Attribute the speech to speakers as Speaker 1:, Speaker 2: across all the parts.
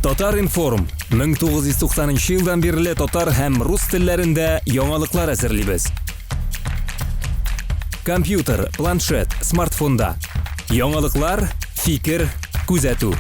Speaker 1: Татар информ 1990 елдан бері татар һәм рус телләрендә яңалыклар әзерлибез. Компьютер, планшет, смартфонда. Яңалыклар, фикер, күзәтү.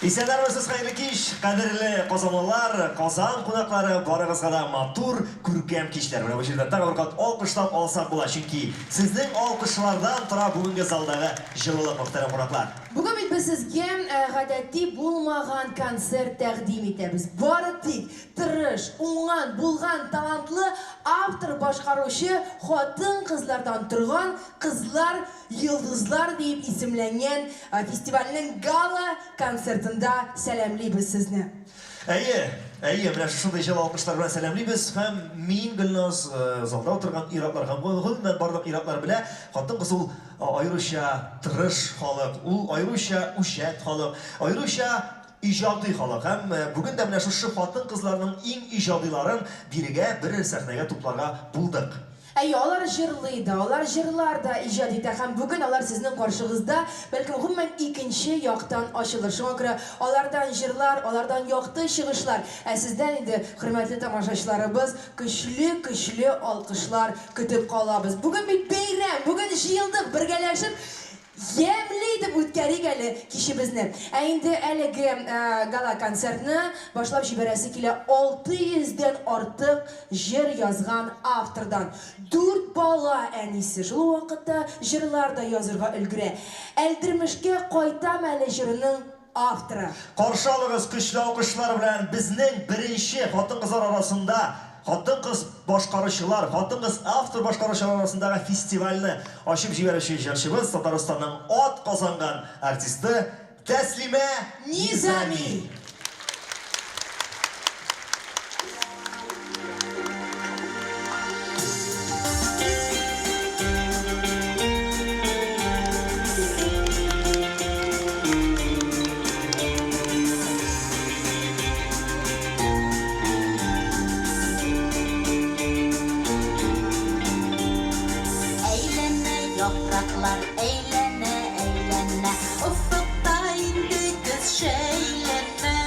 Speaker 2: Исәнәрмесез, хәерле кич, кадерле казанлылар, Казан кунаклары, барыгызга да матур, күркәм кичләр. Менә бу җирдә тагын бер кат алкышлап алсак була, чөнки сезнең алкышлардан тора бүгенге залдагы җылылык, мөхтәрәм кунаклар.
Speaker 3: Бүген бит без сезгә гадәти булмаган концерт тәкъдим итәбез. Бары тик тырыш, уңган, булган, талантлы автор башкаручы хатын-кызлардан торган кызлар йолдызлар дип исемләнгән фестивальнең гала концертында сәламлыйбыз сезне.
Speaker 2: Әйе, менә шушындай җылы алкышлар белән сәламлыйбыз һәм мин Гөлназ залда утырган иратлар һәм гомумән барлык иратлар белә хатын-кыз ул аеруча тырыш халык, ул аеруча үҗәт халык, аеруча иҗади халык һәм бүген дә менә шушы хатын-кызларның иң иҗадиларын бирегә бер сәхнәгә тупларга булдык.
Speaker 3: Алар җырлый да, алар җырлар да иҗат итә һәм бүген алар сезнең каршыгызда бәлкем гомумән икенче яктан ачылыр. Шуңа күрә алардан җырлар, алардан якты чыгышлар. Сездән инде хөрмәтле тамашачыларыбыз көчле алкышлар көтеп калабыз. Бүген бит бәйрәм, бүген җыелдык бергәләшеп Ямли дип үткәрик әле кичебезне. Инде әлеге гала концертны башлап җибәрәсе килә 600-дән артык җыр язган автордан. 4 бала әнисе шул вакытта җырлар да язырга өлгерә. Әлдермешкә кайтам әле җырының авторы.
Speaker 2: Каршы алыгыз көчле алкышлар белән безнең беренче хатын-кызлар арасында Хатын-кыз башкаручылар, хатын-кыз автор башкаручылар арасындагы фестивальне ачып җибәрүче җырчыбыз Татарстанның ат казанган артисты Тәслимә Низами.
Speaker 4: Yapraklar eğlene eğlene ufukta indi göz şeylene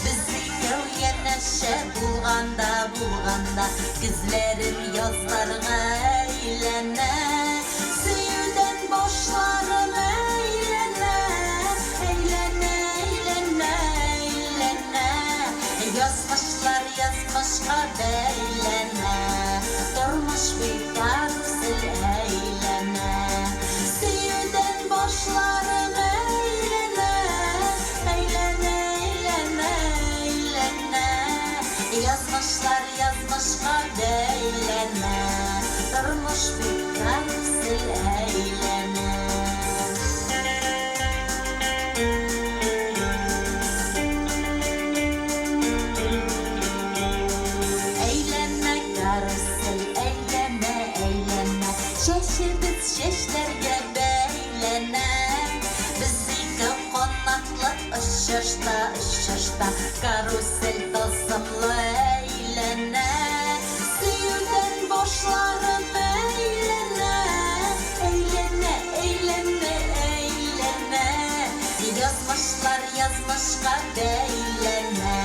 Speaker 4: bizi gölge neşe bulganda kızlarım yazlarına eğlene suyudan boşlarım eğlene yazmışlar yazmışka beylene durmuş bir karusel eğlene suyudan boşlarım eğlene yazmışlar yazmışka beylene durmuş bir karusel eğlene Şeşlerge beylene bizi konaklı ışışta karusel tozumlu eğlene suyudan boşlarım eğlene yazmışlar yazmışka beylene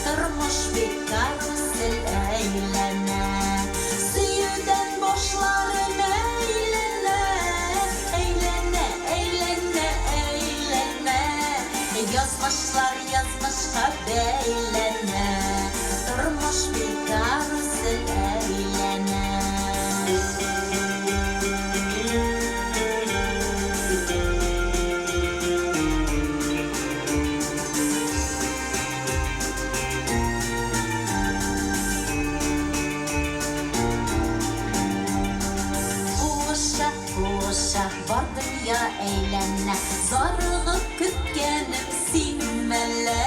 Speaker 4: durmuş bir karusel eğlene suyudan boşlarım yazmışlar yazmışka beylene durmuş bir karusel eğlene Kuşa var dünya eğlene zarığı kütkenim sinmele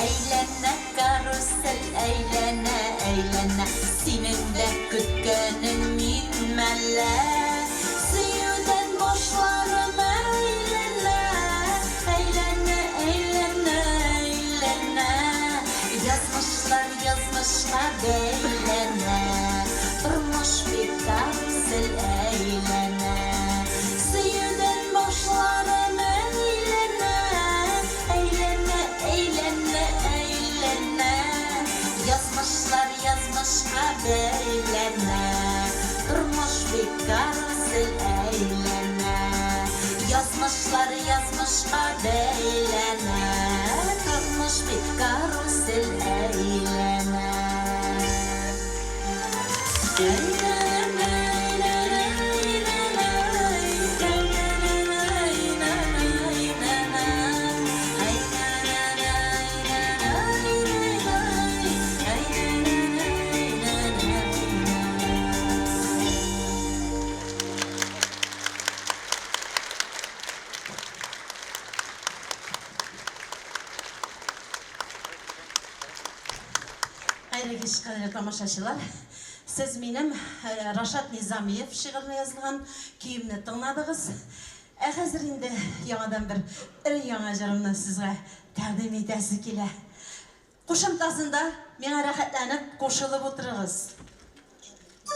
Speaker 4: eğlene karusel eğlene seninle kütkenim minmele suyudan boşlarım eğlene yazmışlar yazmışlar beylene durmuş bir karusel eğlene suyudan boşlarım eğlene yazmışlar yazmışka beylene durmuş bir karusel eğlene yazmışlar yazmışka beylene durmuş bir karusel eğlene
Speaker 5: Hayırlı kişiler, tamашашылар. Siz benim Raşat Nizamiyev şiirine yazılgan kiyimini tınladınız. Hazır indi yanadan bir yana jarımını size təqdim edəsi kele. Qoşumtasında mena rahatlanıp qoşulup oturunuz.
Speaker 4: Bir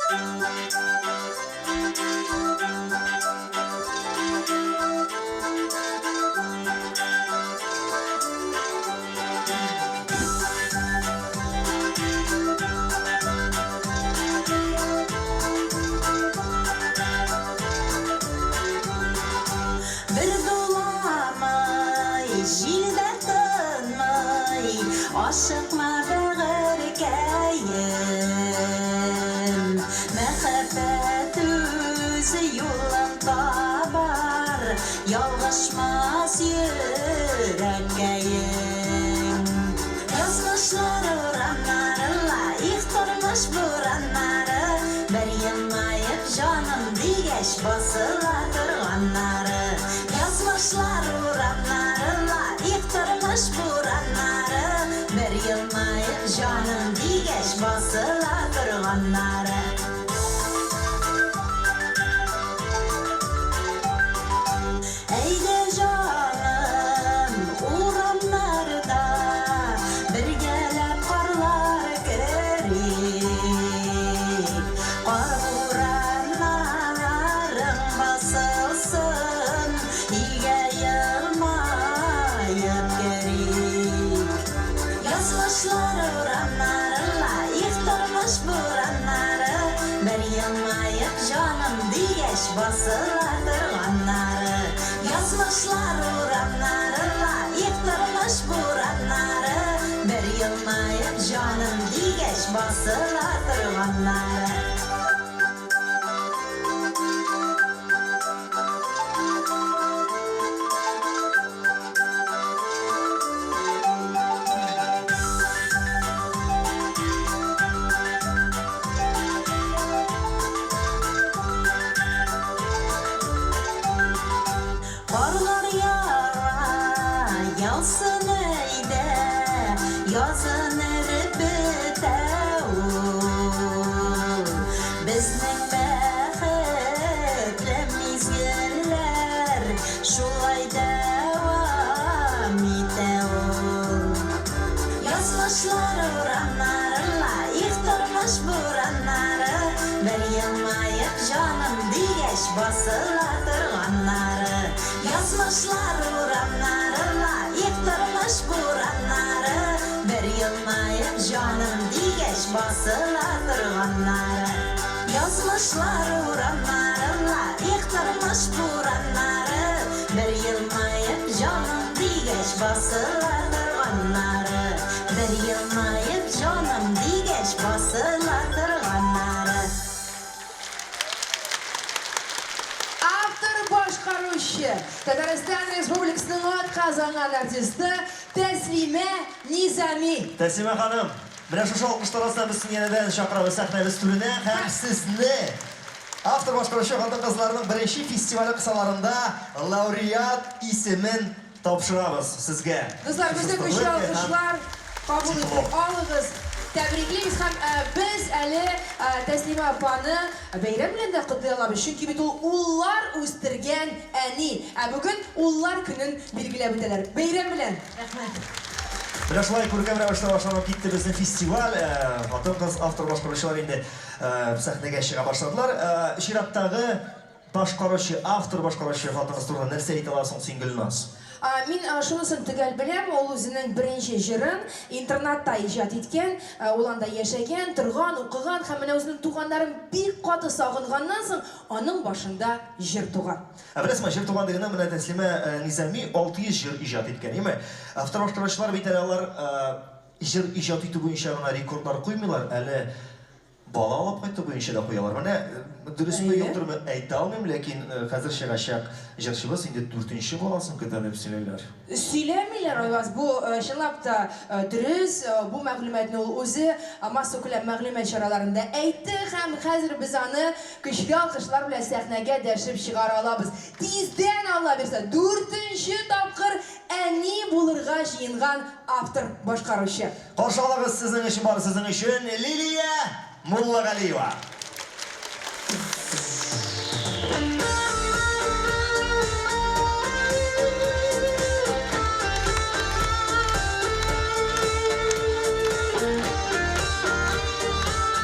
Speaker 4: dolamay, jilde tınmay, aşıkma bağırkayım. Mehabbet özü yolun tabar, yalvaşmaz yürekkayım. Yazmışlar oranlarla, ihtırmış buranları, bir yılmayıp canım digeş basıla durganları. Yazmışlar oranlarla, ihtırmış buranları, bir yılmayıp canım digeş basıla durganları. Eyde canım uğramlarda bir gelip karlar kerik. Kar vuranların basılsın, iyice yılmayıp gerik. Yazmışlar uğramlarla, yıktırmış buranları, bir yılmayıp canım digeş basıla durganları. Yazmışlar uğramlarla, yıktırmış buranları, bir yılmayıp canım digeş basıla durganları. Karlar yara, yalsın eyde, yazın erip biteğul. Bizning baxtli mezgillar şulay devam eteğul. Yazmışlar uğramlarla, yıktırmış buranları, bir yılmayıp canım digeş basıla durganları. Yazmışlar uğramlarla, yıktırmış buranları, bir yılmayıp canım digeş basıla durganları. Yazmışlar uğramlarla, yıktırmış buranları, bir yılmayıp canım digeş basıla durganları. Bir yılmayıp canım digeş basıla durganları.
Speaker 3: Автор boshqaruvchi Tatariston Respublikasining qazongan artisti Taslima Nizamiy.
Speaker 2: Taslima xonim, mana shu alqishlar orasidan biz sizni yanadan chaqiramiz sahnamiz turine ham sizni avtor boshqaruvchi xotin-qizlarning birinchi festivali qisalarında laureat ismin topshiramiz sizga.
Speaker 3: Qizlar, bizda kuchli alqishlar qabul etib oling'iz. Tabriklaymiz ham biz ali Taslima opani bayram bilan da qutlaymiz. Chunki bu ullar o'stirgan ani. Bugun ullar kunin belgilab o'tadilar. Bayram bilan.
Speaker 5: Rahmat.
Speaker 2: Mana shulay ko'rkam ravishda boshlanib ketdi bizning festival. Xotin-qiz avtor boshqaruvchilar endi sahnaga chiqa boshladilar. Shiratdagi boshqaruvchi, avtor boshqaruvchi xotin-qiz turida narsa ayta olasiz Gulnoz?
Speaker 3: Мен шунысын төгәл беләм, ул үзенең беренче җырын интернатта иҗат иткән, ул анда яшәгән, торган, укыган һәм менә үзенең туганнарын бик каты сагынганнан соң аның башында җыр туган.
Speaker 2: Беләсезме, җыр туган дигәндә менә Таслима Низами 600 җыр иҗат иткән, яме? Автор башкаручылар бит алар җыр иҗат итү буенча гына рекордлар куймыйлар, әле бала алып кайту буенча да куялар. Менә дөресме юктырмы әйтә алмыйм, ләкин хәзер чыгачак җырчыбыз инде 4нче баласын көтә дип сөйләйләр.
Speaker 3: Сөйләмиләр Айваз, бу чынлап та дөрес, бу мәгълүматны ул үзе массакүләм мәгълүмат чараларында әйтте һәм хәзер без аны көчле алкышлар белән сәхнәгә дәшеп чыгара алабыз. Тиздән Алла бирсә 4нче тапкыр әни булырга җыенган автор башкаручы.
Speaker 2: Каршы алыгыз сезнең өчен бар, сезнең өчен Лилия Муллагалиева.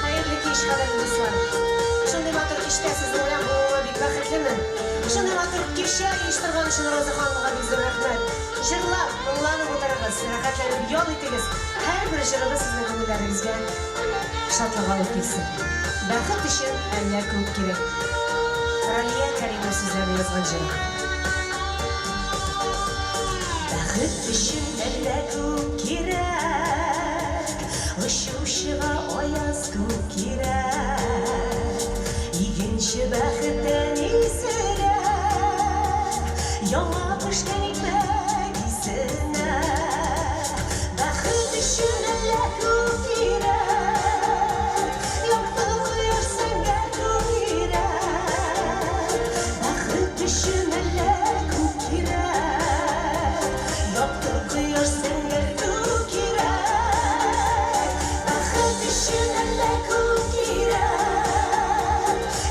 Speaker 3: Хәерле кич, кадерле дуслар.
Speaker 5: Шуның атып кеше иштырган өчен Роза ханымга бик зур рәхмәт. Җырлап, моңланып утырыгыз, рәхәтләнеп ял итегез. Һәрбер җырыгыз сезнең күңелләрегезгә шатлык алып килсен. Бәхет өчен әллә күп кирәк. Ралия Кәримов сүзләрен язган җыр. Бәхет өчен әллә күп кирәк. Ышушыга аяз күп кирәк. Игенче бәхеттән исерәк. Яңа пешкән икмәк исенә. Бәхет өчен әллә күп кирәк. Якты кояш сәнгәр күп кирәк. Бәхет өчен әллә күп кирәк. Якты кояш сәнгәр күп кирәк. Бәхет өчен әллә күп кирәк.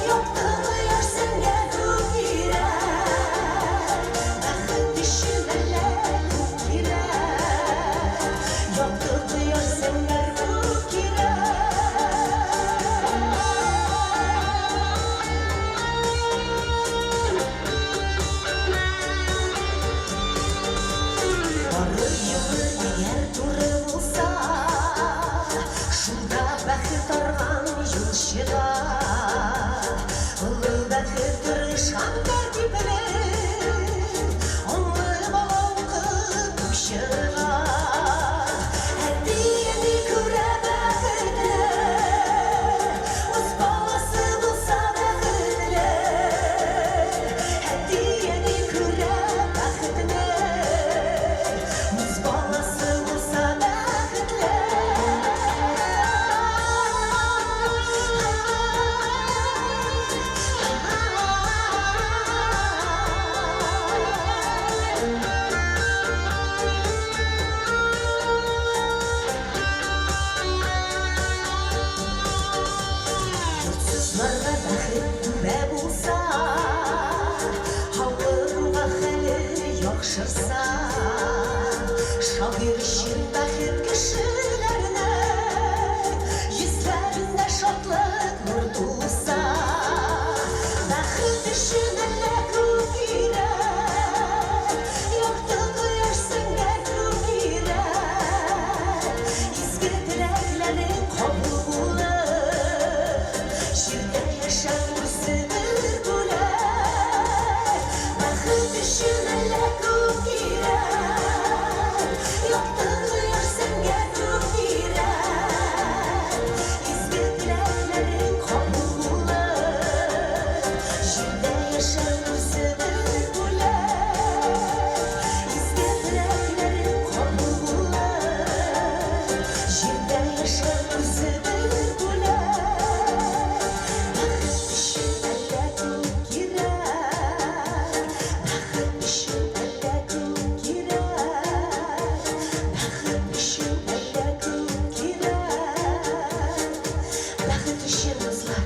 Speaker 5: Якты кояш сәнгәр күп кирәк. Бәхет өчен әллә күп кирәк. Якты кояш сәнгәр күп кирәк. Бары юлы егер туры булса, шунда бәхет арган юл чыга. Олы бәхет тырышкан тәртипле, аңлы бала укып чыга. Әтине күрә бәхетле, үз баласы булса бәхетле. Әтине күрә бәхетле, үз баласы булса бәхетле. Йортсызларга бәхет түбә булса, авыруга хәле яхшырса. Шагыйрь өчен бәхет кешеләрнең йөзләрендә шатлык нур тулса. Бәхет өчен әллә күп кирәк. Якты кояш сәнгәр күп кирәк. Изге теләкләрең кабул булыр. Җирдә яшәп үзе бер бүләк. Бәхет өчен әллә күп кирәк. Якты кояш сәнгәр күп кирәк. Изге теләкләрең кабул булыр. Җирдә яшәп үзе бер бүләк. Изге теләкләрең кабул булыр. Җирдә яшәп үзе бер бүләк. Бәхет өчен әллә күп кирәк. Бәхет өчен әллә күп кирәк. Бәхет өчен әллә күп кирәк. Бәхет өчен дуслар,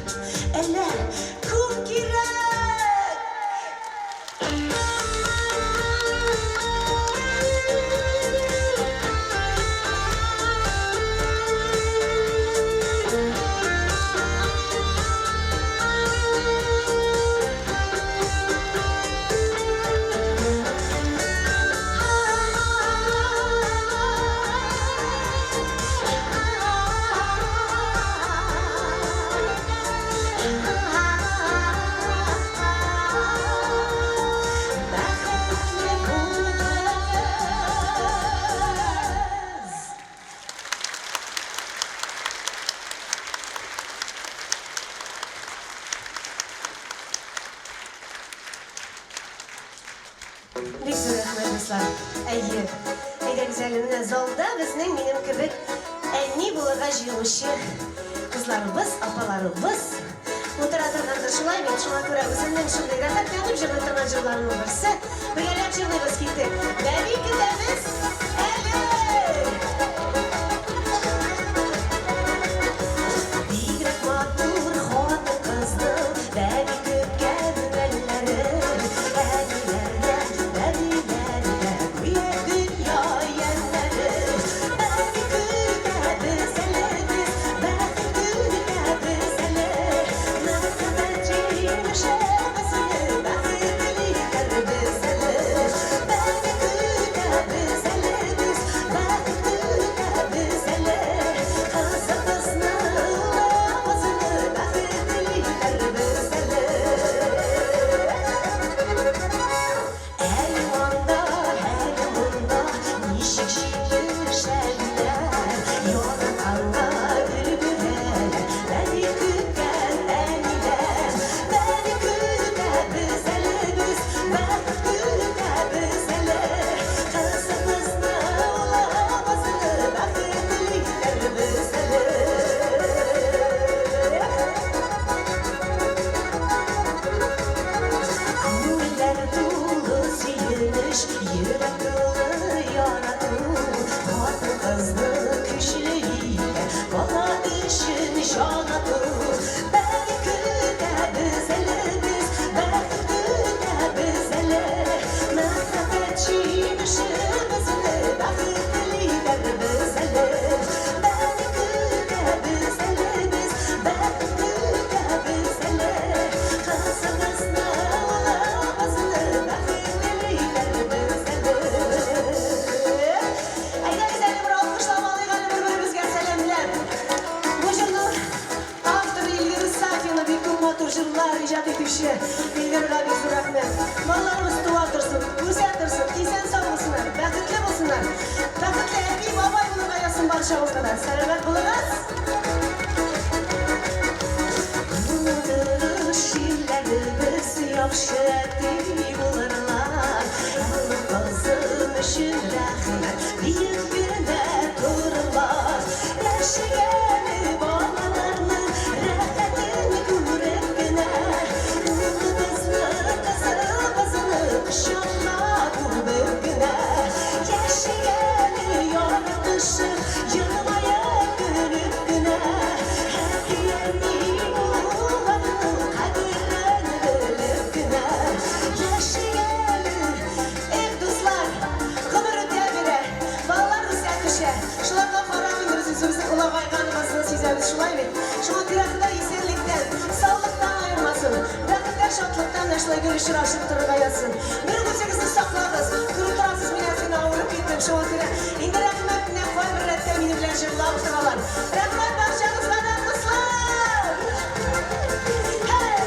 Speaker 5: әллә күп кирәк. Бәхетле булыгыз. Бик зур рәхмәт, дуслар. Әйе, әйдәгез әле менә залда безнең минем кебек әни булырга җыелучы кызларыбыз, апаларыбыз утыра торгандыр. Шулай бит, шуңа күрә үземнең шундый рәхәт янып җырлый торган җырларның берсе. Бергәләп җырлыйбыз китеп. Бәби көтәбез. Әле! Бигрәк матур хатын кызның бәби көткән бәлләре. Әниләргә, бәбиләргә куя дөнья яннәре. Бәби көтәбез әле без, бәхет көтәбез әле. Мөхәббәт җимеше безне, бәхет kişi. Bilgiler bir rahmet. Mallarımız dua dursun, güzel dursun, isen sağ olsunlar, bakıtlı olsunlar. Bakıtlı evi babay bulun ayasın barışağız kadar. Selamet bulunuz. Şillerimiz yakşı etti bulurlar. Bazı şirahmet büyük birine dururlar. Yaşayanı bağlarını rahatını yürekine. Kızını kışanla bu bölgüne. Yaşayanı yaratışı yılmaya gülüp güne. Her yerini bulanı kadirlerini bölüp güne. Yaşayanı ev dostlar kıvır ötebire. Bağlar üstten düşe. Şulardan haram indiririz yüzümüzü kulağay kanımasını sizemiz şulay mı? Şuna kırakta iyisinlikten, sağlıktan ayırmasın. Rakıtlar şatlıktan yaşla görüşür aşık durur ayasın. Bir müziğinizi sakladınız. Kuruturasız minezgini avurup gittim şu otire. İndi rahmetine koy bir redde minibler jırla uçuralar. Rahmet başağınız kadar kızlar. Hey!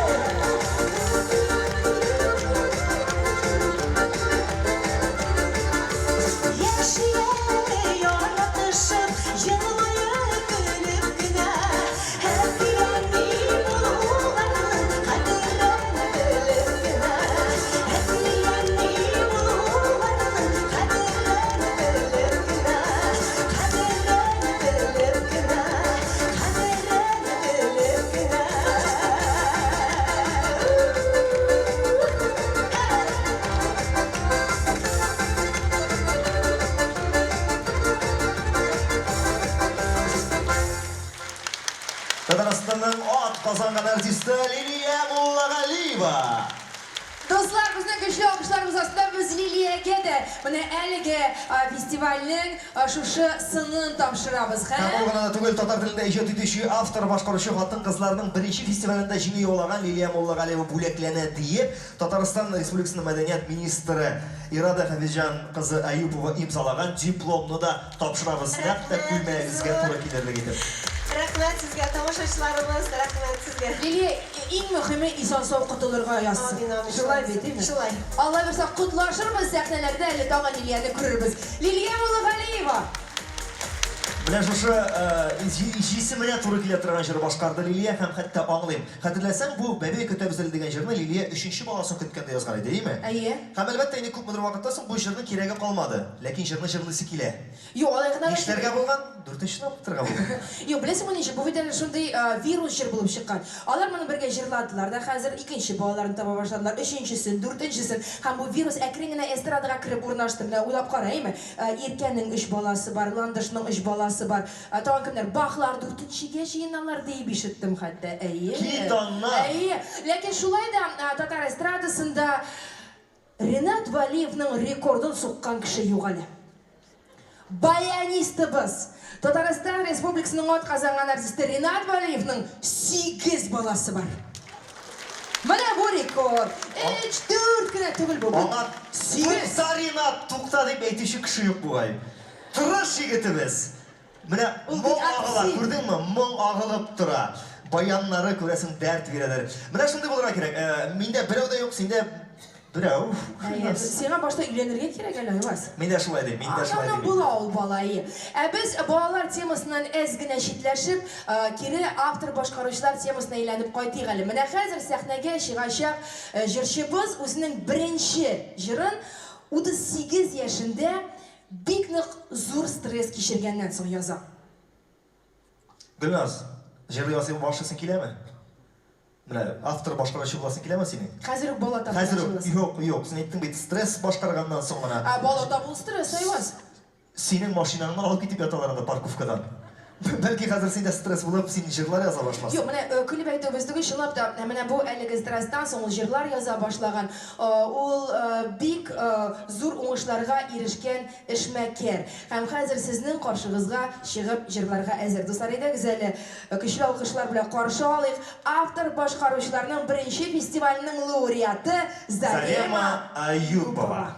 Speaker 5: Yaşayanı yaratışım yılmaya gülüp güne. Hep yerini bulurlar, kadirlerini bölüp güne. Hep yerini bulurlar, kadirlerini bölüp güne. Kadirlerini bölüp güne, kadirlerini bölüp güne.
Speaker 2: Татарстанның ат қазанған артисті Liliya Mullagaliyeva.
Speaker 3: Dostlar, bizning kuchli alqishlarimiz ostida biz Liliyaga de mana әлеге festivalning шушы сынын тапшырабыз.
Speaker 2: Һәм ул гына да түгел, татар телендә иҗат итүче, автор, башкаручы хатын-кызларның беренче фестивалендә җиңү яулаган Liliya Mullaгалiyeva бүләкләнә диеп, Татарстан Республикасының мәдәният министры Ирада Хафизҗан кызы Аюпова имзалаган дипломны да тапшырабыз. Нәкъ күлмәгезгә туры килерлек итеп.
Speaker 5: Рәхмәт сезгә, тамашачыларыбыз, рәхмәт сезгә.
Speaker 3: Liliya, eng muhimi ison sog qutulurga yazsın.
Speaker 5: Amin, amin.
Speaker 3: Шулай бит, değil mi?
Speaker 5: Шулай.
Speaker 3: Allah versə qutlashırmız səhnələrdə, әле тагын Liliyani күрербез. Liliya Mullaгалиева.
Speaker 2: Менә шушы исеменә туры килә торган җыр башкарды Liliya һәм хәтта аңлыйм. Хәтерләсәң, бу бәбәй көтәбез әле дигән җырны Liliya 3нче баласын көткәндә язган иде, әйеме?
Speaker 3: Әйе.
Speaker 2: Һәм әлбәттә инде күпмедер вакыттан соң бу җырның кирәге калмады. Ләкин җырны җырлыйсы килә.
Speaker 3: Юк, алай гына.
Speaker 2: Нишләргә булган? 4нче сынаптырга булган.
Speaker 3: Юк, беләсеңме ничек, бу бит шундый вирус җыр булып чыккан. Алар моны бергә җырладылар да, хәзер икенче балаларын таба башладылар, 3нчесен, 4нчесен. Һәм бу вирус әкрен генә эстрадага кереп урнаштырды. Уйлап кара, әйме? Иркәнең 3 баласы бар, Ландышның 3 баласы бар. Тагын кемнәр? Бахлар 4нчегә җыеналар дип ишеттем хәтта. Әйе.
Speaker 2: Китаннар.
Speaker 3: Әйе. Ләкин шулай да татар эстрадасында Ренат Валиевның рекордын суккан кеше юк әле. Баянистыбыз. Татарстан Республикасының атказанган артисты Ренат Валиевның 8 баласы бар. Менә бу рекорд. 3-4 кенә түгел бу.
Speaker 2: Аңа
Speaker 3: 8.
Speaker 2: Ренат тукта дип әйтүче кеше юк бугай. Тырыш егетебез. Менә моң агыла, күрдеңме? Моң агылып тора. Баяннары күрәсең дәрт бирәләр. Менә шундый булырга кирәк. Миндә берәү дә юк, синдә берәү.
Speaker 3: Сиңа башта өйләнергә кирәк әле, Айваз.
Speaker 2: Мин дә шулай дим, мин дә шулай
Speaker 3: Ана
Speaker 2: дим.
Speaker 3: була ул балайы. Без балалар темасынан әз генә читләшеп, кире автор башкаручылар темасына әйләнеп кайтыйк әле. Менә хәзер сәхнәгә чыгачак җырчыбыз үзенең беренче җырын 38 яшендә бик нык зур стресс кичергәннән соң яза.
Speaker 2: Гөлназ, җыр ясый башлыйсың киләме? Менә автор башкаручы буласың киләме синең?
Speaker 3: Хәзер үк бала табып
Speaker 2: Хәзер
Speaker 3: чыгасың.
Speaker 2: юк, син әйттең бит, стресс башкарганнан соң гына.
Speaker 3: Бала табу стресс, Айваз.
Speaker 2: Синең машинаңны алып китеп яталар анда парковкадан. Бәлки хәзер синдә стресс булып, син җырлар яза башларсың.
Speaker 3: Юк, менә күлеп әйтүбез түгел, чынлап та, менә бу әлеге стресстан соң ул җырлар яза башлаган. Ул бик зур уңышларга ирешкән эшмәкәр. Һәм хәзер сезнең каршыгызга чыгып җырларга әзер. Дуслар, әйдәгез әле көчле алкышлар белән каршы алыйк. Автор башкаручыларның беренче фестиваленең лауреаты Зарема
Speaker 2: Аюпова.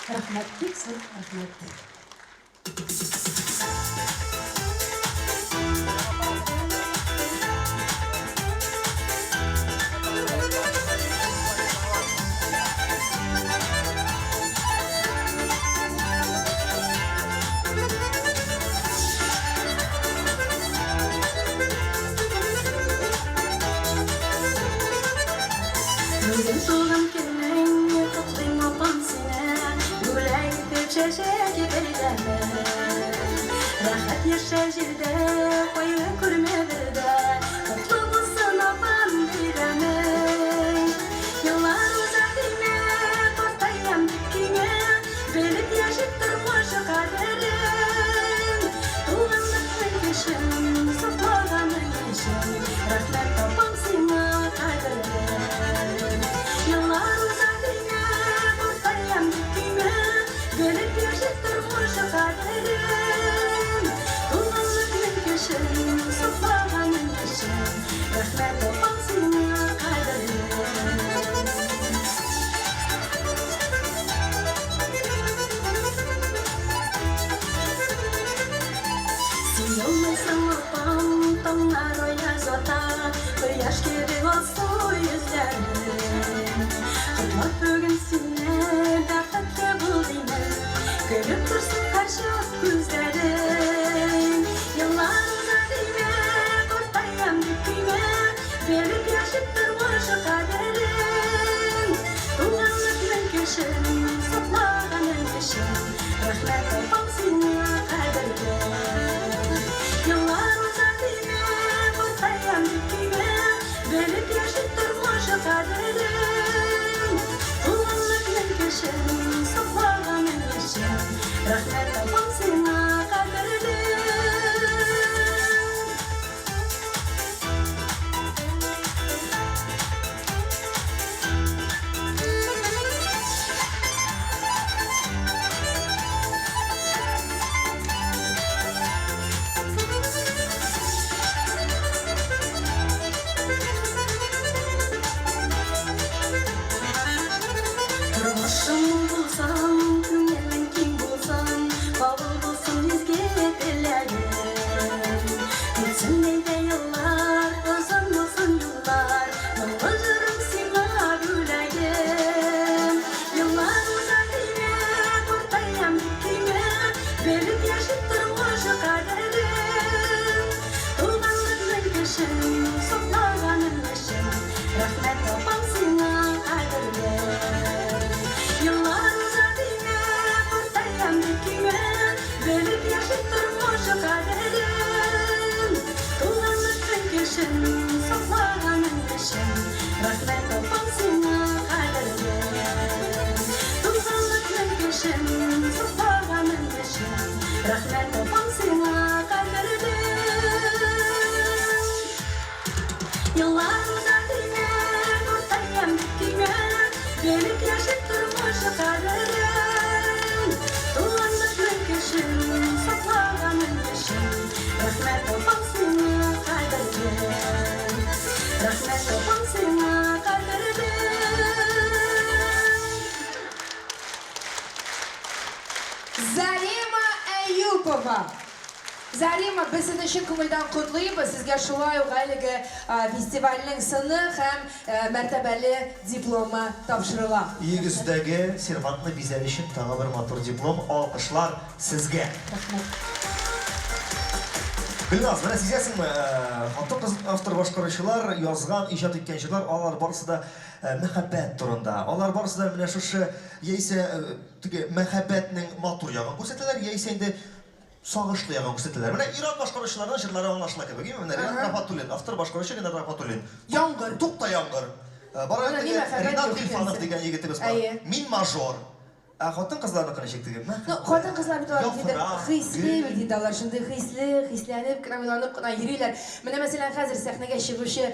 Speaker 3: Рахмәт, бик зур рахмәт.
Speaker 4: Бүгін туған күніңе құттықтаймын апам сені, гүләйтіп шашаға бердімі. Рахат яша жерде, қойы көрме бірді, құтлы болсын апам бердімі. Yıllar uzak ime, kortayam dikine, belip yaşıp durmuş o kaderim. Tuğanlıkın kışın, saklaganın kışın, rahmet apam seni kaderim. Yıllar uzak ime, kortayam dikine, belip yaşıp durmuş o kaderim. Tuğanlıkın kışın, saklaganın kışın, rahmet apam seni kaderim. Yolmasın apam, tonlar oyaz ota, koyaş gibi olsun yüzlerim. Kutlat bugün seni, dağıtlı buldığını, görüp dursun karşı gözlerim. Yıllar uzadıyla, kortayam dikine, verip yaşıp durmuş o kaderim. Tuğanlık mülküşüm, saplağanın kışım, rahmet apam seni kaderim. Yıllar uzadıyla, kortayam dikine, verip yaşıp durmuş o kaderim. Tuğanlık mülküşüm, saplağanın kışım, rahmet apam seni kaderim. Turmuşum bulsam, künyemin kim bulsam, kabul bulsun yüzge dilerim. Gitsin neyde yıllar, uzun olsun yıllar, mıncırım sima güleyim. Yıllar uzadıyla, kortayam dikine, belip yaşıp durmuş o kaderim. Tuğanlık mülküşüm, saplağanın kışım, rahmet apam seni kaderim. Yıllar uzadıyla, kortayam dikine, belip yaşıp durmuş o kaderim. Tuğanlık mülküşüm, saplağanın kışım, rahmet apam seni kaderim. Tuğanlık mülküşüm, saplağanın kışım, rahmet apam seni kaderim. Yıllar uzadıyla, kortayam dikine, belip yaşıp durmuş o kaderim. Tuğanlık mülküşüm, saplağanın kışım, rahmet apam seni kaderim. Rahmet apam seni kaderim.
Speaker 3: Zarima Ayupova. Zarima, biz sizni chin ko'ngildan qutlaymiz. Sizga shulay g'ayligi festivalning sini ham martabali diplomi topshiriladi.
Speaker 2: Yüzüzdəgi servantlı bizəlişin tağı bir motor diplom, alqışlar sizge. Gülnaz, mənə sizəsin mi? Hatta qız avtor başqarışılar, yazğan, icad etken şeyler, onlar barısı da məhəbbət turunda. Onlar barısı da mənə şuşı, yeysə, məhəbbətinin motor yağın göstərilər, yeysə indi sağışlı yağın göstərilər. Mənə İran başqarışılarının şirləri anlaşıla ki, bəgəyim, mənə Rahmatulin, avtor başqarışı yenə Rahmatulin.
Speaker 3: Yangır.
Speaker 2: Tuqta yangır. Bana Renat Gülfanov degan yigitimiz bor. Min major. Xotin qizlarni qilishik degan.
Speaker 3: Xotin qizlar bilan hisli deydilar. Shunday hislanib, qiravilanib qana yurilar. Mana masalan hozir sahnaga chiqishi,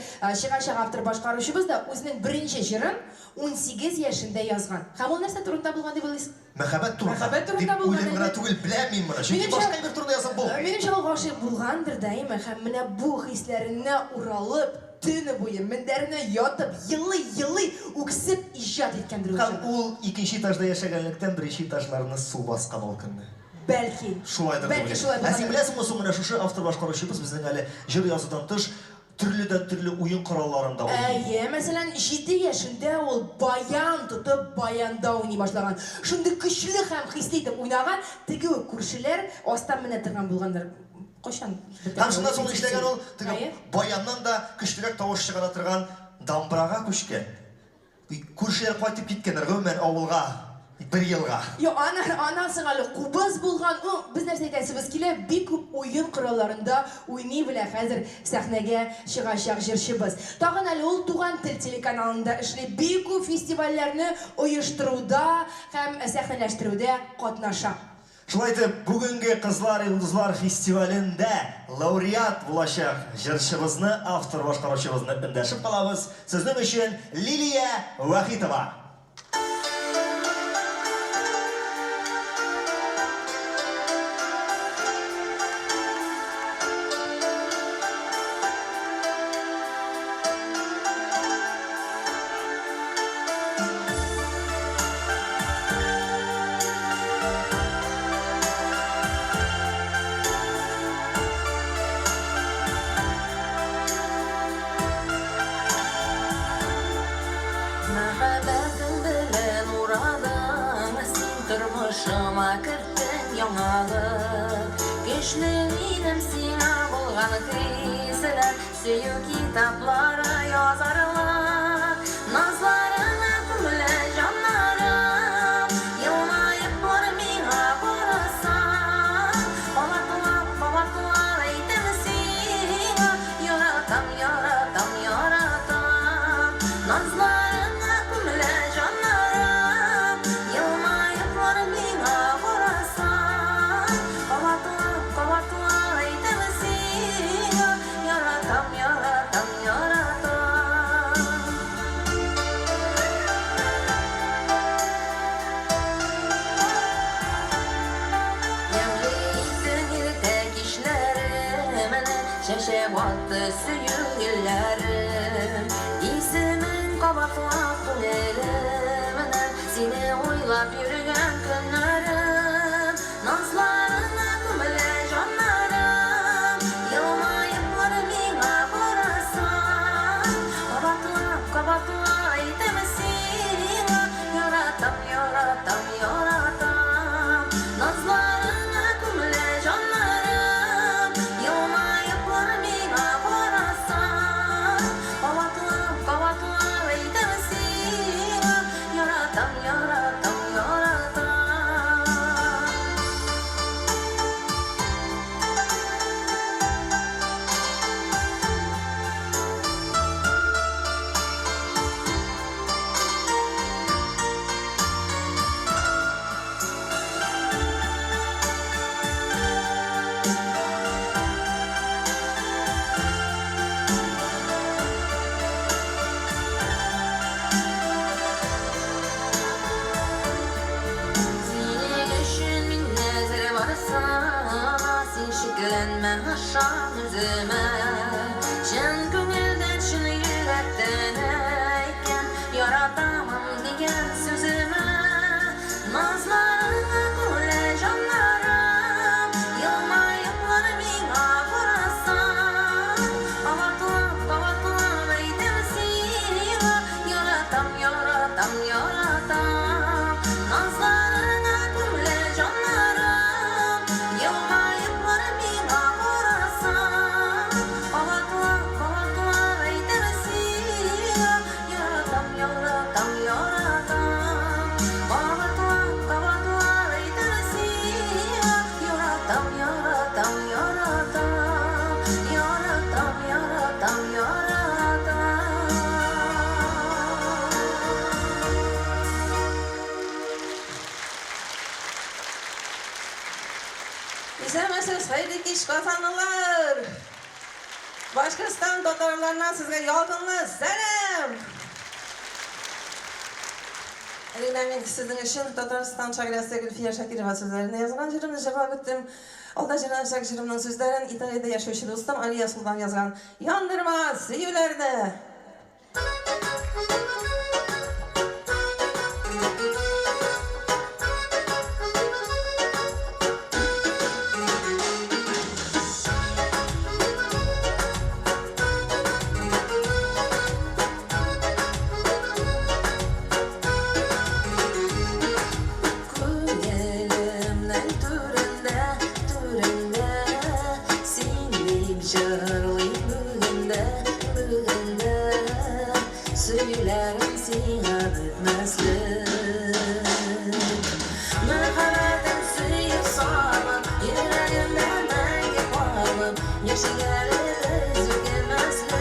Speaker 3: Shig'ashaq avtor boshqaruvchimiz da o'zining birinchi shirin 18 yoshida yozgan. Ham u narsa turunda bo'lgan deb o'ylaysiz?
Speaker 2: Məhəbbət turunda.
Speaker 3: Məhəbbət turunda
Speaker 2: bo'lgan. O'ylayman, tugul bilmayman buni. Chunki boshqa bir turda yozib bo'ldi.
Speaker 3: Menimcha u g'oshiq bo'lgandir, deyman. Ham mana bu hislarini uralib түні бойы мендәріне ятып, йылы үксіп ижад еткендір
Speaker 2: Һәм ул икенче этажда яшәгәнлектән беренче этажларны су баскан ул көнне.
Speaker 3: Бәлки.
Speaker 2: Шулайдыр
Speaker 3: Бәлки шулай
Speaker 2: Син
Speaker 3: булгандыр.
Speaker 2: беләсеңме, соң менә шушы автор башкаручыбыз безнең әле җыр язудан тыш төрле уен коралларында
Speaker 3: Әйе, мәсәлән, 7 яшендә ул баян тотып, баянда уйный башлаган. Шундый көчле һәм хисле итеп уйнаган, теге күршеләр астан менә торган булгандыр. Кайчан?
Speaker 2: Һәм шунда соң эшләгән ул теге
Speaker 3: Әйе.
Speaker 2: баяннан да көчлерәк тавыш чыгара торган дамбрага күчкән. Күршеләр кайтып киткәннәр гомумән авылга 1 елга.
Speaker 3: Yo, анасы әле кубыз булган, без нәрсә әйтәсебез килә, бик күп уен коралларында уйный белә хәзер сәхнәгә чыгачак җырчыбыз. Тагын әле ул Туган тел телеканалында эшли, бик күп фестивальләрне оештыруда һәм сәхнәләштерүдә катнаша.
Speaker 2: Шулай итеп, бүгенге Кызлар Йолдызлар фестивалендә лауреат булачак җырчыбызны, автор башкаручыбызны эндәшеп калабыз. Сезнең өчен Лилия Вахитова.
Speaker 4: Мәхәббәтең белән урадың, син тормышыма керттең яңалык. Көчле минем сиңа булган хисләр, сөю китаплары язарлык. Назларыңа күмелә җаннарым, елмаеп бар миңа карасаң. Кабатлап әйтәм сиңа, яратам, яратам, яратам. Назларыңа күмелә җаннарым, елмаеп бар миңа карасаң. Кабатлап әйтәм сиңа, яратам, яратам, яратам. Ямлы иттең иртә кичләремне, чәчәк атты сөю гөлләрем. Исемең кабатлап күңелемне, сине уйлап йөргән көннәрем. Назларыңа күмелә җаннарым, елмаеп бар миңа карасаң. Кабатлап әйтәм сиңа, яратам, яратам, яратам. Назларыңа күмелә җаннарым, елмаеп бар миңа карасаң. Кабатлап әйтәм сиңа, яратам, яратам, яратам. Синең өчен мин нәзер барсам, син шикләнмә ашам үземә. Чын күңелдән, чын йөрәктән әйткән, яратамын дигән сүземә. Назларыңа күмелә җаннарым, елмаеп бар миңа карасаң. Кабатлап әйтәм сиңа, яратам, яратам, яратам. Назларыңа күмелә җаннарым, елмаеп бар миңа карасаң. Кабатлап әйтәм сиңа, яратам, яратам, яратам. Кабатлап әйтәм сиңа, яратам, яратам, яратам. Яратам, яратам, яратам.
Speaker 6: İzlemezsiniz hayırlı iş kazanırlar. Başkistan doktorlarından size yakınlı selam. Мен sizin için Tataristan Çagrası Gülfiye Şakirova sözlerine yazılan jırımını cevap ettim. Olda jırınacak jırımның sözlerin İtalya'da yaşayışı dostum Aliya Sultan yazgan. Yandırma süyülerde.
Speaker 4: Söylerim sana bitmezlik Merhametin suyup sağlam Yüreğimden dengip alıp Yaşayarız tükenmezlik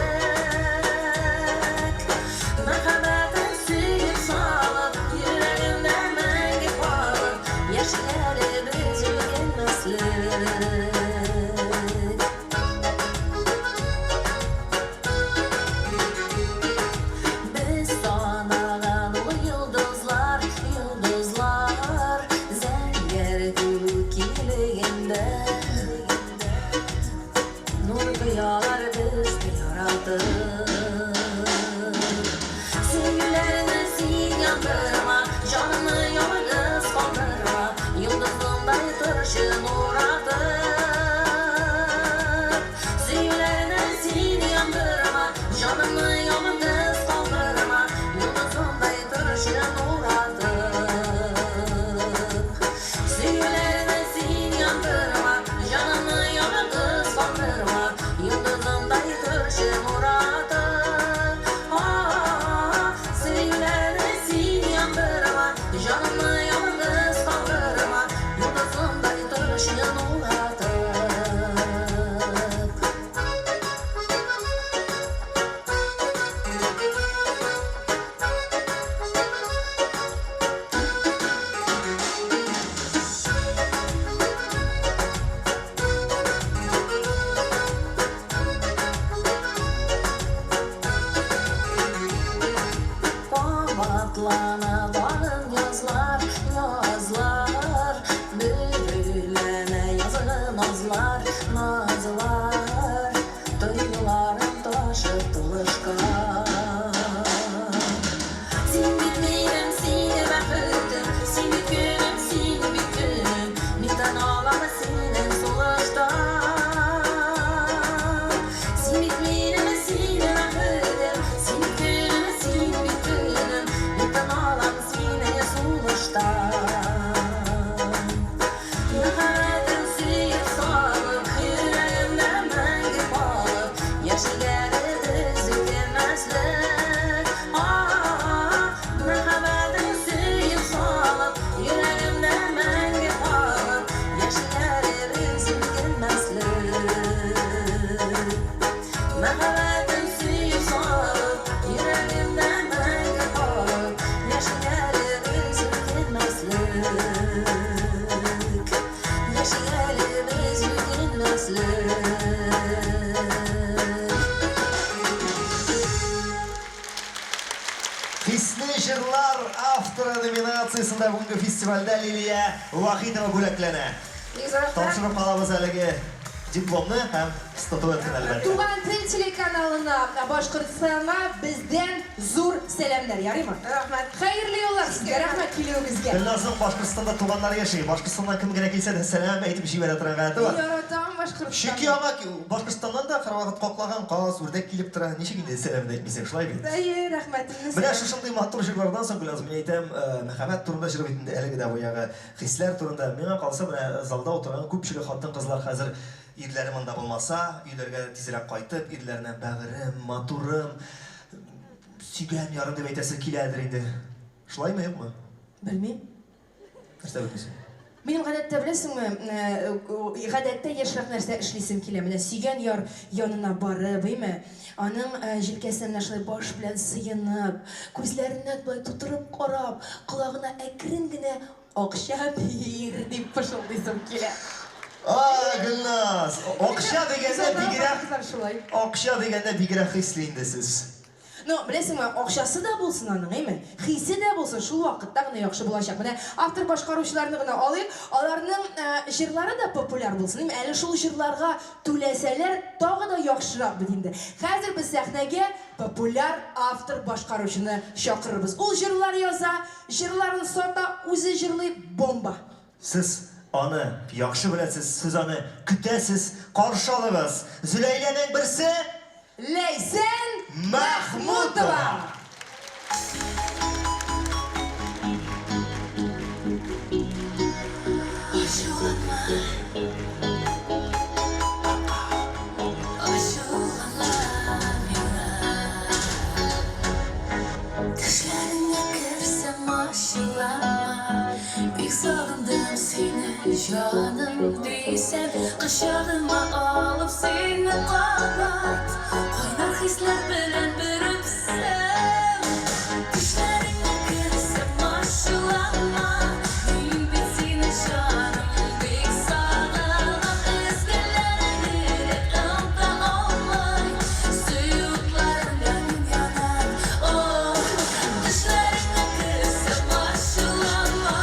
Speaker 4: Merhametin suyup sağlam Yüreğimden dengip alıp Yaşayarız tükenmezlik Patlana bağın yazlar, yazlar Bürülene yazılı nazlar, nazlar Duygularım taşı tılışkan Sen bitmeyelim, seni bekledim Sen bütünüm, seni bütünüm Bizden ağlamı senin soğuştan Sen bitmeyelim, seni bekledim Sen bütünüm, seni bütünüm Bizden ağlamı senin soğuştan Merhametin suyup sağlıp Yüreğimden dengip alıp Yaşayarız tükenmezlik Merhametin suyup sağlıp Yüreğimden dengip alıp Yaşayarız tükenmezlik Merhametin suyup sağlıp Yüreğimden dengip alıp Yaşayarız tükenmezlik Yaşayarız tükenmezlik
Speaker 2: Hisli Jırlar avtora nominatsiyasında bugünkü festivalda Liliya Vahidova bo'laklana. Topshirib qolamiz haligi diplomni ham statuetkan albatta.
Speaker 3: Tugan Til telekanalına, Boshqirdistonga bizden zo'r selamlar, yaraymi?
Speaker 6: Rahmat.
Speaker 3: Xayrli yo'llar sizga, rahmat keluvingizga.
Speaker 2: Dilnozning Boshqirdistonda tug'anlari yashaydi. Boshqirdistondan kimgina kelsa salom aytib ishib turadi.
Speaker 3: Yaratam Boshqirdiston.
Speaker 2: Chunki amak Boshqirdistondan da qaroqat qoqlagan qog'oz o'rdak kelib turadi. Nechigina salamni aytmaysan, shulay bu.
Speaker 3: Rahmatingiz.
Speaker 2: Mana shu shunday mattur shirlardan so'ng Gulnaz men aytam, muhabbat turida shirib aytdi, aligida boyaga hislar turida. Menga qolsa mana zalda o'tirgan ko'pchilik xotin-qizlar hozir irlari menda bo'lmasa, uylarga tezroq qaytib, irlarni bag'rim, maturim, suygan yarim deb aytasa keladir endi. Shulaymi, yo'qmi?
Speaker 3: Bilmayman.
Speaker 2: Narsa o'tmaysan.
Speaker 3: Benim гадәттә беләсеңме, гадәттә яшьрәк нәрсә эшлисем килә. Менә сөйгән яр янына барып, әйме, аның җилкәсенә шулай баш белән сыенып, күзләренә булай тутырып карап, колагына әкрен генә акча бир дип пышылдыйсым килә.
Speaker 2: Gulnaz, oqsha deganda bigrak,
Speaker 3: Шулай.
Speaker 2: oqsha deganda bigrak hislindisiz.
Speaker 3: No, bilesizmi, akşası da bulsun anın, değil mi? Hisi de bulsun, şu vakitte gına yakşı bulacak. Bana автор başkaruşlarını gına alayım, onların jırları da popüler bulsun, değil mi? Eli şu jırlarga tüleseler, dağı da yakşırak bilindi. Hazır biz sahnege popüler автор başkaruşunu şakırırız. O jırlar yaza, jırların sota, uzi jırlı bomba.
Speaker 2: Siz onu yaxşı bilesiz, siz onu kütesiz, karşı alınız. Züleyle'nin birisi
Speaker 3: Leysen
Speaker 2: Mahmudova.
Speaker 4: Canım değilsen Kışağıma alıp seni kapat Oynar hisler bilen bir öpsem Düşlerine kırsam aşılama Gün bitsin canım Bek sağlam Ezgelere girip ılda olmay Suyuklarından yanar Oh Düşlerine kırsam aşılama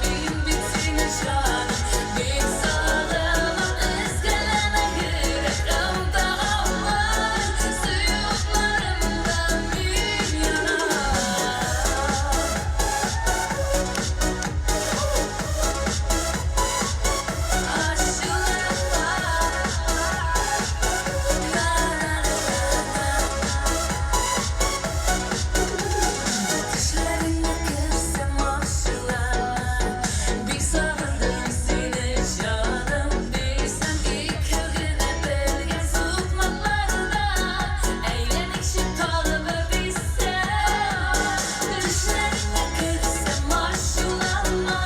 Speaker 4: Gün bitsin canım Bek sağlam Ezgelere girip ılda olmay Suyuklarından bin yanar Düşlerine kırsam aşılama Bir sağındım seni canım Bilsem iki güne belgen sıkmaklarda Eğlenik kalıbı bilsem Düşlerine kırsam aşılama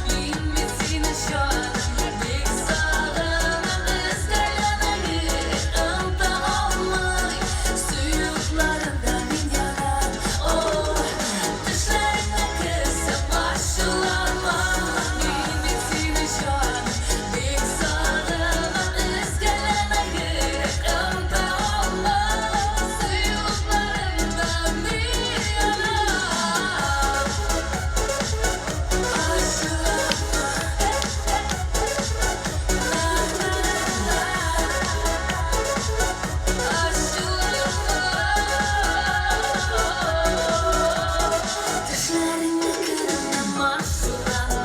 Speaker 4: Bin bitsin canım Bir sağındım ızgarana girip ılda olmay Suyuklarından bin yanar Oh Düşlerine kırsam aşılama Bin bitsin canım Bir sağındım ızgarana girip ılda olmay Suyuklarından bin yanar Düşlerine kırma aşılama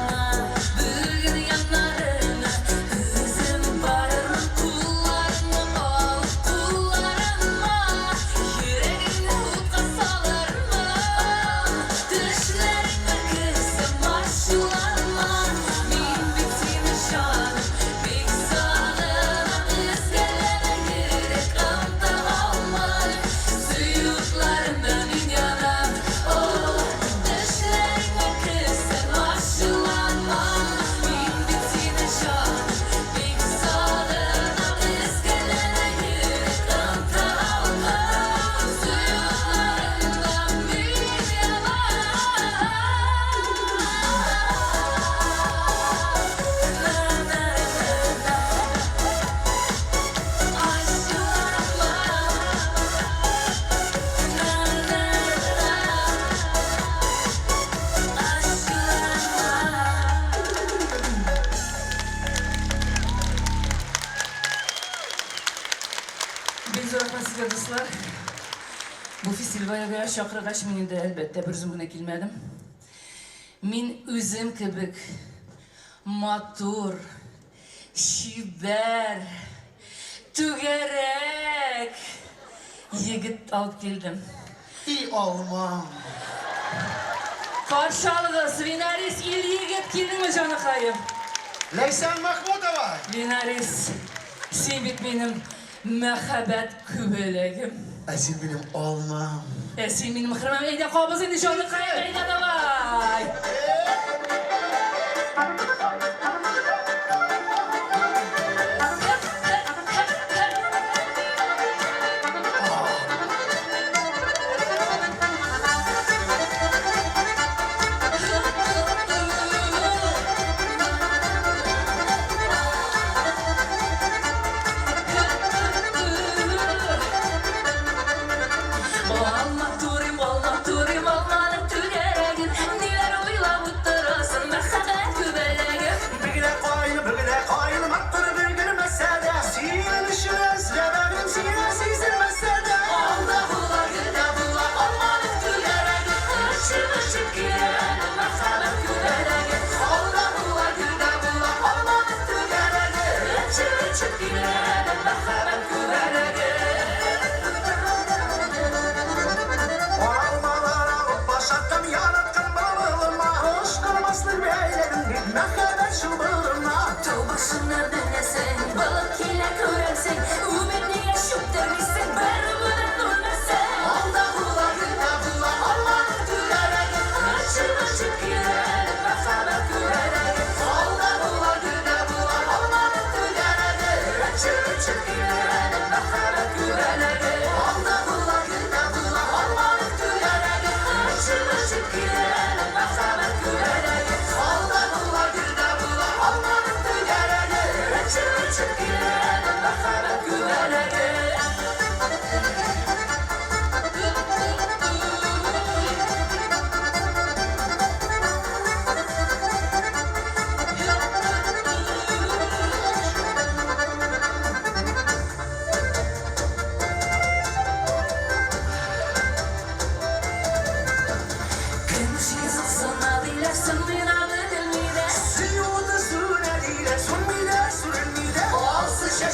Speaker 4: Bugün yanlarına Hızım varırım kullarını al kullarıma Yüreğini hukka salarma Düşlerine kırsam aşılama Min bitin canım Bek sağlama Izgalana girip ılda olmay Suyuklarından bin yanar Oh Düşlerine kırsam aşılama Min bitin canım Bek sağlama Izgalana girip ılda olmay Suyuklarından bin
Speaker 7: Biz orada sizge dostlar. Bu festivalga göre şakırgaç meni de elbette bir zümrüne kilmedim. Min üzüm kibik, matur, şiber, tügerek yigit alıp geldim.
Speaker 8: İyi olmam.
Speaker 7: Karşı alığız, Vinaris il yigit geldin mi canıkayım?
Speaker 8: Leysen Mahmudova.
Speaker 7: Vinaris, sen bit benim mehabet kübelegim.
Speaker 8: Sen benim olmam.
Speaker 7: Sen benim mıhırmam eyde kabızın canıkayım, eyde davay. Olma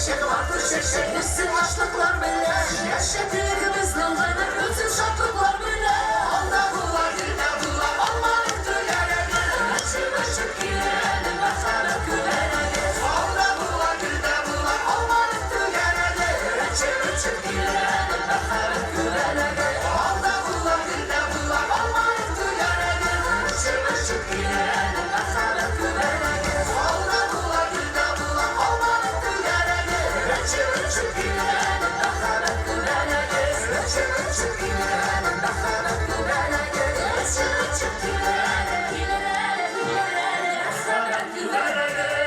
Speaker 4: Çeşek vardır çeşek Üstün açlıklar bile Yaşatırımız nallanır Bütün şartlıklar bile Onda bular dilde bular Olmanın tüyere gelir Açıp açıp girelim Bakarım güvene gelir Onda bular dilde bular Olmanın tüyere gelir Açıp açıp girelim Bakarım güvene gelir Onda bular dilde bular Olmanın tüyere gelir Açıp açıp girelim Bakarım güvene gelir Onda bular dilde bular Olmanın tüyere gelir Açıp açıp girelim Bakarım güvene gelir Açıp açıp girelim Bakarım güvene gelir Açıp açıp girelim Girelim girelim Bakarım güvene gelir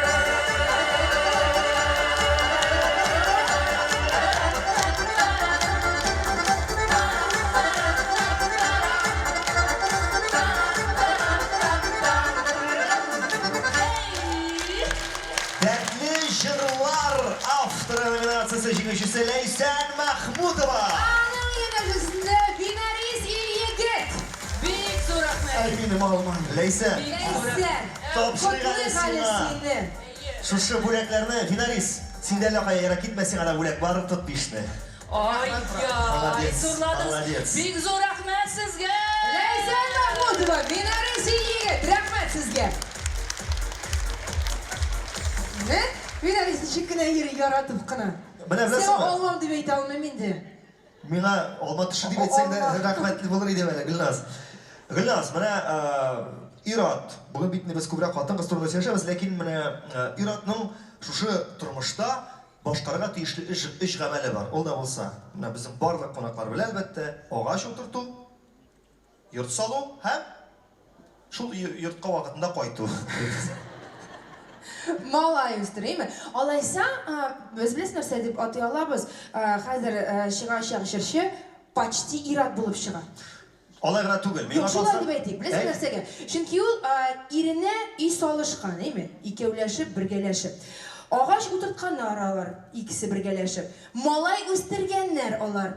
Speaker 2: Dertli Jırlar avtoru nominatsiyasi jinguvchisi Laysan Mahmudova.
Speaker 3: Aning yig'ilishida finalist yigit.
Speaker 7: Bek zo'r rahmat.
Speaker 2: Benim Alman. Laysan.
Speaker 3: Laysan.
Speaker 2: Topshiriq
Speaker 3: Qutlug'
Speaker 2: seni. Shusha bo'laklarni finalist. Senden loqaga ketmasang ala bo'lak barib tut ishni.
Speaker 7: Ay
Speaker 2: Молодец,
Speaker 7: zo'rladingiz.
Speaker 2: молодец.
Speaker 7: Bek zo'r rahmat sizga.
Speaker 3: Laysan Mahmudova finalist yigit. Rahmat sizga. Ne? Finalist chiqqina yeri yaratib qana.
Speaker 2: Mana
Speaker 3: Sen
Speaker 2: bilasizmi?
Speaker 3: olmam deb ayta olmayman endi.
Speaker 2: Menga olma tishi deb aytsang-da rahmatli bo'lar edi mana Gulnaz. Gulnaz, mana Irot. Bugun bitni biz ko'proq xotin-qiz turmushida yashaymiz, lekin mana Irotning shu turmushda boshqarga tegishli ish g'amali bor. Unda bo'lsa, mana bizning barliq qo'noqlar bilan albatta og'ash o'tirtu, yurt solu ham shu yurtqa vaqtida qaytuv.
Speaker 3: Malay o'stiraymi? Olaysan, biz bilasiz narsa deb atay olamiz. Hozir shigan shirshi почти Irot bo'lib chiqar.
Speaker 2: Olayg'ira tugul.
Speaker 3: Yo'q, shunday deb aytaylik. Bilasiz narsaga? Chunki u irini iy solishgan, deymi? Ikkovlashib, birgalashib. Og'ash o'tirtganlar ular, ikkisi birgalashib. Malay o'stirganlar ular.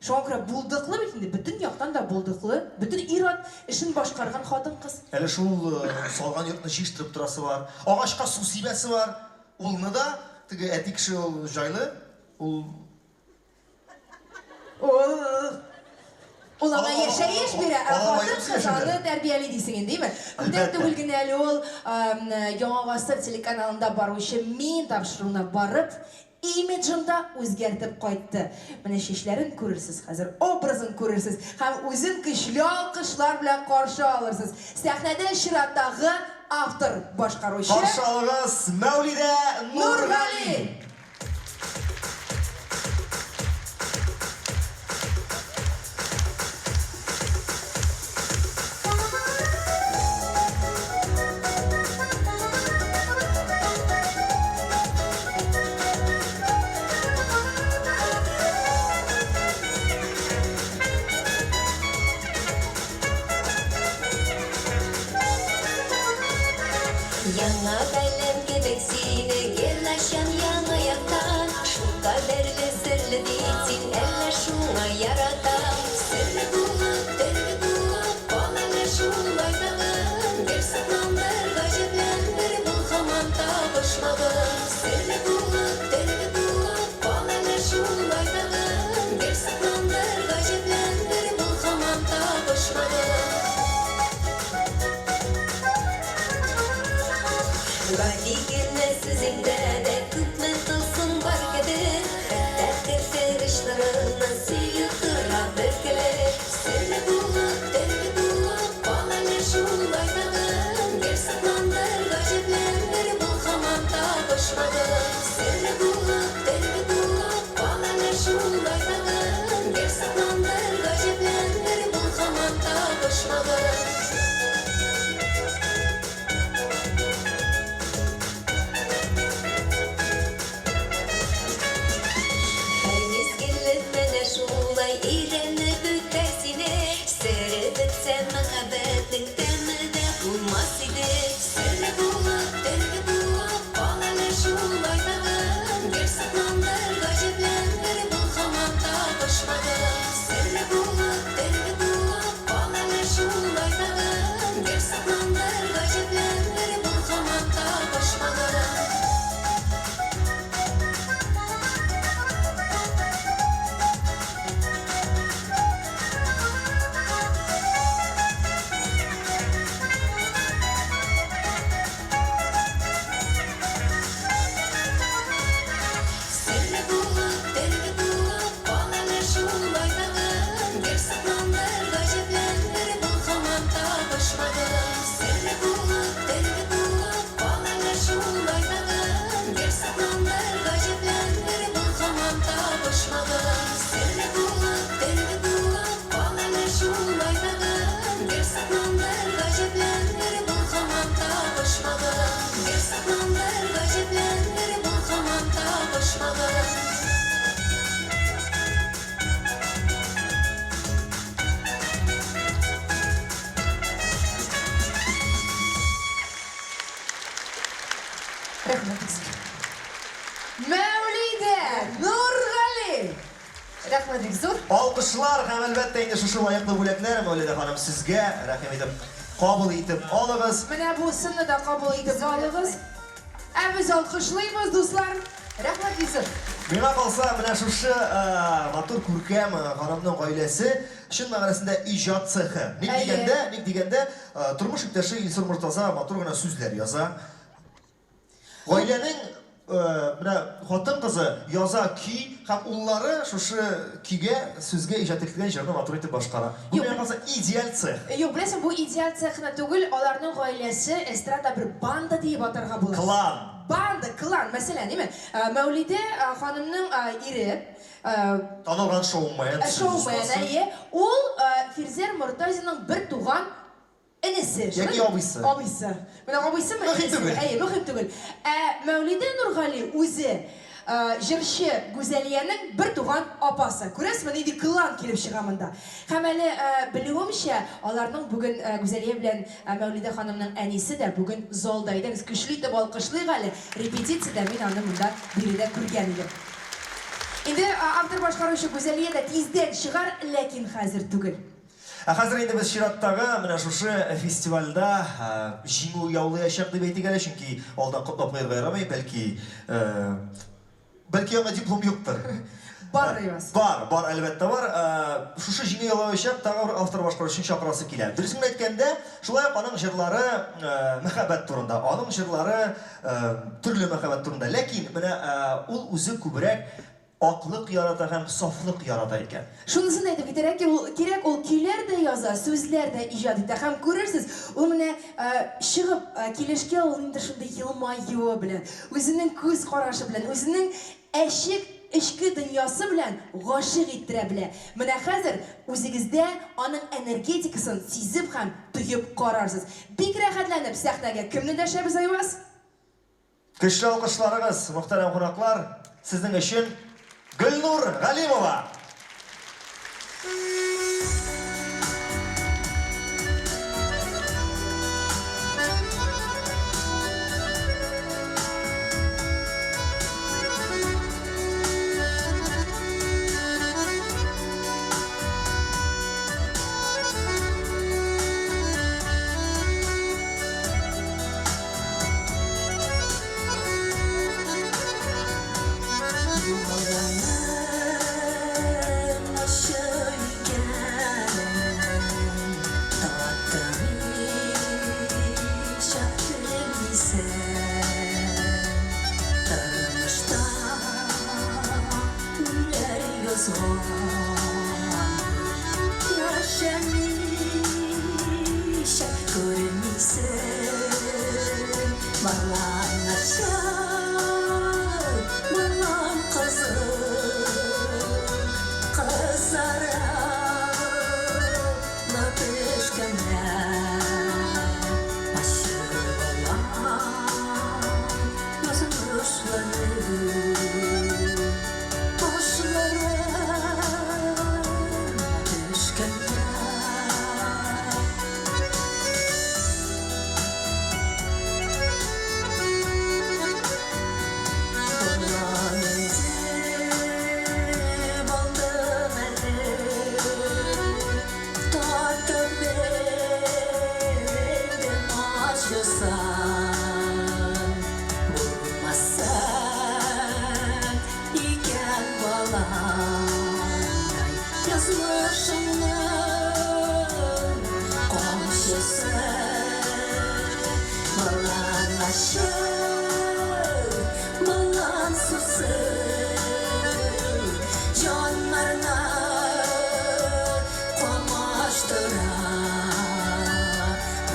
Speaker 3: Shunga buldiqli bitindi, butun yoqdan da buldiqli, butun Irot ishini boshqargan xotin-qiz.
Speaker 2: Hele şu solgan yurtni şiştirip turası var. Ağaçka su sibesi var. Ulunu da tıgı etik şu jaylı.
Speaker 3: Ularga yashayish beri xotin-qizlarni tarbiyali deysiz, deymi? Kudetda bo'lganali ol Yangi Asr telekanalida boruvchi men topshiriqni borib imijimda o'zgartib qaytdi. Mana shu ishlarini ko'rasiz, hozir obrazini ko'rasiz, ham o'zin kuchli olqishlar bilan qarshi olasiz. Sahnada Shiratdagi avtor boshqaruvchi
Speaker 2: Qarşılığınız Mevlide Nurg'ali.
Speaker 4: Yana kalem kebeksine Yerleşen yana yaktan Şu kaderli sırlı ditin Elle şuna yaratan Sırlı bulup derli bulup Kolana şulay dağın Bir sıklandır gaciplendir Bu hamamda koşmağın Sırlı bulup derli bulup Kolana şulay dağın Bir sıklandır gaciplendir Bu hamamda koşmağın Badi girmesizimde de kutmen kılsın var gede Dertler ferişlerine sıyıkıra berkele Sırlı bulup derli bulup Kolana şulay dağın Bir sıklandır gaciplendir Bu hamamda koşmağın Sırlı bulup derli bulup Kolana şulay dağın Bir sıklandır gaciplendir Bu hamamda koşmağın Şulay iğrenli bütesine Sırrı bitse muhabbetin temelde bulmaz idi Sırrı bulup, derdi bulup Kolana şulay dağın Bir sıklandır, gaciplendir Bu hamamda koşmağın Sırrı bulup, derdi bulup Kolana şulay dağın Bir sıklandır, gaciplendir Bu hamamda koşmağın koşmadım. Seni bulup deli bulup bağlarla şulayladım. Bir saklandır gaciplendir bu hamamda koşmadım. Seni bulup deli bulup bağlarla şulayladım. Bir saklandır gaciplendir bu hamamda koşmadım. Bir saklandır gaciplendir bu hamamda koşmadım.
Speaker 3: Mevlide Nurgali. Rahmet zor.
Speaker 2: Alkışlar hem elbette indi şu layıklı bulaklar Mevlide hanım sizge rahim edip kabul etip alığız.
Speaker 3: Менә бу сынны да кабул итеп алыгыз. Ә без алкышлыйбыз, дуслар. Рәхмәт Йосыф.
Speaker 2: Миңа калса менә шушы матур күркәм ханымның гаиләсе шын мәгънәсендә иҗат цехы. Ник дигәндә тормыш иптәше Илсур Мортаза матур гына сүзләр яза. Гаиләнең менә хатын кызы яза ки һәм уллары шушы кигә сүзгә иҗат ителгән җырны матур итеп башкара. Бу миңа калса идеаль цех.
Speaker 3: Юк, беләсең, бу идеаль цехны түгел, аларның гаиләсе эстрада бер банда дип атарга була.
Speaker 2: Клан.
Speaker 3: Банда, клан, мәсәлән, ниме? Мәүлидә ханымның ире,
Speaker 2: Танылган шоумен.
Speaker 3: шоумен, ул Фирзер Мортазаның бер туган энесе.
Speaker 2: Яки абыйсы.
Speaker 3: Абыйсы. Менә абыйсы
Speaker 2: Мөһим түгел.
Speaker 3: Мөһим түгел. Мәүлидә Нургали үзе җырчы Гүзәлиянең бер туган апасы. Күрәсезме, нинди клан килеп чыга монда. Һәм әле белүемчә, аларның бүген Гүзәлия белән Мәүлидә ханымның әнисе дә бүген залда иде. Без көчле итеп алкышлыйк әле. Репетициядә мин аны монда биредә күргән идем. Инде автор башкаручы Гүзәлия дә тиздән чыгар, ләкин хәзер түгел.
Speaker 2: Хәзер инде без чираттагы менә шушы фестивальдә җиңү яулаячак дип әйтик әле, чөнки алдан котлап куярга ярамый, бәлки яңа диплом юктыр.
Speaker 3: Бар рәйвас.
Speaker 2: Бар, әлбәттә бар. Шушы җиңү яулаячак тагы бер автор башкаручы чакырасы килә. Дөресен әйткәндә, шулай ук аның җырлары мәхәббәт турында, аның җырлары төрле мәхәббәт турында. Ләкин менә ул үзе күбрәк аклык ярата һәм сафлык ярата икән.
Speaker 3: Шунысын әйтеп кирәк, ул көйләр дә яза, сүзләр дә иҗат итә. Һәм күрерсез, ул менә чыгып килешкә ул инде шундый елмаю белән, үзенең күз карашы белән, үзенең әчик эчке дөньясы белән гашык иттерә белә. Менә хәзер үзегездә аның энергетикасын сизеп һәм тоеп карарсыз. Бик рәхәтләнеп сәхнәгә кемне дәшәбез Айваз?
Speaker 2: Көчле алкышларыгыз, мөхтәрәм кунаклар, сезнең өчен Гөлнур Галимова.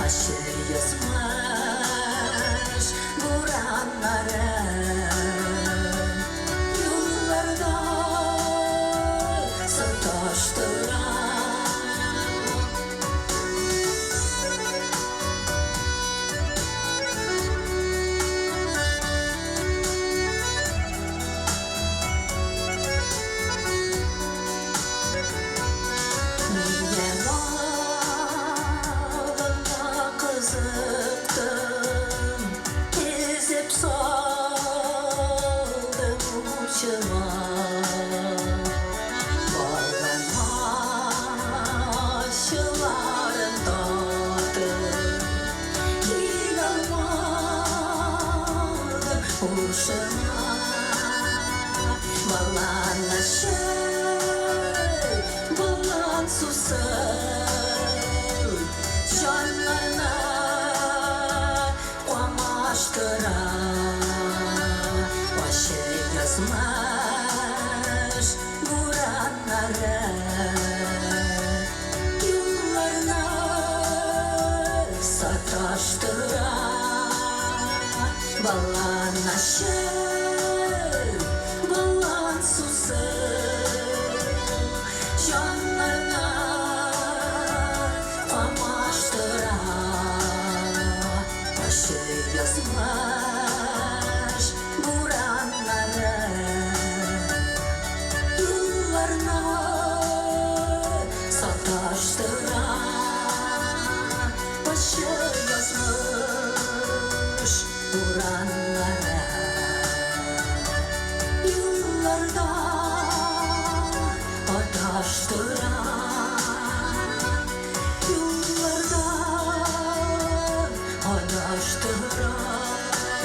Speaker 4: başı yazmış buranların yollarda sataştıran. Niye bağlama kızıktım, ezip saldım uçuma. Bağlama aşıların tadı, inanmadım hoşuma. Bağlana bağlan susar, canlarına kamaştıran. Başı yazmış buranları, yıllarına sataştıran. Bağlana bağlan susar, canlarına kamaştıran. Başı yazmış buranları, yıllarına sataştıran. Başı yazmış buranları, yıllarda adaştıran. Yıllarda adaştıran.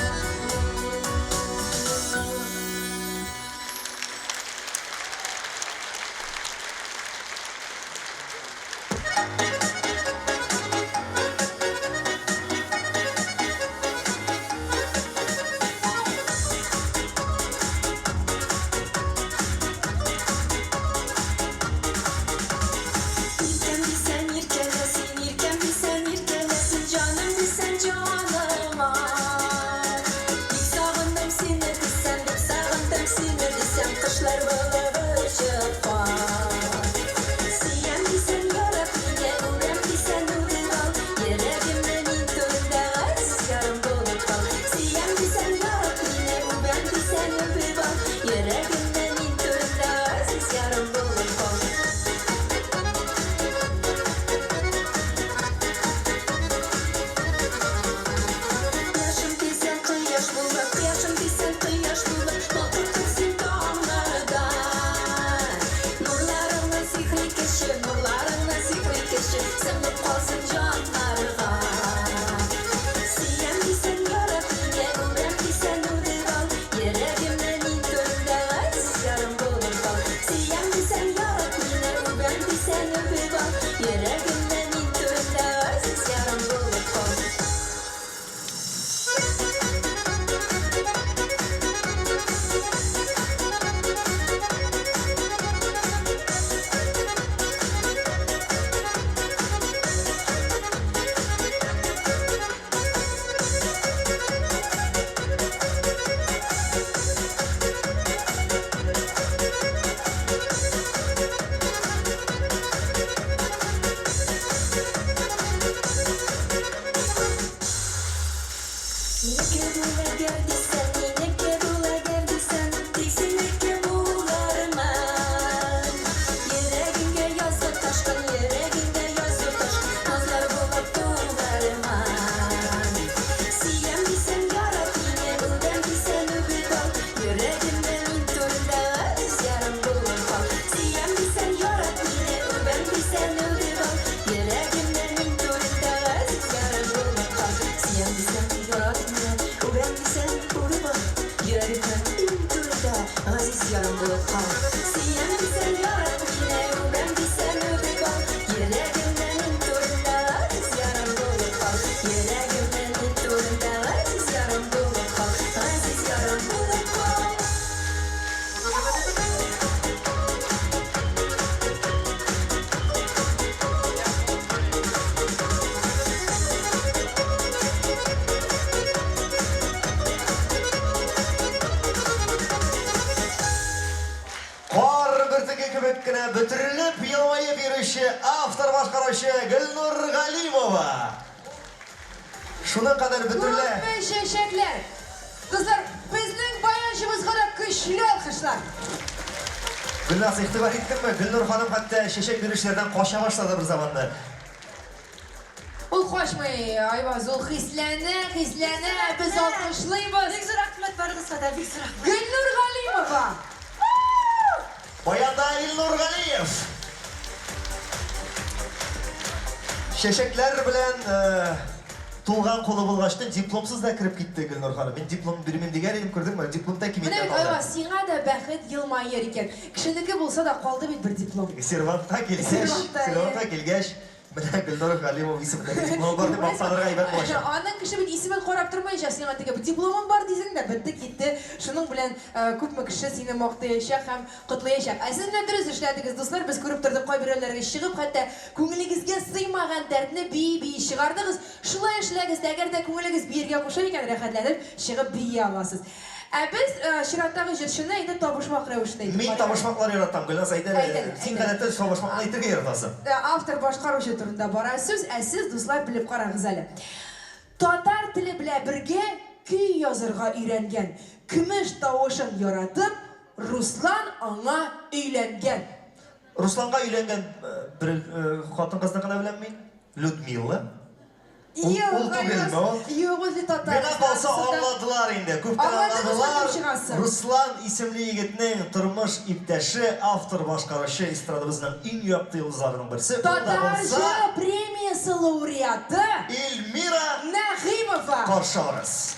Speaker 2: башкаручы Гүлнур Галимова. Шуның кадәр бөтенләй.
Speaker 3: Күпме шәшәкләр. Кызлар, безнең баянчыбызга да көчле алкышлар.
Speaker 2: Гүлназ, игътибар иттеңме? Гүлнур ханым хәтта шешек бирүчеләрдән кача башлады бер заманда.
Speaker 3: Ул качмый, Айваз, ул хисләнә, без алкышлыйбыз.
Speaker 5: Бик зур рәхмәт барыгызга да, бик зур рәхмәт.
Speaker 3: Гөлнур Галимова.
Speaker 2: Баянда Илнур Галиев. Шешекләр белән тулган кулы булгачты, дипломсыз да кирип китте Гүлнур ханым. Мин диплом бирмим дигән идем, күрдеңме? Дипломда
Speaker 3: Менә
Speaker 2: кимиттән
Speaker 3: бит
Speaker 2: алды.
Speaker 3: Айваз, сиңа да бәхет елмайыр икән. Кешенеке булса да калды бит бер диплом.
Speaker 2: Сервантка килгәч, менә Гүлнур Галимова исемендәге диплом бар дип мактанырга әйбәт булачак.
Speaker 3: Аның кеше бит исемен карап тормаячак, сиңа теге дипломың бар дисең дә бетте китте. Шуның белән күпме кеше сине мактаячак һәм котлаячак. Ә сез менә дөрес эшләдегез, дуслар, без күреп тордык кайберләргә чыгып, хәтта күңелегезгә сыймаган дәртне бии чыгардыгыз. Шулай эшләгез, әгәр дә күңелегез биергә куша икән, рәхәтләнеп чыгып бии аласыз. Ә без чираттагы җырчыны инде табышмак рәвештә әйтеп
Speaker 2: Мин табышмаклар яратам, Гүлназ әйтер.
Speaker 3: Әйтегез,
Speaker 2: Син
Speaker 3: әйтегез.
Speaker 2: гадәттә табышмакны әйтергә яратасың.
Speaker 3: Автор башкаручы турында бара сүз, ә сез дуслар белеп карагыз әле. Татар теле белән бергә көй язарга өйрәнгән, көмеш тавышын яратып, Руслан аңа өйләнгән.
Speaker 2: Русланга өйләнгән бер хатын-кызны гына беләм мин. Людмила. Ул түгелме ул?
Speaker 3: Юк, үзе татар.
Speaker 2: Миңа калса аңладылар инде. Күптән
Speaker 3: Аңладыңызмы,
Speaker 2: аңладылар.
Speaker 3: кем чыгасы?
Speaker 2: Руслан исемле егетнең тормыш иптәше, автор башкаручы эстрадабызның иң якты йолдызларының берсе. Ул да
Speaker 3: Татар
Speaker 2: булса
Speaker 3: җыры премиясе лауреаты
Speaker 2: Эльмира
Speaker 3: Нәгыймова.
Speaker 2: каршы алырыз.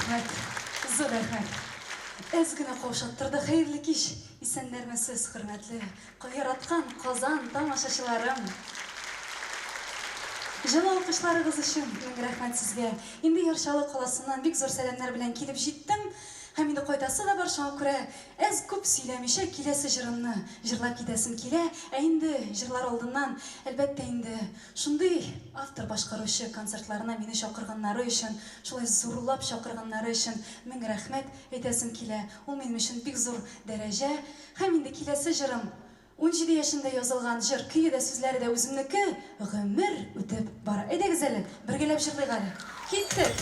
Speaker 9: Рәхмәт. Зур рәхмәт. Әз генә каушаттырды хәерле кич. Исәннәрмесез, хөрмәтле, яраткан Казан тамашачыларым. Жылы алкышларыгыз өчен мең рәхмәт сезгә. Инде Яршалы каласыннан бик зур сәламнәр белән килеп җиттем. Һәм инде кайтасы да бар, шуңа күрә әз күп сөйләмичә киләсе җырымны җырлап китәсем килә. Ә инде җырлар алдыннан, әлбәттә инде шундый автор башкаручы концертларына мине чакырганнары өчен, шулай зурлап чакырганнары өчен мең рәхмәт әйтәсем килә. Ул минем өчен бик зур дәрәҗә. Һәм инде киләсе җырым 17 яшында язылган җыр, көе дә сүзләре дә үземнеке, гомер үтеп бара. Әйдәгез әле, бергәләп җырлыйк әле. Киттек.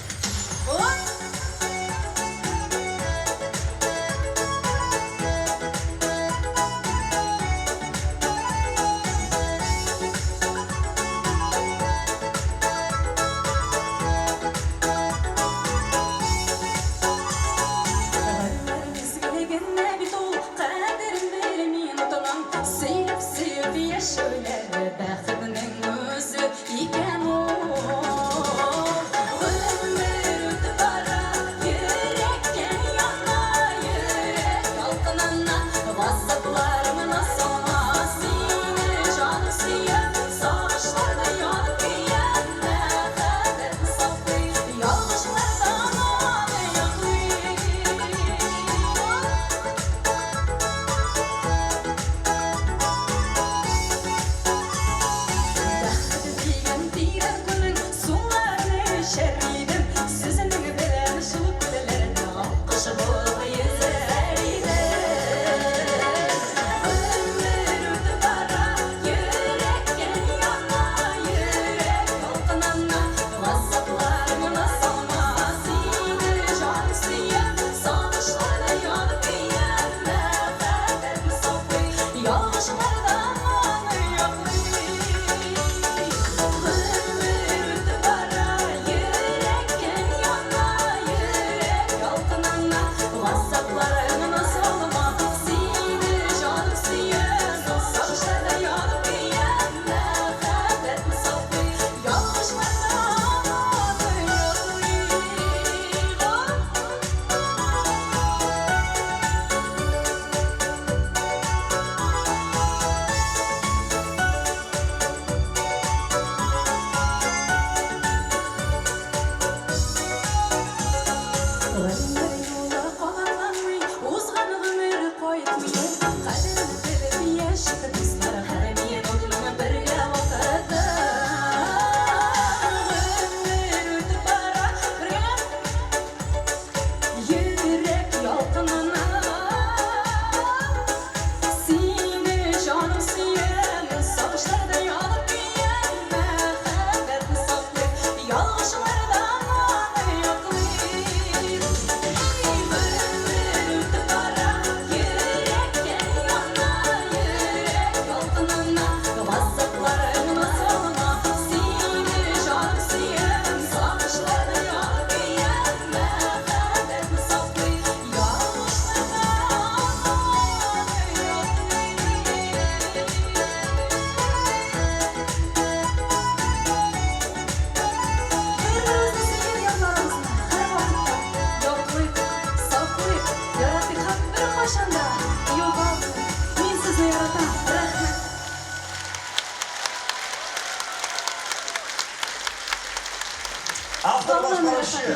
Speaker 2: Автор башкаручы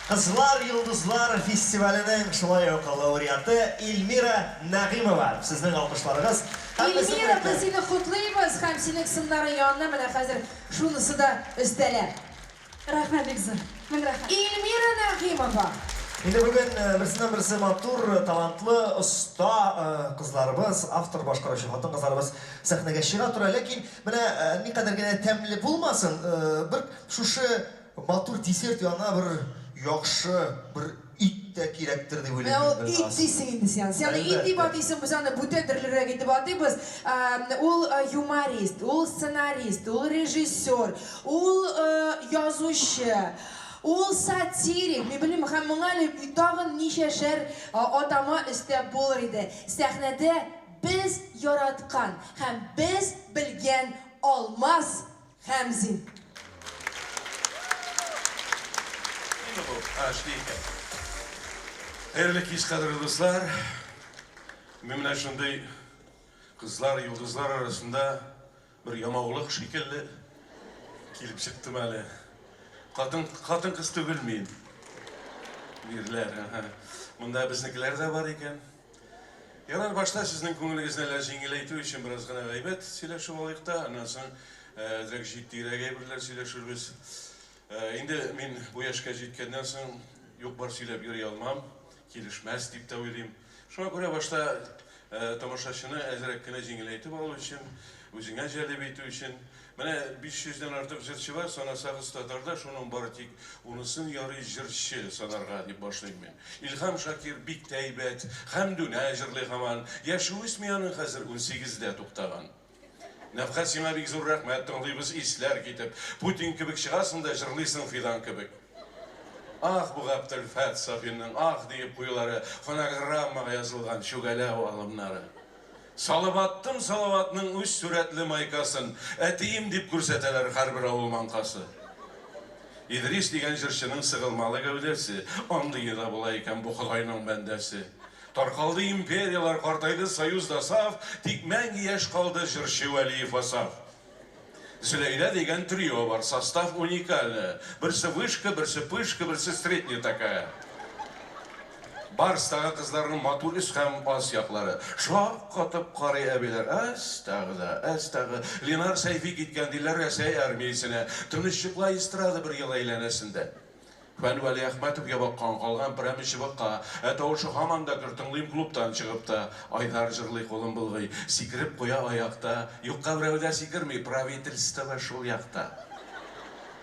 Speaker 2: Кызлар Йылдызлар фестиваленең шулай ук лауреаты Эльмира Нәгыймова. Сезнең алкышларыгыз.
Speaker 3: Эльмира, без сине котлыйбыз һәм синең сыннарың янына менә хәзер шунысы да өстәлә.
Speaker 9: Рәхмәт бик зур. Мең рәхмәт.
Speaker 3: Эльмира Нәгыймова.
Speaker 2: Инде бүген берсеннән-берсе матур, талантлы, оста кызларыбыз, автор башкаручы хатын-кызларыбыз сәхнәгә чыга тора, ләкин менә никадәр генә тәмле булмасын, бер шушы матур десерт янына бер яхшы бер ит тә кирәктер дип уйлыйм.
Speaker 3: Ит дисең инде син. Син ит дип атыйсың, без аны бүтәдерлерәк итеп атыйбыз. Ул юморист, ул сценарист, ул режиссер, ул язучы. Ул сатирик, мен белмим, һәм моңа тагын ничәшәр атама өстәп булыр иде. Сәхнәдә без яраткан һәм без белгән Алмаз Хәмзин.
Speaker 10: Aşlıyken. Hayırlı kez kadar dostlar. Memnun şunday kızlar, yıldızlar arasında bir yamağılık şekilli kelip çıktım hali. Katın kız tügülmeyin. Birler. Bunda biznikiler de var iken. Yanar başta sizin konuğunuz neler jingileytiği için biraz gana gaybet söyleşip olayık da. Ondan sonra direkt ciddiyle gaybirler söyleşiriz. Şimdi ben bu yaşka jitkenden sonra yok var söyleyip yürüye almam. Kilişmez deyip de oyluyum. Şuna göre başta tamaşaşını ezrekkine jingileytip alır için, özüne celebeytiği için. Mene 500'den artık jırçı var, sana sağız tatarda şunun baratik unusun yarı jırçı sanarga deyip başlayayım ben. İlham Şakir, Bik Teybet, Hamdun Ajırlı Haman, yaşı ismiyanın hazır 18'de tuktağın. Nefkasima bik zor rahmet, tanlıyımız isler kitip, Putin kibik çıgasın da jırlıysın filan kibik. Ah bu Abdül Fat Safi'nin ah deyip kuyuları, fonogrammaga yazılgan şu gala o alımları. Salavattım salavatının üç suretli maykasın, etiyim dip kürseteler har bir avul mankası. İdris degen jırçının sığılmalı gövdesi, ondı yıla bulayken bu Xudayның bendesi. Tarqaldı imperiyalar, qartaydı sayuzda saf, tik məngi yaş kaldı jırçı Valiyev Asaf. Züleyla degen trio var, состав уникальный. Бірсі вышка, бірсі пышка, бірсі средний такая. Барыстағы қызларының матур үс һәм аз яқлары. Шақ қатып қарай әбелер, әз тағы. Ленар Сайфи кеткен дейлер Рәсәй армейсіне. Тынышчықла естрады бір ел әйләнәсінде. Фән Вәли Ахматов ябаққан қалған пірәмі шыбыққа. Әтаушы хаманда күртіңлейм клубтан шығыпта. Айдар жырлай қолын бұлғай. Сикіріп қоя аяқта. Юққа біреуді сикірмей, правительство шул яқта.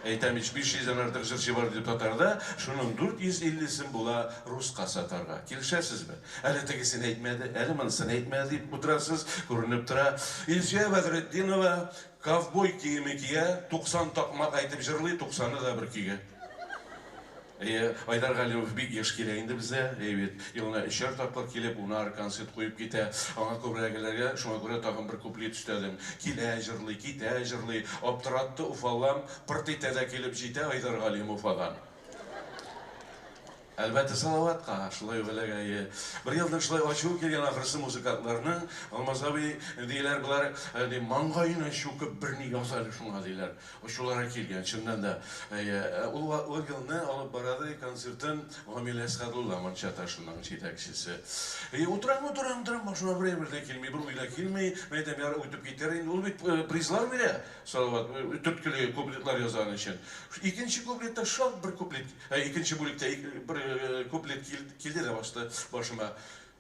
Speaker 10: Әйтәм, 500-ден артық жыршы бар деп татарда, шының 450-сін бұла русқа сатарға. Келішесіз бі? Әлі тігісін әйтмәді, әлі мұнысын әйтмәді деп бұтырасыз, көрініп тұра. Илсия Бәдретдинова ковбой киімі кие, 90 тақмақ айтып жырлай, 90-ы да бір киге. Айдар Галимов бик еш келейінді бізде, еліне 3 тапқыр келіп, ұнар концерт қойып кете, аңа көбірәгелерге, шуңа көре тағын бір куплет үстәдім. Келе жырлай, аптыратты уфалам, пыртитәдә келіп жейте Айдар Галимов аған. Әлбәтті салаватқа, шылай өғілігі. Бір елдің шылай ачуы келген ақырсы музыкатларының, Алмазаби дейлер бұлар маңғайына шуқып бірні язалы шуңа дейлер. Шулара келген, шыннан да. Ол еліне алып барады концертін Ғамил Әсқадулла Манчаташының жетекшісі. Отырам, шуна бір емірде келмей, бір ойла келмей, мәйтем яры өтіп кетер, ол бет призлар бере, салават, түрткілі куплетлар язаны үшін. Екінші куплетті шақ бір куплет, екінші бөлікте бір куплет келді де башыма.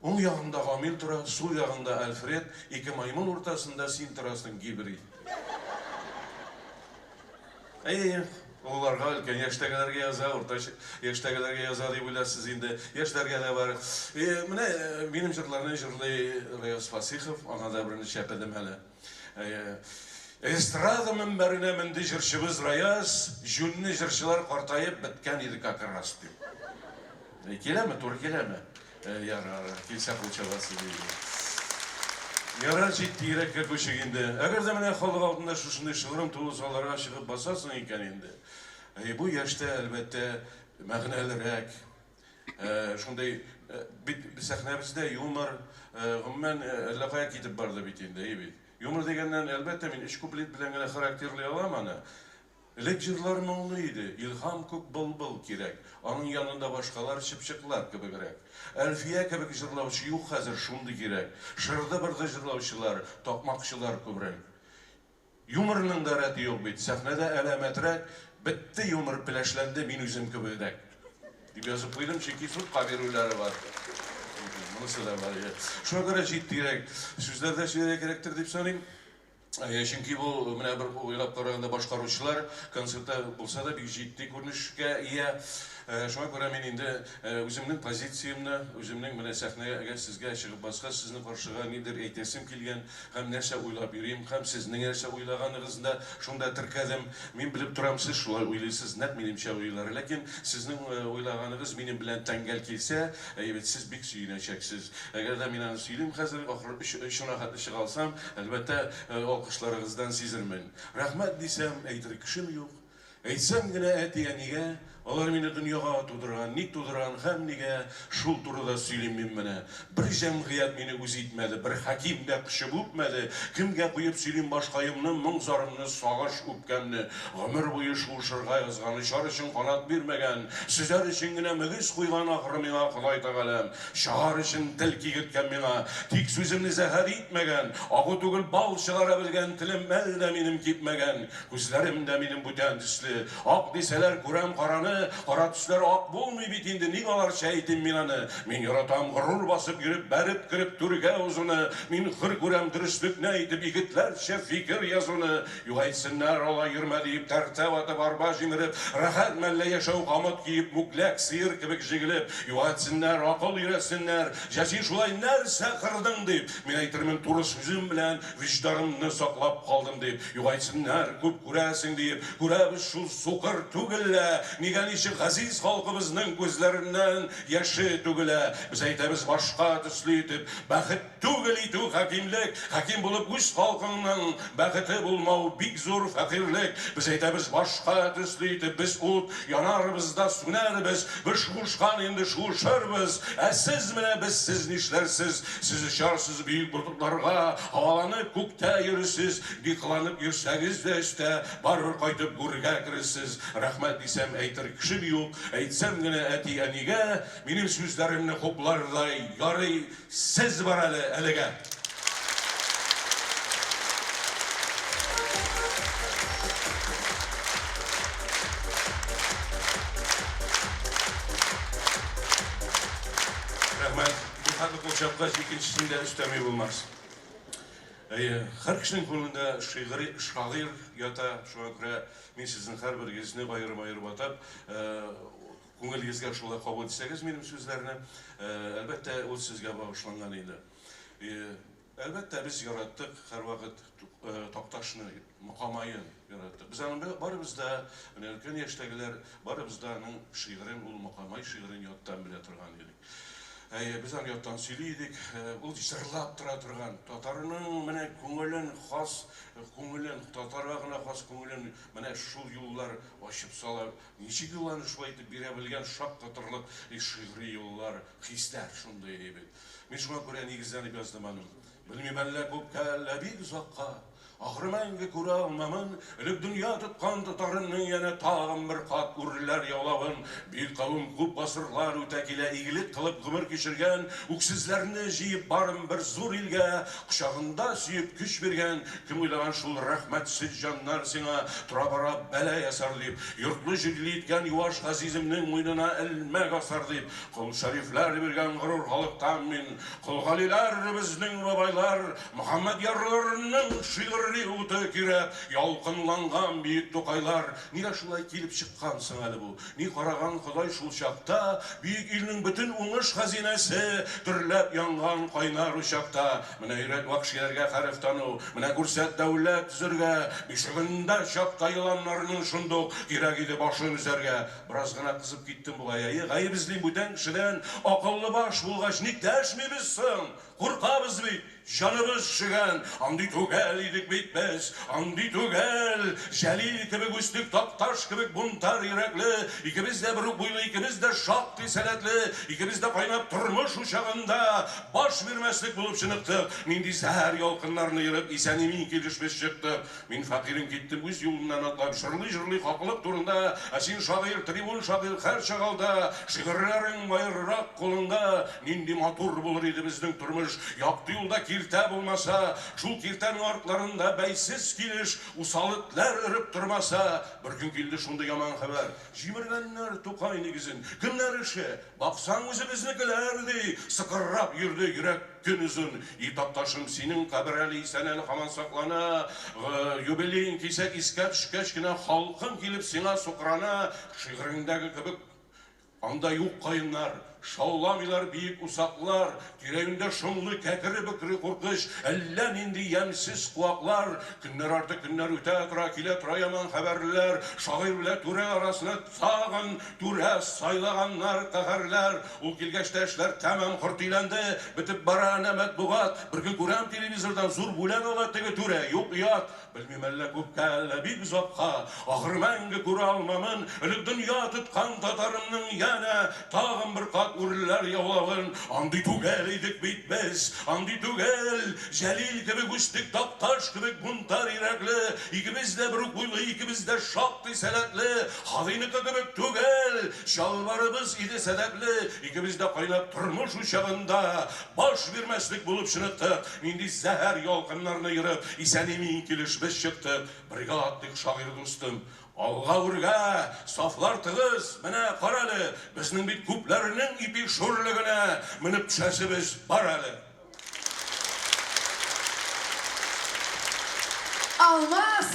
Speaker 10: Оң яғында Ғамил тұра, сол яғында Әлфред, екі маймыл ортасында сен тұрасың Гибрид. Оларға үлкен яштағыларға яза, орта яштағыларға яза деп ойласыз енді. Яштарға да бар. Міне, менің жырларынан жырлай Раяз Фасихов, аңада біріні шәпедім әлі. Эстрада мінбәріне мінді жыршыбыз Раяз, жүнні жыршылар қартайып біткен еді қақырас деп. Келемі, тур келемі? Ярар, келсе қылчаласы дейді. Ярар жетті ерекке көшегенде. Әгер де міне халық алдында шушындай шығырым туы саларға шығып басасың екен енді. Бұл яшта әлбәтте мәғнәлірәк. Шындай, сәхнәбізде юмор, ғыммен әліқая кетіп барды бетінде. Юмор дегеннен әлбәтте мен 3 куплет білен генә характерлей алам аны. Лек жырлар мұңлы еді, илхам көк бұл керек. Аның янында башқалар шыпшықлар кебегірек. Әлфия кебек жырлаушы юқ қазір шунды керек. Шырды бірді жырлаушылар, тоқмақшылар көбірек. Юморның да рәті yok бет. Сәхнәдә әләмәтрәк, бітті юмор піләшленді мен өзім көбедек. Деп yazып қойдым, чеки сұтқа берулері бар. Мұнысы да бар. Шуа көре жеттірек, сөздерді сөйлері керектір деп санайым. Чөнки бұл менә бір ойлап қарағанда башқарушылар концертта болса да бик җитди күренешкә ия. Шуңа күрә мен инде үземнең позициямны, үземнең менә сәхнәгә сезгә чыгып баска сезнең каршыга нидер әйтәсем килгән, һәм нәрсә уйлап йөрим, һәм сезнең нәрсә уйлаганыгызда шунда теркәдем. Мин белеп торам, сез шулай уйлыйсыз, нәкъ минемчә уйлар, ләкин сезнең уйлаганыгыз минем белән тәңгәл килсә, сез бик сөенәчәксез. Әгәр дә мин аны сөйлим хәзер, ахыр шуна хәтле чыга алсам, әлбәттә алкышларыгыздан сизермен. Рәхмәт дисәм, әйтер кешем юк. Әйтсәм генә әти-әнигә, Алар мені дүнияға тудырған, ник тудырған һәм неге шул турыда сөйлеймін менә. Бір жәмғият мені үз итмәді, бір хаким дә кіші өпмәді. Кімге қойып сөйлейм башқайымны, мұң зарымны, сағаш өпкәмні. Ғұмыр бойы шул шырға язғаны, шар үшін қанат бермәгән. Сүзәр үшін генә мөгіз қойған ақыры миңа Құдай тағалам. Шағар үшін тіл кигеткән миңа. Тик сүзімні зәһәр итмәгән. Ағу түгел бал шығара білгән, тілім мәл дә минем кипмәгән. Күзләрем дә минем бүтән төсле. Ақ десәләр күрәм қараны. Қара түслер ақ болмай бит инде, ник алар шәйтем мин аны. Мин яратам ғырур басып йөреп, бәреп кіріп түргә узуны. Мин хыр күрәм дөреслекне әйтеп, егетләрчә фикер язуны. Югайтсыннар ала йөрмә дип, тәртә ватып арба җимереп, рәхәт мәллә яшәү камыт киеп, мүкләк сыер кебек җигелеп. Югайтсыннар, акыл өйрәтсеннәр, җәзи шулай нәрсә кырдың дип. Мин әйтермен туры сүзем белән виждарымны саклап калдым дип. Югайтсыннар, күп күрәсең дип, күрәбез шул сукыр түгеллә. Нишек газиз халкыбызның күзләреннән яше түгелә. Без әйтәбез башка төсле итеп, бәхет түгел итү хакимлек. Хаким булып үз халкыңның бәхете булмау бик зур фәкыйрьлек. Без әйтәбез башка төсле итеп, без ут янарбыз да сүнәрбез. Без шушкан инде шушырбыз. Ә сез менә без сез нишләрсез? Сез очарсыз бөек болытларга, һаваланып күктә йөрисез. Дикланып йөрсәгез дә өстә, барыр кайтып гүргә кересез. Рәхмәт дисәм әйтер кеше юк, әйтсәм генә әти әнигә, минем сүзләремне хуплардай ярый, сез бар әле әлегә. Рәхмәт, bu хәтле кулчапка икенчесендә өстәми булмас. Һәр кешенең күңелендә шагыйрь ята, шуңа күрә мин сезнең һәрберегезне аерым-аерым атап, күңелегезгә шулай кабул итсәгез минем сүзләрне, әлбәттә ул сезгә багышланган иде. Әлбәттә без яраттык һәрвакыт Такташны, Мукамайын яраттык. Без аның барыбыз да, өлкән яшьтәгеләр барыбыз да аның шигырен, ул Мукамай шигырен яттан белә торган идек. Biz аны яттан сөйли идек, ул җырлап тора торган татарның менә күңелен хас, күңелен татарга гына хас күңелен менә шул юллар ачып сала. Ничек юлларны шулай итеп бирә белгән шактатырлык шигъри юллар, хисләр шундый бит. Мин шуңа күрә нигезләнеп яздым аны. Белмим әллә күпкә, әллә бик озакка. Ахры мәңге күрә алмамын, элек дөнья тоткан татарымның яна тагын бер кат үрләр яулавын. Бик кавым күп гасырлар үтә килә, игелек кылып гомер кичергән, үксезләрне җыеп барым бер зур илгә, кочагында сөеп көч биргән, кем уйлаган шул рәхмәтсез җаннар сиңа тора-бара бәла ясар дип, йортлы җирле иткән юаш газиземнең муйнына элмәк асар дип, кол шәрифләр биргән горур халыктан мин, кол галиләр безнең бабайлар, Мөхәммәд ярларының шигырь уты кирәп, ялкынланган бик тукайлар. Нигә шулай килеп чыккансың әле бу? Ни караган Ходай шул чакта, бик илнең бөтен уңыш хазинәсе төрләп янган кайнар учакта. Менә өйрәт вакшиләргә хәреф тану, менә күрсәт дәүләт төзергә, бишегендә чакта еланнарның шундук кирәк иде башын үзәргә. Бераз гына кызып киттем бугай. Гаеп эзлим бүтән кешедән, акыллы баш булгач ник дәшмибез соң? Куркабыз бит, җаныбыз шигән, андый түгел идек бит без, андый түгел. Җәлил кебек үстек, Такташ кебек бунтар йөрәкле, икебез дә бер буйлы, икебез дә шактый сәләтле, икебез дә кайнап тормыш учагында баш бирмәслек булып чыныктык. Нинди зәһәр ялкыннарны йөреп, исән-имин килешмеш чыктык. Мин факирин киттем үз юлымнан атлап, җырлый хакылык турында, ә син шагыйрь, трибун шагыйрь һәр чагалда, шигырьләрең байрак кулыңда. Нинди матур булыр иде безнең тормыш, якты юлда киртә булмаса, шул киртәнең артларында бәйсез килеш, усал этләр өреп тормаса. Бер көн килде шундый яман хәбәр. Җимергәннәр Тукай нигезен. Кемнәр эше? Баксаң үзебезнекеләр ди. Сыкыррап йөрде йөрәк көн үзен. Такташым, синең кабер әле исән әле һаман саклана. Юбилейң кисәк искә төшкәч кенә халкың килеп сиңа сукрана. Шигыреңдәге кебек анда юк кайыннар. Şaulamılar büyük usaklar, yüreğinde şumlu kekiri bükürü korkuş, ellen indi yemsiz kulaklar, günler artık günler öte tura kile tura yaman haberler, şair bile türe arasına sağın, türe saylaganlar, kaharlar, ul kilgeçte işler tamam kurtilendi, bitip bara nemet buğat, bir gün kurem televizordan zur bulen ola tege türe, yok yat, bilmem elle kupkelle bir zapka, ahır menge kura almamın, ölüp dünya tutkan tatarımның yana, tağın bir kat uriller yavlavın, andi tugel idik bitmez, andi tugel, jelil gibi güçtük taptaş gibi buntar irekli, ikimiz de bir kuylu, ikimiz de şaktı seletli, haziniki gibi tugel, şalvarımız idi sedekli, ikimiz de kaynap turmuş uşağında, baş vermeslik bulup şınıttık, indi zehir yolkınlarını yırıp, isenimin kilişmiş çıktık, brigadlik şair dostum, Alğa urga, saflar tığız, mene karalı, bizning bit kuplarının ipi şurluğuna minip düşesimiz baralı.
Speaker 3: Almaz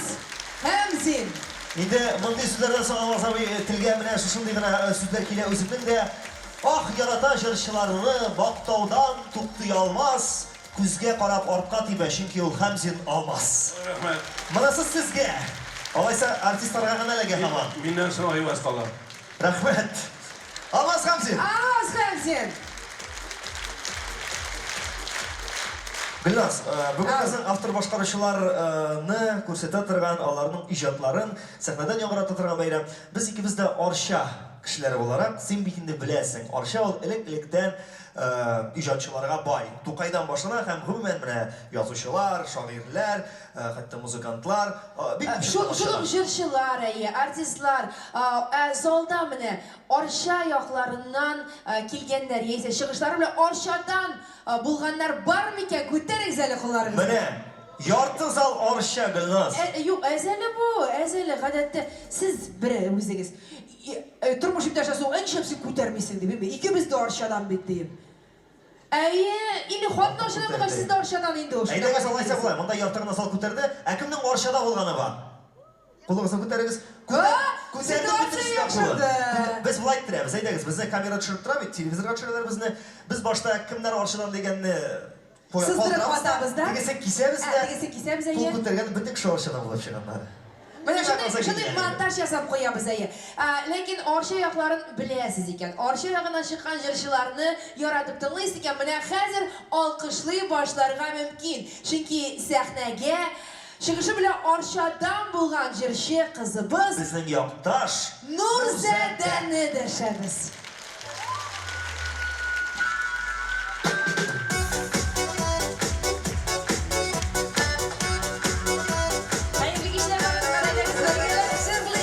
Speaker 3: Hamzin.
Speaker 2: Endi bunday so'zlardan so'ng Almaz abi tilga mana shunday gina so'zlar kela o'zimning de ah yaratan shirchilarini Baqtovdan to'xtay olmas, kuzga qarab orqa tiba chunki u Hamzin Almaz.
Speaker 10: Rahmat.
Speaker 2: Mana sizga Olaysa artistlarga qanalarga hamon.
Speaker 10: Mendan so'ng ayvaz qolar.
Speaker 2: Rahmat. Almaz Hamzin.
Speaker 3: Almaz Hamzin.
Speaker 2: Gülnaz, bugun bizning avtor boshqaruvchilarni ko'rsata turgan, ularning ijodlarini sahnadan yong'irata turgan bayram. Biz ikkimiz de Orsha kishilari olarak sen bitinde bilasan. Orsha ol elek-elekdan ijodchilarga boy. To'qaydan boshlana ham umuman mana yozuvchilar, shoirlar, hatto muzikantlar,
Speaker 3: Şuluk jırşılar, artistlar, zalda mene Orsha yoqlarından kelganlar, yeyse шығышлары bilan Orshadan bulganlar barmı ki ko'taring zali qo'llaringizni.
Speaker 2: Mana yorti zal Orsha Gülnaz.
Speaker 3: Yo'q, azali bu, azali odatda siz biri o'zingiz turmush yurtdashasi anchasi ko'tarmaysan deb, ikkimiz de Orshadan bitdik. Endi xotni Orshadan bo'lgan, siz de Orshadan endi o'sha.
Speaker 2: Aydaga solaysa bo'lay, bunda yortig'ini sol ko'tardi, akimning Orshada bo'lgani bor. Qo'lingizni ko'taringiz. Biz bulay ayttiramiz, aydagiz, bizni kamera tushirib turadi, televizorga tushiradilar bizni. Biz boshda kimlar Orshadan deganni
Speaker 3: Sizdirib qo'yamiz-da.
Speaker 2: Degese kisabizda.
Speaker 3: Degese kisabizda.
Speaker 2: Qo'l ko'targanda bitta kishi Orshadan bo'lib chiqqanlar.
Speaker 3: Mana shunday montaj yasab qo'yamiz aya. Lekin Orsha yoqlarini bilasiz ekan. Orsha yoqidan chiqqan jilshilarni yaratib tinglaysiz ekan. Mana hozir olqishlay boshlarga mumkin. Chunki sahnaga chiqishi bilan Orshadan bo'lgan jirshi qizimiz
Speaker 2: bizning yoqdosh
Speaker 3: Nurzadani dashamiz.
Speaker 4: Seni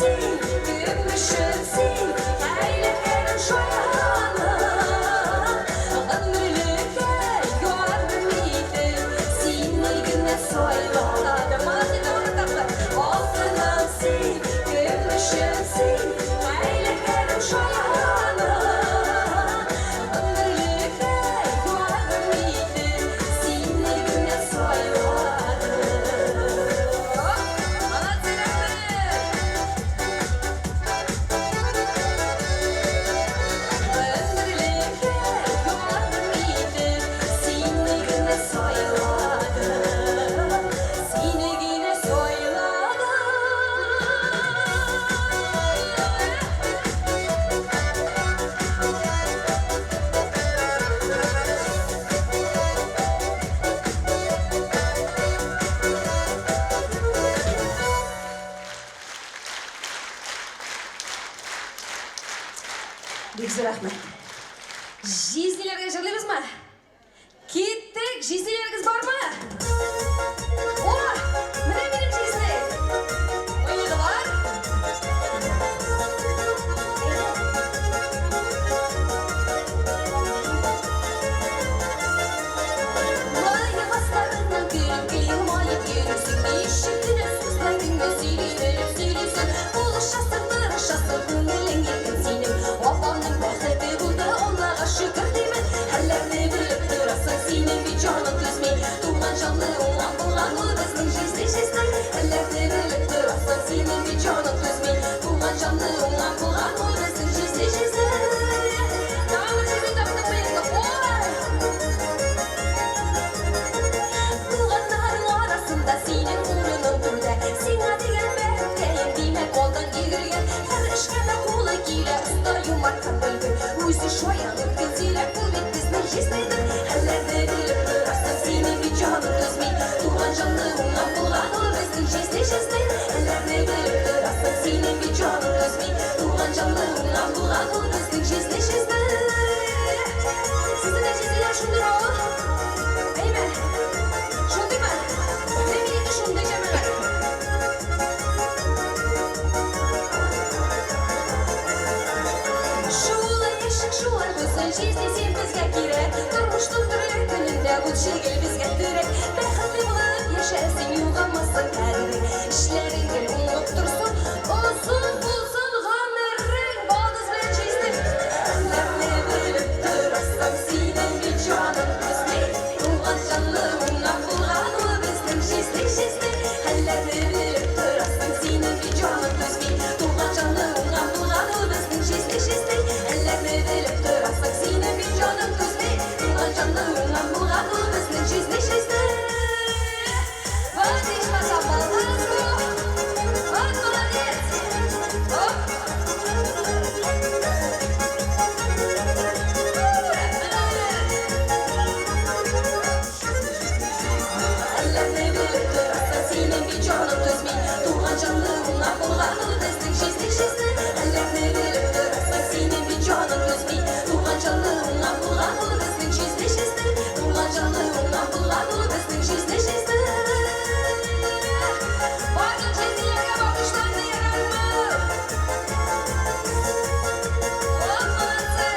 Speaker 4: син, кем үшін син, әйләкәнің шаяны. Ömürlükte görmeydim, seni güne soyladım. Altından sil, gümüşün sil, eylekerim şayanı. Ömürlükte görmeydim, seni güne soyladım.
Speaker 3: Бик зур рәхмәт. Жизнеләргә җырлыйбызмы? Киттек, жизнеләрегез бармы? О, менә минем жизнь. Уйныйлар.
Speaker 4: Мая бастарынан күреп килем майып йөрөсің, ишетүне сүзләрдең сөйләп сөйлисең, булышасың, тырышасың, күңелең еркін синең. Апамның бәхете булды, Аллага шөкер деймен. Хәлләрне белеп торасың, синең бит җаның түзмей. Туган җанлы уңган булган ул безнең жизнь. Хәлләрне белеп торасың, синең бит җаның түзмей. Туган җанлы уңган булган ул безнең жизнь. Тамам жизнь таптың мине, ой! Туганнарың арасында синең урының түрдә, сиңа дигән бәхеткә димәк алдан йөгергән. Һәр эшкә дә кулы килә, оста юмарт һәм белгер. Үзе шаян өлкән сөйләп, ул бит безнең жизньдер. Хәлләрне белеп торасың, синең бит җаның түзми. Туган җанлы уңган булган ул безнең жизнь. Хәлләрне белеп торасың, синең бит җаның түзми. Туган җанлы уңган булган ул безнең жизнь. Сезнең дә жизньләр шундый ул? Әйме? Шундыймы? Менә инде шундый җәмәгать. Шулай яшик, шулай булсын, жизнь син безгә кирәк. Тормышның төрле көнендә ул шигел безгә терәк. Бәхетле булып яшәсен, югамасын кадерен. Эшләрең гел уңып торсын, озын булсын гомерең, балдыз белән жизнь. Хәлләрне белеп торасың, синең бит җаның түзми. Туган җанлы уңган булган ул безнең жизнь. Хәлләрне белеп торасың, синең бит җаның түзми. Туган җанлы уңган булган ул безнең жизнь. Хәлләрне белеп торасың, синең бит җаның түзми. Туган җанлы уңган булган ул безнең жизнь. Вот и шла балдызку. Вот молодец. Оп. Хәлләрне белеп торасың, синең бит җаның түзми. Туган җанлы уңган булган ул безнең жизнь. Хәлләрне белеп торасың, синең бит җаның түзми. Туган җанлы уңган булган ул безнең жизнь. Туган җанлы уңган булган ул безнең жизнь. Барлык жизньләргә багышланды ягымы. Вот молодцы.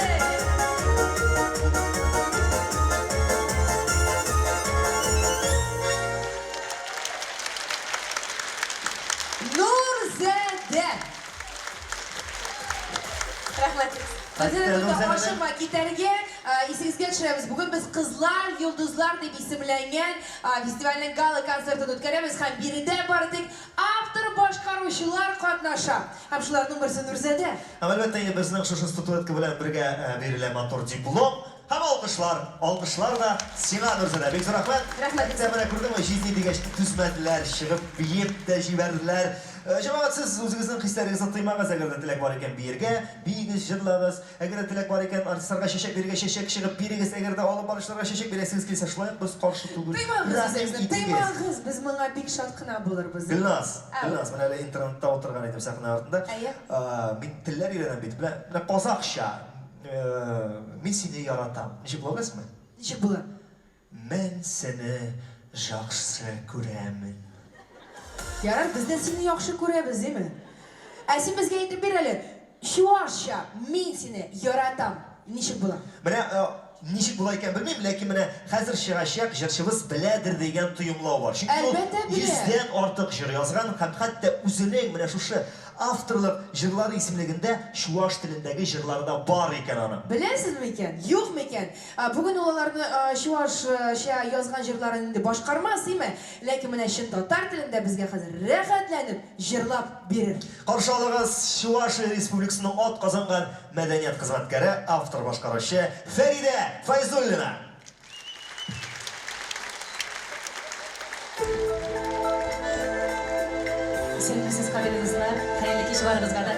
Speaker 3: Нурзәдә. Рәхмәт. Безне
Speaker 2: Нурзәдә.
Speaker 3: ашыгма китәргә, исегезгә төшерәбез. Бүген без Кызлар, Йолдызлар дип исемләнгән фестивальнең гала концертын үткәрәбез һәм биредә бардык автор башкаручылар катнаша. Һәм шуларның берсе Нурзәдә.
Speaker 2: Һәм әлбәттә инде безнең шушы статуэтка белән бергә бирелә матур диплом. Һәм алкышлар да сиңа Нурзәдә. Бик зур рәхмәт.
Speaker 3: Рәхмәт.
Speaker 2: Менә күрдеңме, жизнь дигәч түзмәделәр, чыгып биеп тә җибәрделәр. Җәмәгать, сез үзегезнең хисләрегезне тыймагыз, әгәр дә теләк бар икән биргә, бигез, җырлабыз. Әгәр дә теләк бар икән артистларга чәчәк биргә, чәчәк чыгып бирегез. Әгәр дә алып баручыларга чәчәк бирәсегез килсә, шулай без каршы түгел.
Speaker 3: Тыймагыз, без моңа бик шат кына булырбыз.
Speaker 2: Гөлназ, менә әле интернетта отырган идем сәхнә артында. Мин телләр өйрәнәм бит. Менә казакча. Мин сине яратам. Ничек була беләсезме?
Speaker 3: Ничек була?
Speaker 2: Мен сине яхшы күрәмен.
Speaker 3: Ярар, без дә сине яхшы күрәбез, диме? Әсі бізге айтып берелі. Шуарша, мен сені яратам. Нишік була?
Speaker 2: Менә ничек була икән белмим, ләкин менә хәзер чыгачак җырчыбыз беләдер дигән тоемлау бар. Чөнки ул
Speaker 3: Әлбәттә белә.
Speaker 2: 100дән артык җыр язган һәм хәтта үзенең менә шушы авторлык җырлары исемлегендә чуаш телендәге җырларда бар икән аның.
Speaker 3: Беләсезме икән? Юкмы икән? Бүген ул аларны чуашча язган җырларын инде башкармас име, ләкин менә чын татар телендә безгә хәзер рәхәтләнеп җырлап бирер.
Speaker 2: Каршы алыгыз Чуваш Республикасының атказанган мәдәният хезмәткәре, автор башкаручы Фәридә Файзуллина.
Speaker 7: Sevgisiz kaderinizdler, hayırlı iş varınız kadar.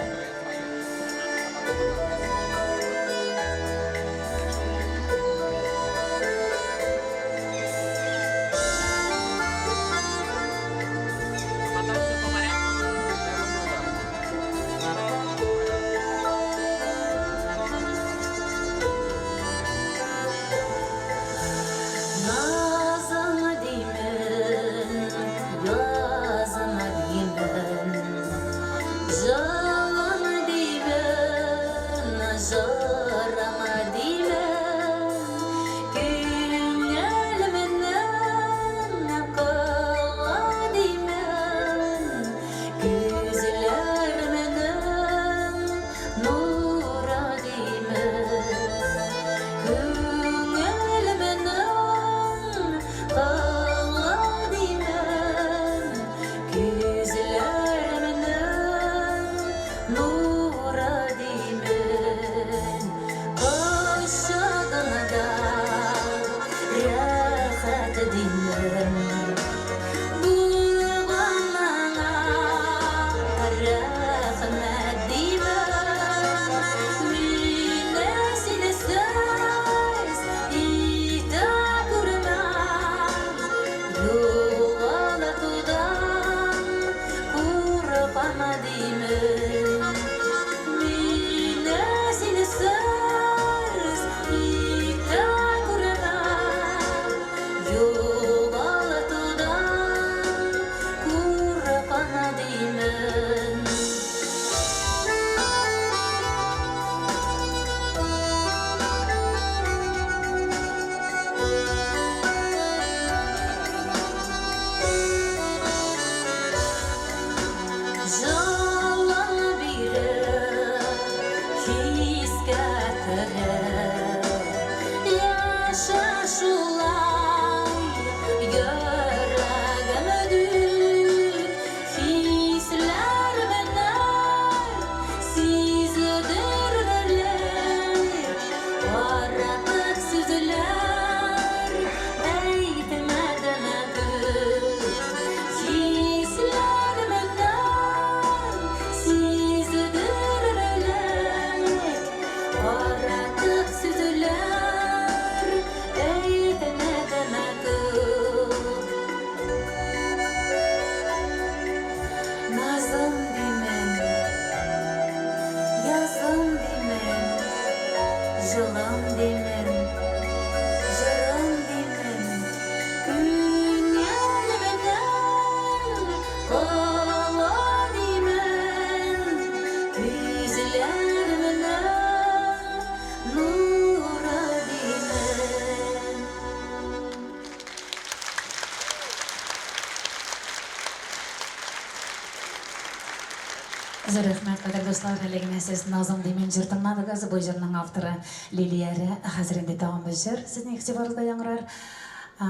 Speaker 7: Зор рәхмәт, кадерле дуслар, әлегенә сез Назым Димен җыр тыңладыгыз. Бу җырның авторы Лилиярә. Хәзер инде тагын бер җыр сезнең игътибарыгызда яңгырар.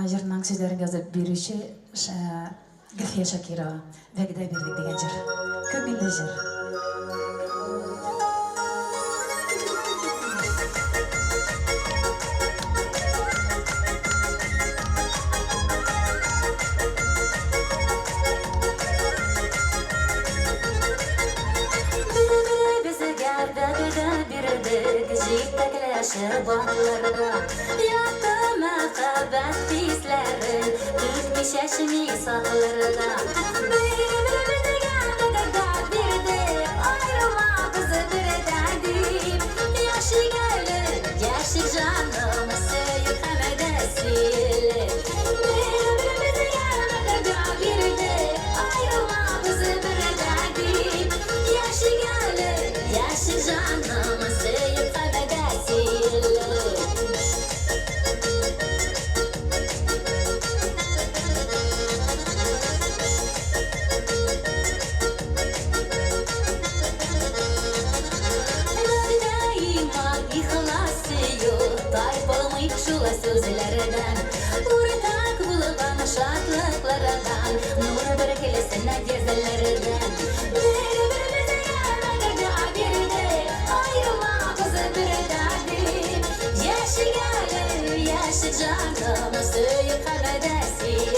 Speaker 7: Җырның сүзләрен язып бирүче Гөлфия Шакирова. Вәгъдә бирдек дигән җыр. Күңелле җыр.
Speaker 4: Yattı məhəbbət hislərin Türkmüş əşimi saxlarına Bir-birimizə gəlmədə birdir Ayrılmağızı bir edədik Yaşı gəlir, yaşıq canım Söyük həmədə silir Bir-birimizə gəlmədə birdir Ayrılmağızı bir edədik Yaşı Tayfolmayıp şula sözlerden Urtak bulgan şartlıklardan Nur berkelesine gezelerden Birbirimize gelmekte bir de Ayrılmamız bir derdim Yaşı gelir yaşı canım Söyüp kamedesil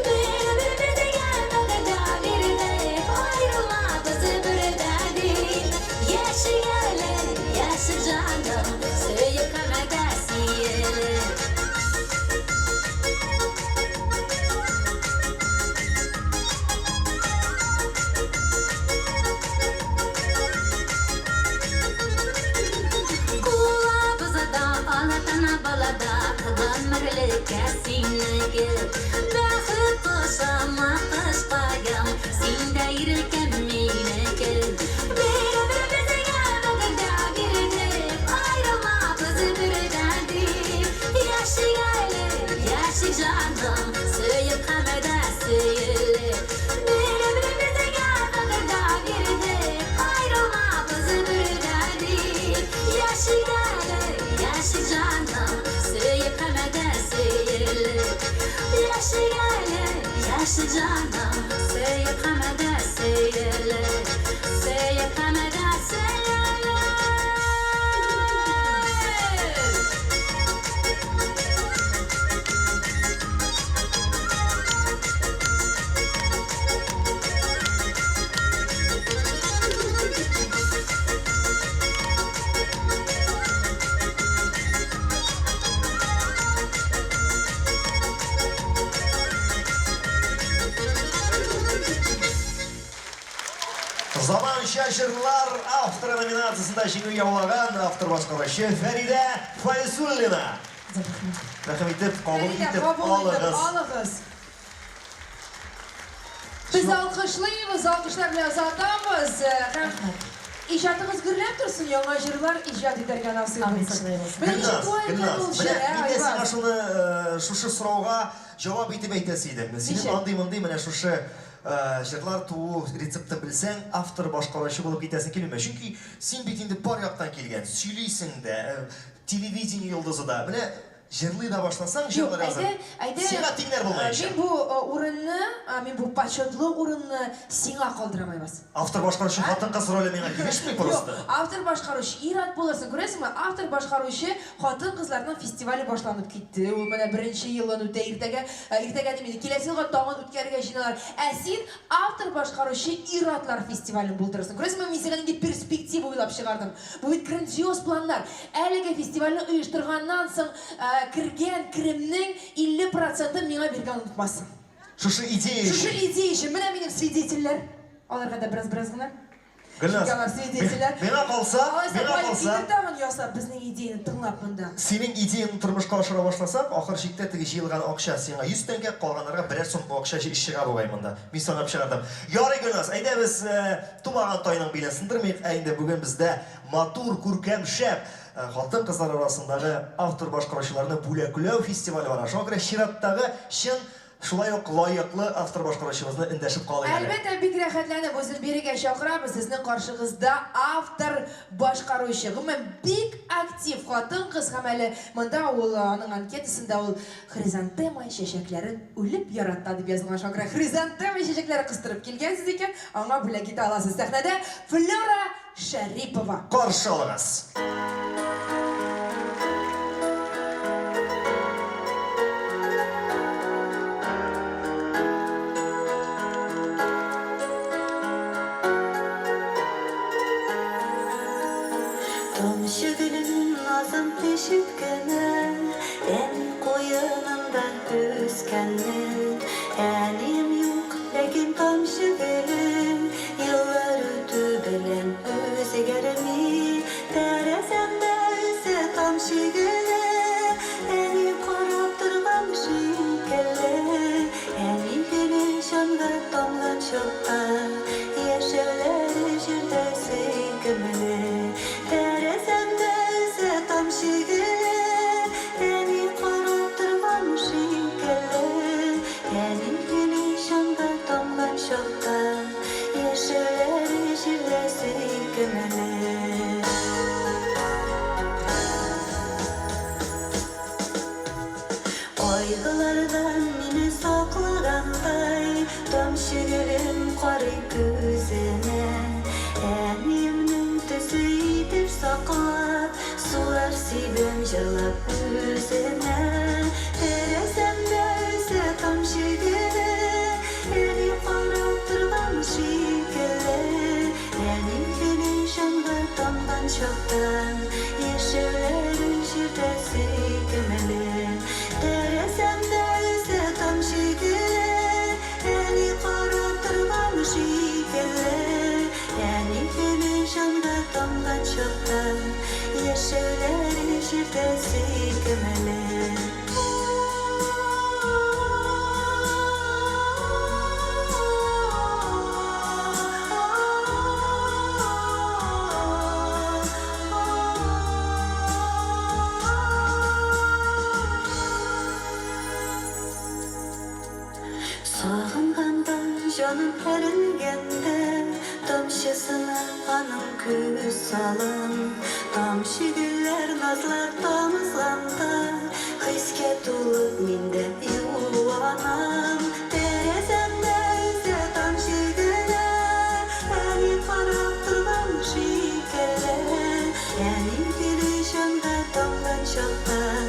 Speaker 4: Birbirimize gelmekte bir de Ayrılmamız bir derdim Yaşı gelir yaşı canım Söyüp kamedesil balada kılanlarlı kesinlikle Bakıp boşama kışpagam Sinde yürürken minekil Birbirimize gelmekte bir de Ayrılmamız bir derdim Yaşı gelir yaşı canım Söyüp kamede söyle Birbirimize gelmekte bir de Ayrılmamız bir derdim Yaşı gelir yaşı canım Söyüp kamede söyle Yaşı gelir yaşı canım Söyüp kamede söyle Söyüp kamede söyle
Speaker 2: Zaman şaşırlar автор номинациясында жеңу яулаған автор басқарушы Фәридә Файсуллина. Рахмет итеп, қабыл итеп алыңыз.
Speaker 3: Biz alkışlayımız, alkışlar bilen uzatамыз. İcatınız gürlep dursun, яңа жырлар icат ederken nasip olsun.
Speaker 2: Гүлназ, мен сиңа шуны шушы сұрауға жауап итеп әйтәсе идем. Синең андый-мондый менә шушы жырлар туу рецептын билсең, автор башкаруучу болуп кетесиң келме. Чөнки син бит инде бар яктан келген, сүйлөйсүң да, телевидение йолдызы да. Менә жырлый да башласаң, жырлар язып. Сиңа тиңнәр булмаячак.
Speaker 3: Мен бу урынны, мен бу почетлы урынны сиңа калдырамайбыз.
Speaker 2: Автор башкаруучу хатын-кыз роле миңа килешми просто.
Speaker 3: Автор башкаруучу ират буласың, күрәсеңме? Автор башкаруучу хатын-кызларның фестивале башланып китте. Ул менә беренче елын үтә, иртәгә демәде, киләсе елга тагын үткәрергә җыйналар. Ә син автор башкаруучу иратлар фестивален булдырасың. Күрәсеңме, мин сиңа инде перспектива уйлап чыгардым. Бу бит грандиоз планнар. Әлеге фестивальне оештырганнан соң кирген киремнең 50% миңа биргән унутмасын.
Speaker 2: Шушы идея өчен.
Speaker 3: Шушы идея өчен менә минем свидетельләр. Аларга да бераз гына.
Speaker 2: Гүлназ, миңа калса,
Speaker 3: Тагын ясап безнең идеяны тыңлап монда.
Speaker 2: Синең идеяны тормышка ашыра башласак, ахыр чиктә теге җыелган акча сиңа 100 тәңкә, калганнарга берәр сум акча ишчегә булгай монда. Мин санап чыгардым. Ярый Гүлназ, әйдә без тумаган тайның билен сындырмыйк. Әйдә бүген бездә матур, күркәм, шәп хатын-кызлар арасындагы автор башкаручыларны бүләкләү фестивале бар. Шуңа күрә чираттагы чын шулай ук лайыклы автор башкаручыбызны эндәшеп калыйк.
Speaker 3: Әлбәттә, бик рәхәтләнеп үзен бирегә чакырабыз. Сезнең каршыгызда автор башкаручы. Гомумән бик актив хатын-кыз һәм әле монда ул аның анкетасында ул хризантема чәчәкләрен үлеп ярата дип язылган. Шуңа хризантема чәчәкләре кыстырып килгәнсез икән, аңа бүләк итә аласыз. Сәхнәдә Флора Шәрипова.
Speaker 2: Каршы алыгыз.
Speaker 4: Tomşu gülün nazım düşüpkeni En koyununda üskenin Enim yok lekin tomşu gülüm Yıllar ötü bilen özgerimi Teresemde üse tomşu gülüm Eni korup durgan şünkele Eni gülün şonda tomlan şokta Yeşiller jürde süykümünü Teresemde üse tomşu gülüm Eni korup durgan şünkele Eni gülün şonda tomlan şokta Yeşiller jürde süykümünü Süydüm jırlap özüne Teresemde özü tamşı gibi Eni qarab turgan şekilli Eni filin şanға tamgan çoktan Yeşillerin şirtesi kümeli Teresemde özü tamşı gibi Eni qarab turgan şekilli Eni filin şanға tamgan çoktan Yeşillerin şirtesi kümeli Sağıngandan canım eringendi Tamşısına anım küs salın Tamşı güller nazlar tamızlandı Hiske tulup minde yuvanam Terezemde özü tamşı güller Eni qarab turgan şikeler Eni girişimde tamgan çoktan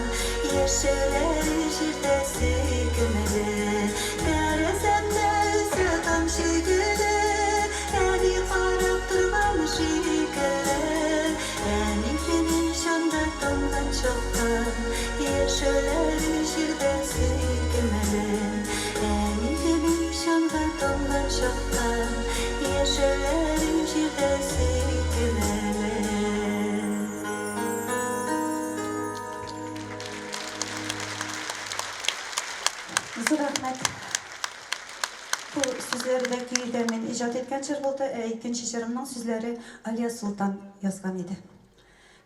Speaker 4: Yeşiller şirtesi kümeli Terezemde özü tamşı güller Eni qarab turgan şikeler Eni girişimde tamgan çoktan Yeşiller şirtesi kümeli Eni girişimde tamgan çoktan Yeşiller şirtesi kümeli
Speaker 11: Zor rahmet. Bu sözleri de köyde men icad etken çır buldu. İkinci jırımның sözleri Aliya Sultan yazgan idi.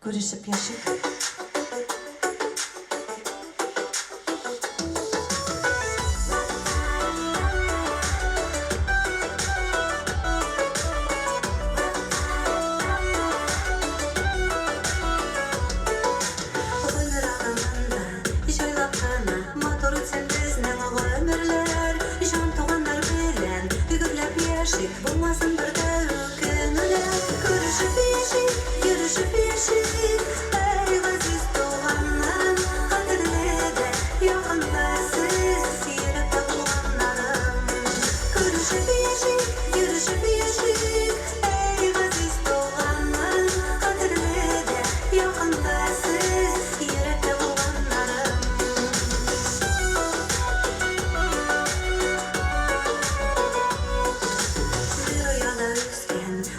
Speaker 11: Görüşüp yaşıp.
Speaker 4: Bulmasın bir de günüler Görüşüp yaşayıp, yürüşüp yaşayıp Ey aziz doğanlarım Kadirle de yakında siz Yürüp bulganlarım Görüşüp yaşayıp, yürüşüp yaşayıp Ey aziz doğanlarım Kadirle de yakında siz Yürüp bulganlarım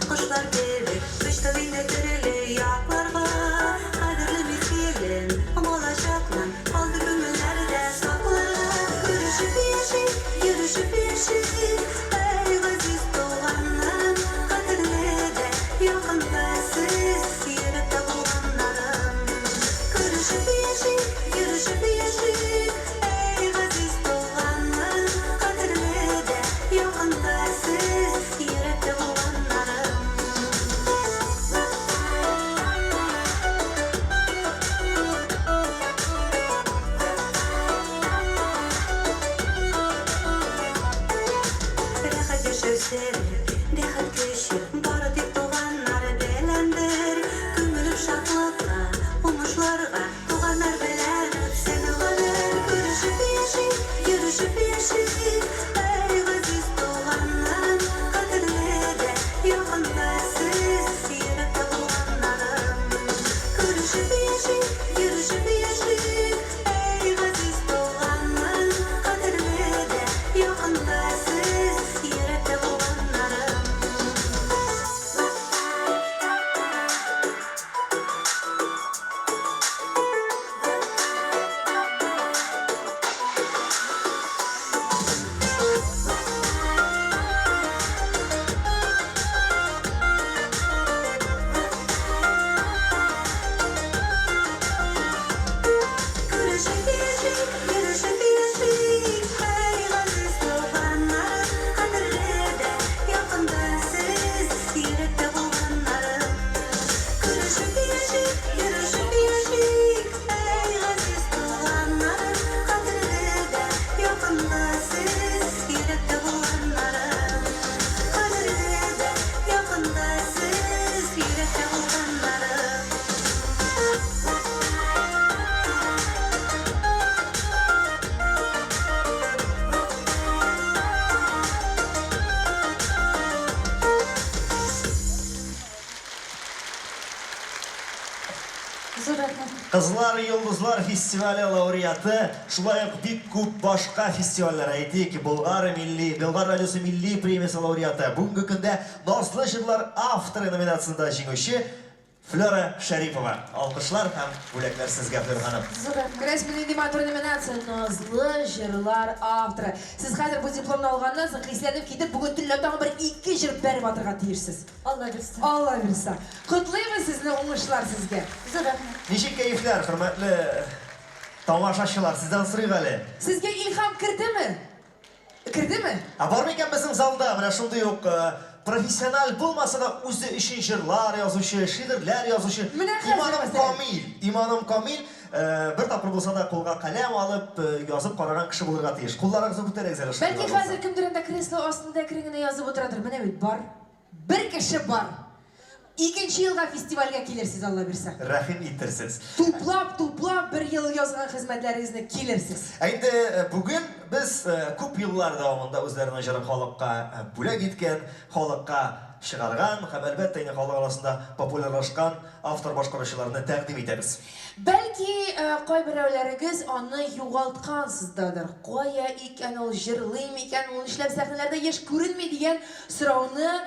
Speaker 4: Kuşlar gelip kıştığında göreli yaklarga Kadirli mizgilin olacaklan Kaldı gönüllerde saklarga Görüşüp yaşayıp, yürüşüp yaşayıp Ey aziz doğanlarım Kadirli de yakında siz Yürüp de bulganlarım Görüşüp yaşayıp, yürüşüp yaşayıp Ey aziz doğanlarım Kadirli de yakında siz Yürüp de bulganlarım Dehal köşür, barı dik doğanlar belendir Gömülüp şaklıkla, umuşlarga Doğanlar belenip seni alır Görüşüp yaşayıp, yürüşüp yaşayıp Ey aziz doğanlarım Kadirli de yakında siz Yürüp de bulganlarım Görüşüp yaşayıp, yürüşüp yaşayıp Ey aziz doğanlarım Kadirli de yakında siz Yürüp de bulganlarım
Speaker 9: Зур рахмат.
Speaker 2: Kızlar Yıldızlar Festivali laureatı, şulay bik köp başka festivaller aytik. Bulgar Radyosu Milli Premiyası laureatı. Bugünkü günde Nazlı Jırlar Avtoru nominasyasında жеңүүчү Flora Şerifova. Alkışlar hem bülekler sizge Flora Hanım.
Speaker 9: Зур рахмат.
Speaker 3: Креспен Диматор номинация Назлы жырлар авторы. Сіз қазір бұл дипломны алғаннан соң христианып кетіп, бүгін түрлі тағы бір 2 жыр бәріп атырға тиірсіз.
Speaker 9: Алла берсін.
Speaker 3: Алла берсі. Құтлаймыз сіздің оңышлар сізге.
Speaker 9: Зур рахмат.
Speaker 2: Nişik keyifler, hürmetli tamaşaçılar, sizden sırayım Ali.
Speaker 3: Sizге ilham кірді ме? Кірді ме?
Speaker 2: Var mı iken bizim zalda, bana şunda yok, profesyonel bulmasa da özü işin jırlar yazışı, şiirler yazışı. İmanım Kamil, bir tapır bulsa da kolga kalem alıp yazıp kararan kişi bulurga teyiş. Kullarınızı bu tere güzel işler.
Speaker 3: Belki hazır kimdirinde kreslo aslında kringine yazıp oturadır. Mene bit бар. Bir kişi бар. 2 yılga festivalga gelirsiz Allah bilse.
Speaker 2: Rahim ittirsiz.
Speaker 3: Tuplap bir yıl yazgan hizmetlerinizle gelirsiz.
Speaker 2: Endi bugün biz köp yıllar davamında özlerine jırın halkka bülek etken, halkka çıkargan, hem elbette yine halk arasında popülerleşken avtor başkarışlarını təqdim ederiz.
Speaker 3: Belki kaybireleriniz onu yoğaltkansızdadır. Koya iken ol jırlıyım iken ol işlep sahnelerde yaş görünme diyen sıravını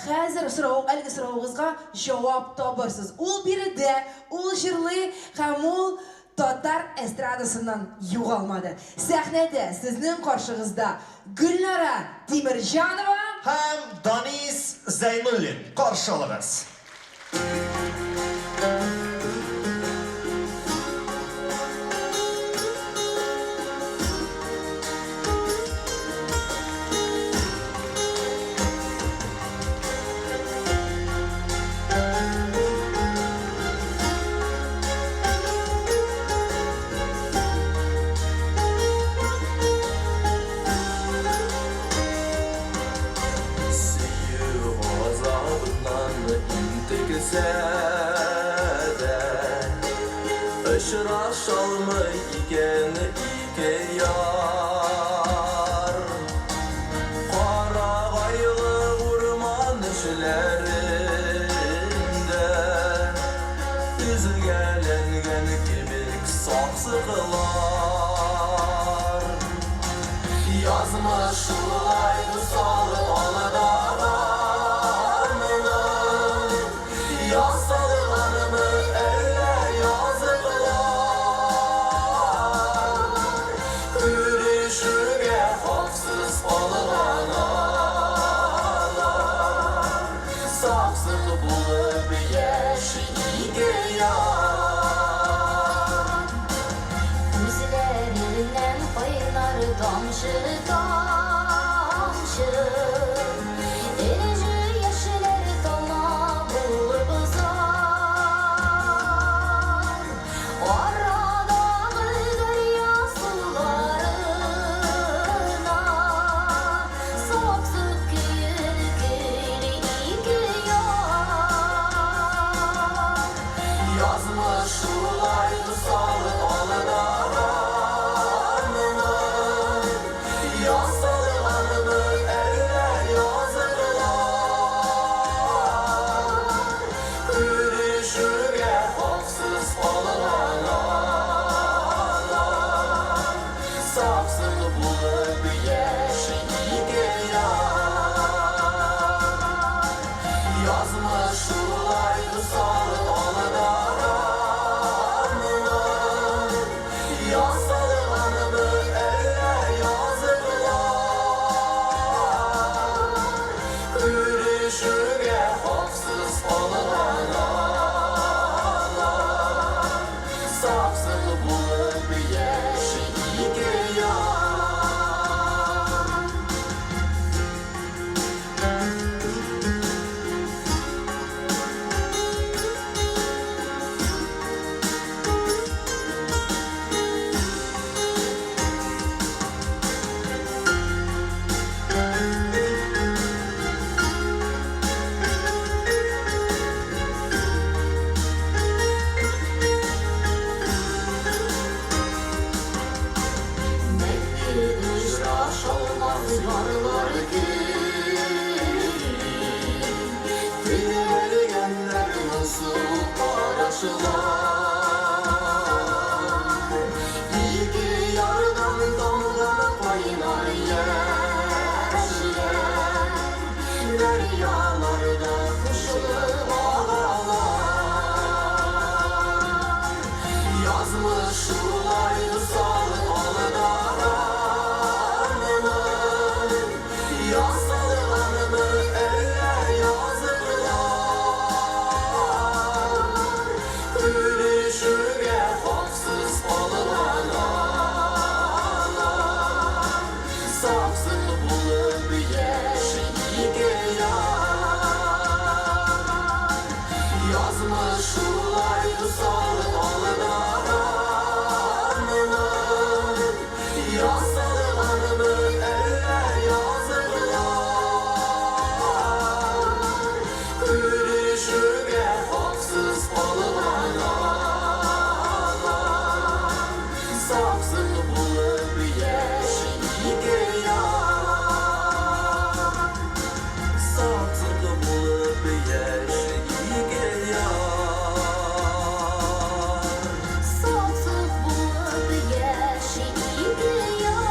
Speaker 3: hazır sırav, elgi sıravınızga cevap tabarsız. Ol biri de, ol jırlı hem ol Tatar estradasından yoğalmadı. Sahnede sizin karşınızda Gülnara Timirjanova
Speaker 2: Hem Daniz Zeynullin karşılığız.
Speaker 12: Işıraşalmay iken ike yar Qaragaylı urman işlerinde Üzgelengen kibik saksıqlar Yazmış ulaydı salı aladağlarının Yazsalılarını elle yazıqlar Gülüşüge hafsız alıqanalar Saksıq bulub yeşi ige yar
Speaker 4: Üzlerinden kaynar damşı damşı Erici yeşiller dona bulur buzar Aradağı derya sularına Saksız kıyır iki yar
Speaker 12: Yazmış ulaydı salı aladağlarının Yazsalılarını eller yazıqlar Gülüşüge hafsız alıqanalar Saksıq bulub yeşi ige yar Yazmış ulaydı salı aladağlarının Yazsalılarını eller yazıqlar Gülüşüge hafsız alıqanalar Saksıq bulub yeşi ige yar sağlık alınaranımın Yasalığanımın eller yazılar Gülüşüge haksız alınaranlar Saksın bulup yeşilge yar Saksın bulup yeşilge yar
Speaker 4: Saksın bulup yeşilge yar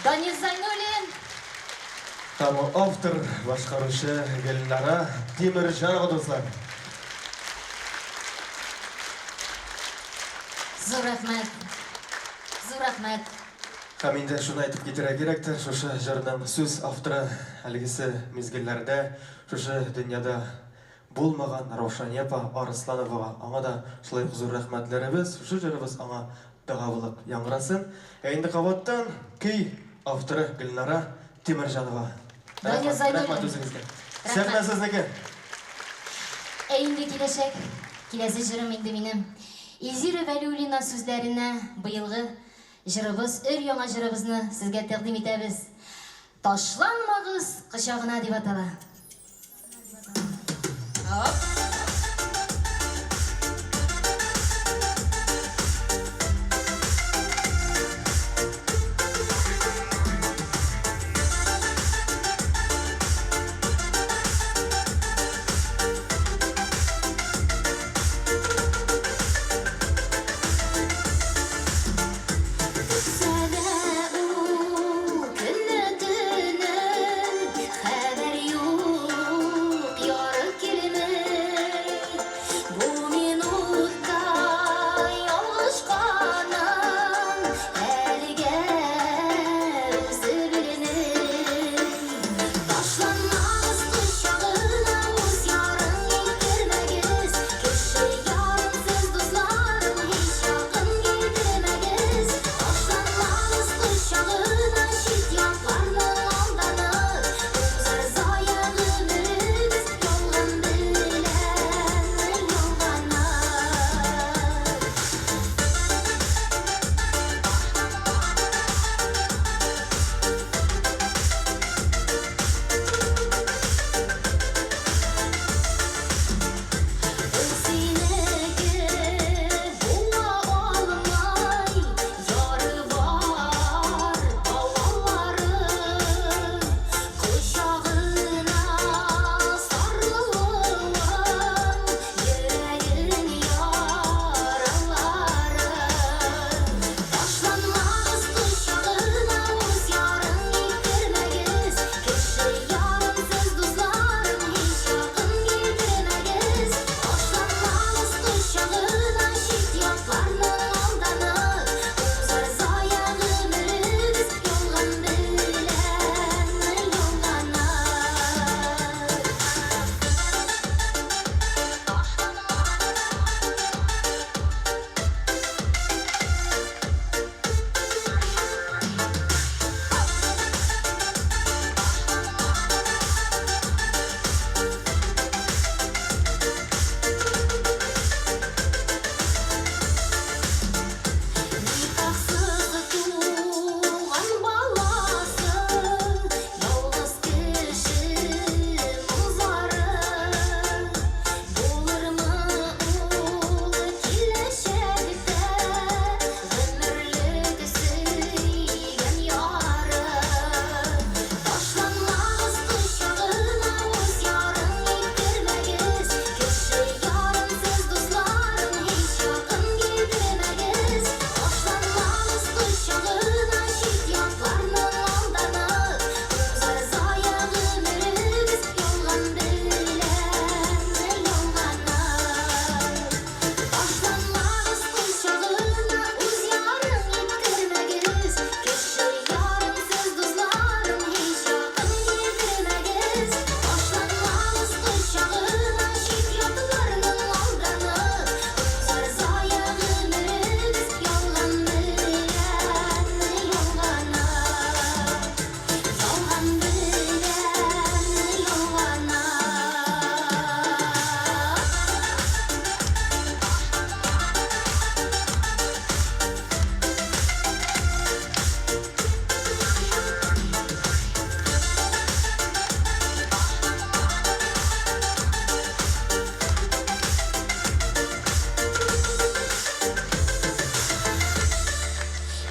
Speaker 13: Данис Зайнуллин.
Speaker 2: Tamam, автор, başqaruvchi gelinlari Temirjanova do'stlar.
Speaker 13: Zo'r rahmat. Zo'r rahmat.
Speaker 2: Ham endi shuni aytib ketira kerakdir, o'sha jurnam so'z avtori haligisi mezgillarda o'sha dunyoda bo'lmagan Ravshaniya opa Arslanova anga da shulay huzur rahmatlarimiz, shu jirimiz anga duo bo'lib yangrasin. Endi qavatdan kuy avtori Gulnora Temirjanova.
Speaker 13: Данис Зайнуллин.
Speaker 2: Rahmat o'zingizga. Sevma sizniki.
Speaker 13: Endi kelesi jırım indi benim. İzira Valiulina sözlerine bıyılgı jırыбыз, өр яңа jırыбызны sizge təqdim etəbiz. Taşlanmağız qışağına deb atala. Hop.
Speaker 4: Haber yok, yarı kelime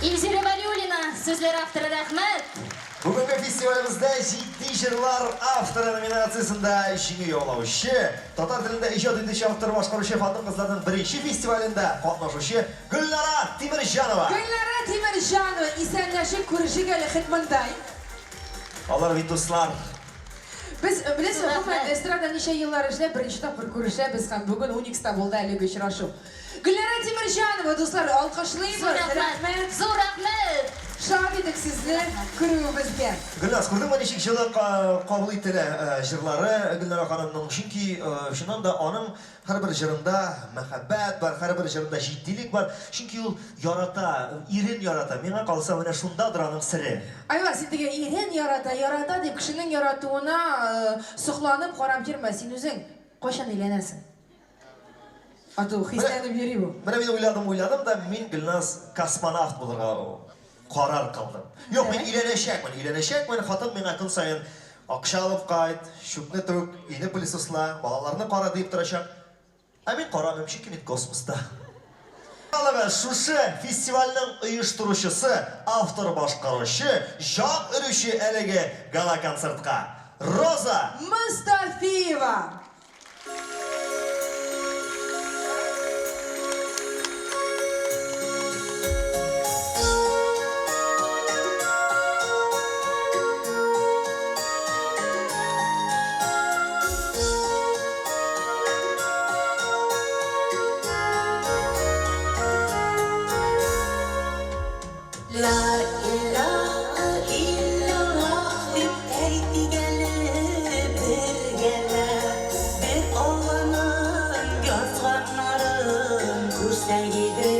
Speaker 13: Elzira Valiulina sözler avtori rahmat.
Speaker 2: Bugungi festivalimizda jiddiy jırlar avtori nominatsiyasida ishini yo'lovchi, Tatar tilida ijod etish avtor boshqaruvchi xotin-qizlarning birinchi festivalida qatnashuvchi Gulnora Timirjanova.
Speaker 3: Gulnora Timirjanova esanlashib ko'rishiga xitmanday.
Speaker 2: Allar do'stlar,
Speaker 3: Biz bilasiz, umuman estrada necha yillar ishlab birinchi topir ko'rishlar, biz ham bugun 12ta bo'ldi haligi uchrashuv. Gulnora Timirjanova do'stlar, olqishlaymiz.
Speaker 13: Rahmat. Zo'r rahmat.
Speaker 3: Shod edik sizni ko'ruvimizga.
Speaker 2: Gulnaz, ko'rdingmi nechik yili qabul etildi jırları Gulnora xonimning, chunki shundan da onun har bir jırında muhabbat bor, har bir jırında jiddilik bor. Chunki u yorata, irin yorata. Menga qolsa mana shundadir onun siri.
Speaker 3: Ayva, sen degan irin yorata deb kishining yoratuvini suqlanib qarab yurma, sen o'zing qachon uylanasan? Atu hislanib yuri bu.
Speaker 2: Mana men o'yladim da men Gulnaz kosmonavt bo'lishga qarar qildim. Yo'q, men uylanashakman, xotin menga kun sayin oqsha olib qayt, shubni to'k, ini plisosla, bolalarni qora deb turashak. Men qoramim shunki kosmosda. Alaba shusha festivalning uyushtiruvchisi, avtor boshqaruvchi, jon uruvchi eligi gala konsertga Roza
Speaker 3: Mustafiyeva.
Speaker 12: La ilahe illallah deb aytgani birgala bir Allohning yozganlarin ko'rsagidi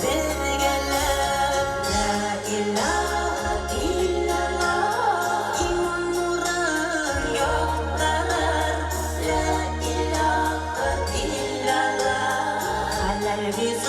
Speaker 12: birgala La ilahe illallah iymon nurin yoqtarar La ilahe illallah halal rizq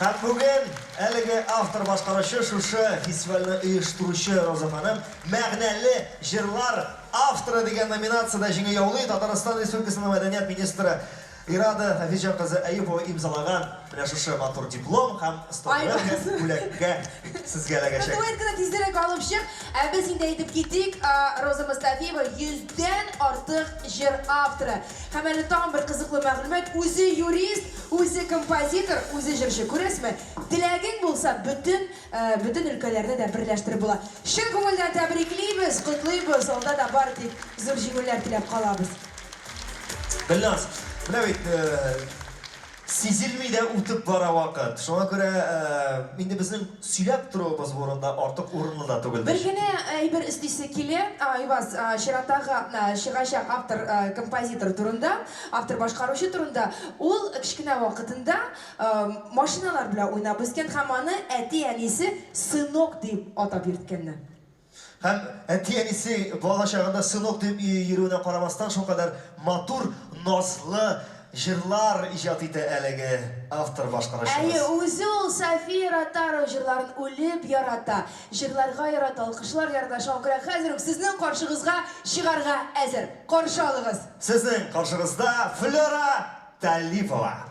Speaker 2: Hem bugün eligi avtor boshqaruvchi shusha festivalni uyushtiruvchi Roza xonim ma'nali jırlar avtori degan nominatsiyada ishga yo'llaydi. Tatariston Respublikasining madaniyat ministri İrada Hafijan kızı Eyüpova imzalagan менә шушы матур диплом һәм столбы бүләккә сезгә ләгәчәк.
Speaker 3: Дуэтканы тизрәк алып чык. Без инде әйтеп киттек, Роза Мустафиева 100дән артык җыр авторы. Һәм әле тагын бер кызыклы мәгълүмат, үзе юрист, үзе композитор, үзе җырчы. Күрәсезме? Теләгең булса, бөтен өлкәләрдә дә берләштереп була. Чын күңелдән тәбриклибез, котлыйбыз. Алда да бар тик зур җиңүләр теләп калабыз.
Speaker 2: Гөлназ, менә бит сизилми дә үтеп бара вакыт. Шуңа күрә инде безнең сөйләп торуыбыз бурында артык урынлы да түгел.
Speaker 3: Бер генә әйбер истисе килә, Айваз чираттагы чыгачак автор, композитор турында, автор башкаручы турында, ул кичкенә вакытында машиналар белән уйнап үскән һәм аны әти-әнисе сынок дип атап йөрткәннәр.
Speaker 2: Һәм әти-әнисе бала чагында сынок дип йөрүенә карамастан шулкадәр матур, назлы җырлар иҗат итә әлеге автор башкаручыбыз.
Speaker 3: Үзе ул София Ротару җырларын үлеп ярата, җырларга ярата, алкышлар ярата. Шуңа күрә хәзер үк сезнең каршыгызга чыгарга әзер. Каршы алыгыз.
Speaker 2: Сезнең каршыгызда Флора Талипова.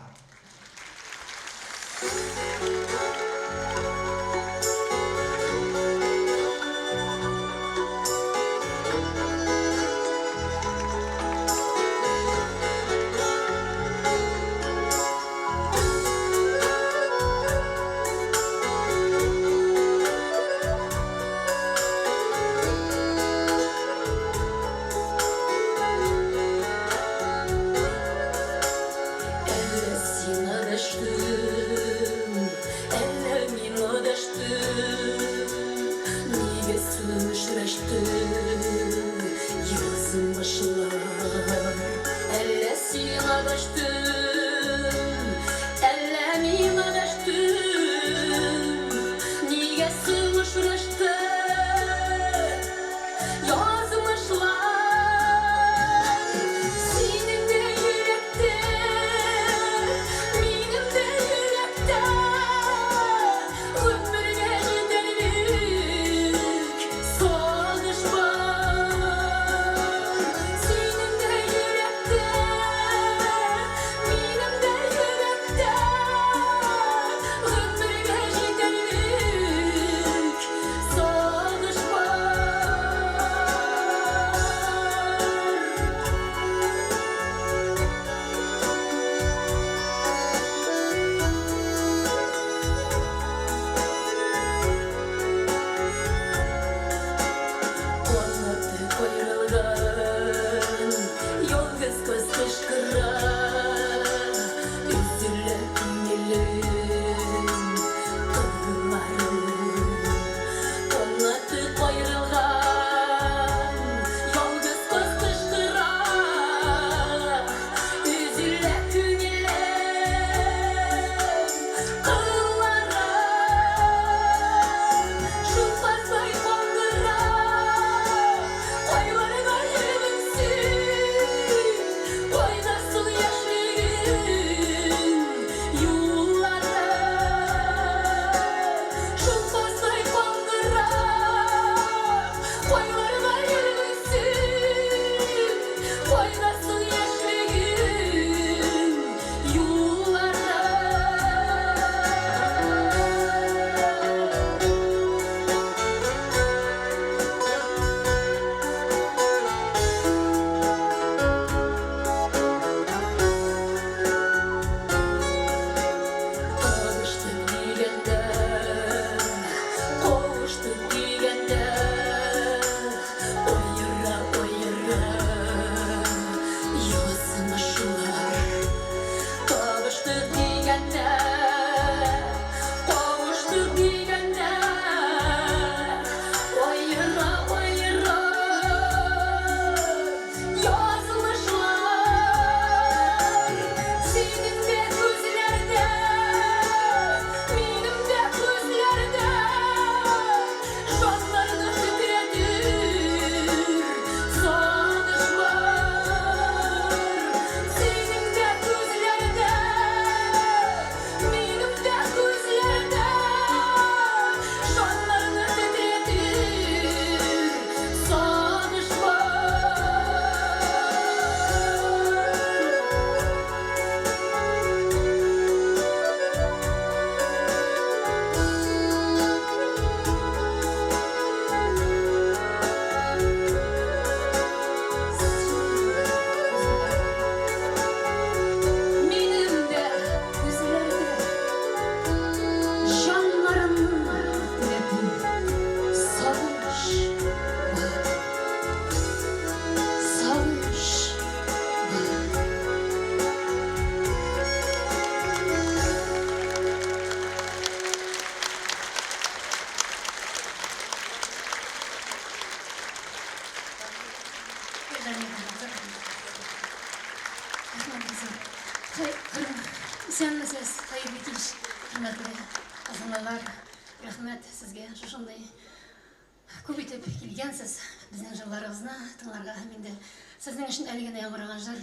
Speaker 13: Сәнмісіз, қайырлы кеш, құрметті азаматтар, рахмет сізге шошындай көбейтіп келгенсіз біздің жырларымызны тыңларға. Менде сіздің үшін әлгіне яңғыраған жыр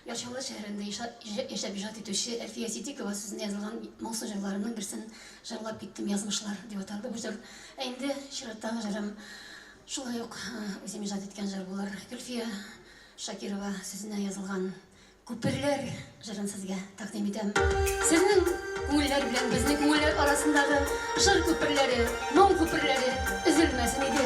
Speaker 13: Яршалы шәһәрендә яшәп иҗат итүче Әлфия Ситикова сүзенә язылган моңсу жырларының берсен жырлап киттем, язмышлар дип аталды бу җыр. Инде чираттагы җырым шулай ук үзем иҗат иткән җыр булыр. Гөлфия Шакирова сүзенә язылган Күперләр жырын сезгә тәкъдим итәм. Сезнең күңелләр белән безнең күңелләр арасындагы жыр күперләре, моң күперләре өзелмәсен иде.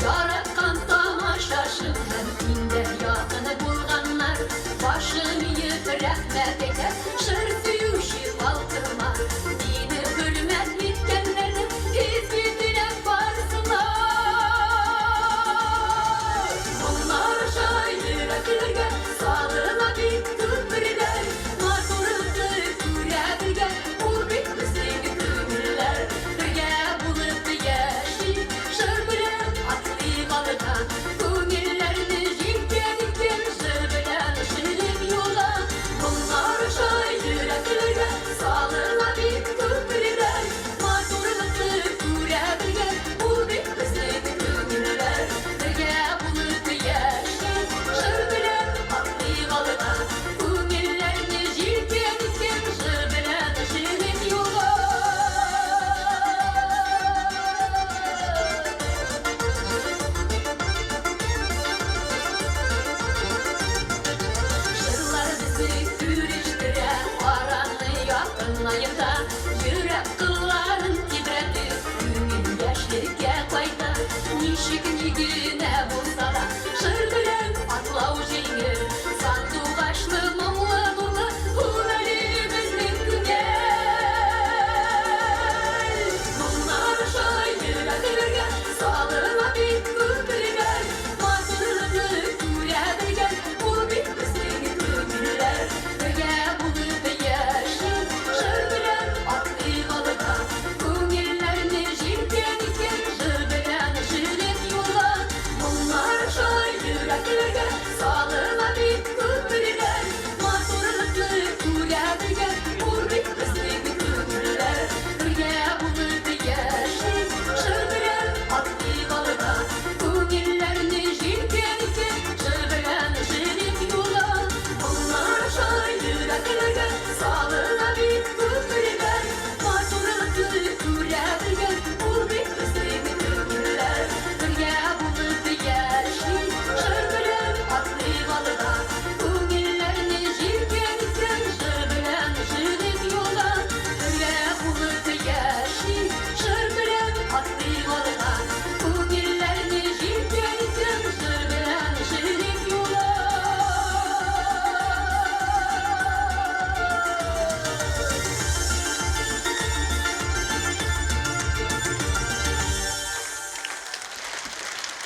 Speaker 12: Yaratkan tamaşaşım hem inde yakını bulganlar Başım yiyip rahmet eder şırfıyuşi halkıma Dini hürmet bitkenlerin hizmetine varsınlar Onlar şairliklerge sağlığına bir küpürler Mazuruklı kürebilge ul bitmesini küpürler Birge bulup yeşil Күңелләрне җилкәнеккән җыр белән ширин юла Моңнар шаирәтләргә салырга бик күперләр Матурлыкны күрә белгән ул бик безнең күңелләр Бергә булып яшәп җыр белән атлый алырга Күңелләрне җилкәнеккән җыр белән ширин юла Yürek kılların titretir, ümit yaşlarıke kayda Nişik nigine bulsa da, şır bilen atlav jengir Sandu başlı mumlu nurlu, huvelimizin güngel Bunlar şairlerge salına bir küpürler Mazurluğunu görebilgen, bu bir bizden küpürler Birge bulup yaşar Күңелләрне җилкәнеккән җыр белән ширин юла Моңнар шаирәтләргә салына бик күперләр Матурлыкны күрә белгән ул бик безнең күңелләр Бергә булып яшәп җыр белән атлый алырга Күңелләрне җилкәнеккән җыр белән ширин юла Моңнар шаирәтләргә салына бик күперләр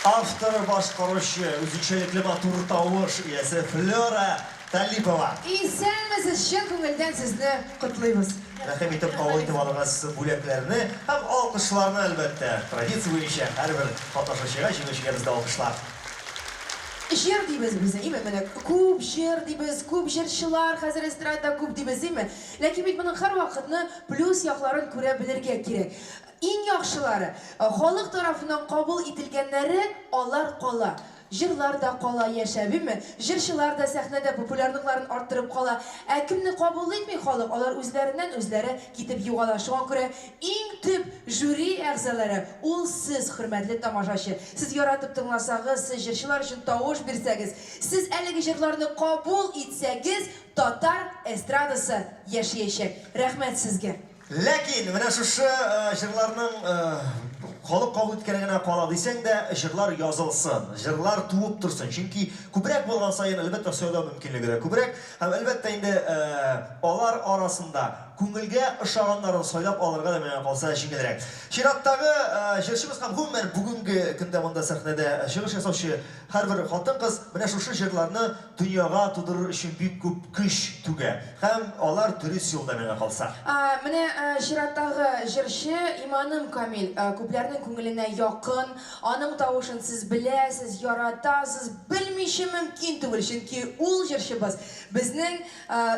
Speaker 2: Автор башкаручы, үзенчәлекле матур тавыш иясе Флора Талипова.
Speaker 3: Исәнмесез, чын күңелдән сезне котлыйбыз.
Speaker 2: Рәхим итеп кабул итеп алыгыз бүләкләрне һәм алкышларны әлбәттә. Традиция буенча һәрбер катнашучыга җиңүчегә бездә алкышлар.
Speaker 3: Җыр дибез без, име менә күп җыр дибез, күп җырчылар хәзер эстрадада күп дибез, име. Ләкин бит моның һәр вакытны плюс якларын күрә белергә кирәк. Иң яхшылары, халык тарафыннан кабул ителгәннәре алар кала. Җырлар да кала яшәбиме? Җырчылар да сәхнәдә популярлыкларын арттырып кала. Ә кемне кабул итми халык, алар үзләреннән үзләре китеп югала. Шуңа күрә иң төп жюри әгъзалары ул сез, хөрмәтле тамашачы. Сез яратып тыңласагыз, сез җырчылар өчен тавыш бирсәгез, сез әлеге җырларны кабул итсәгез, татар эстрадасы яшәячәк. Рәхмәт сезгә.
Speaker 2: Ләкин менә шушы җырларның халык кабул иткәненә кала дисәң дә, җырлар язылсын, җырлар туып торсын. Чөнки күбрәк булган саен әлбәттә сөйләү мөмкинлеге дә күбрәк. Һәм әлбәттә инде алар арасында күңелгә ошаганнарын сайлап алырга да миңа калса җиңелрәк. Чираттагы җырчыбыз һәм гомумән бүгенге көндә монда сәхнәдә чыгыш ясаучы һәрбер хатын-кыз менә шушы җырларны дөньяга тудырыр өчен бик күп көч түгә. Һәм алар дөрес юлда миңа калса.
Speaker 3: Менә чираттагы җырчы Иманым Камил күпләрнең күңеленә якын, аның тавышын сез беләсез, яратасыз, белмичә мөмкин түгел, чөнки ул җырчыбыз безнең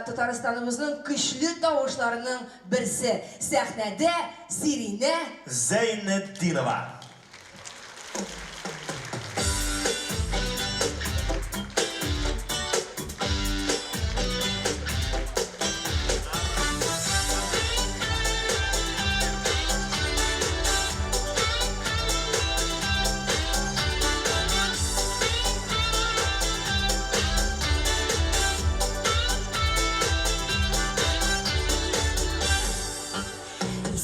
Speaker 3: Татарстаныбызның көчле тавышларының берсе. Сәхнәдә Сиринә
Speaker 2: Зәйнетдинова.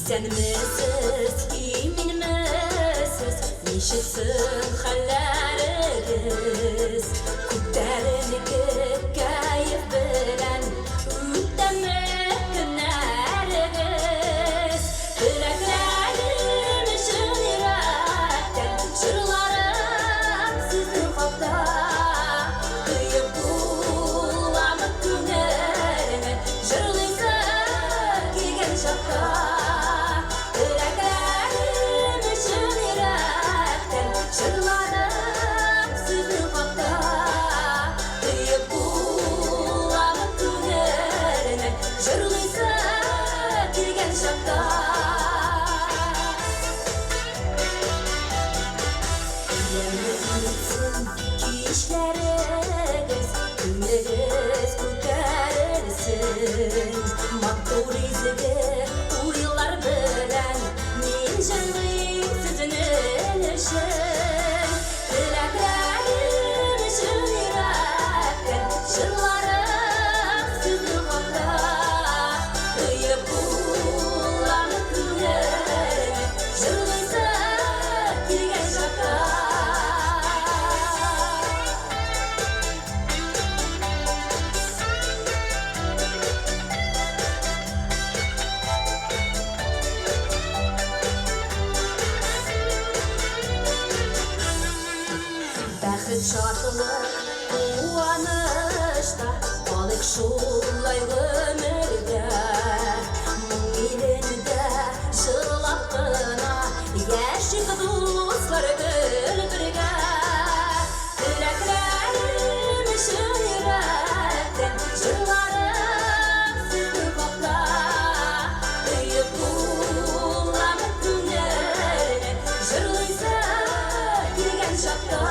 Speaker 12: Сәнмесез, именмесез, нишетсін хәлләрегез, күптәрінекі кәйіп білән, үттәмек көнәрегез, біләкләрім үшін ирәктен, жырларым сіздің хақта, күйіп буламы күңеліңе, жырлайсы келген шақта. Uylar bilen min jırlayım sizinin için Dileklerim için yürekten Jırlarım sizin haqda Duyup bulanı күңеліңе Jırlaysa келген шақта Şartılır uyanışta Balık şulay ömürde Milinde şırlap kına Yaşık dostlar gülbürge Dileklerim için yürekten Jırlarım sizin haqda Duyup bulanı күңеліңе Jırlaysa келген шақта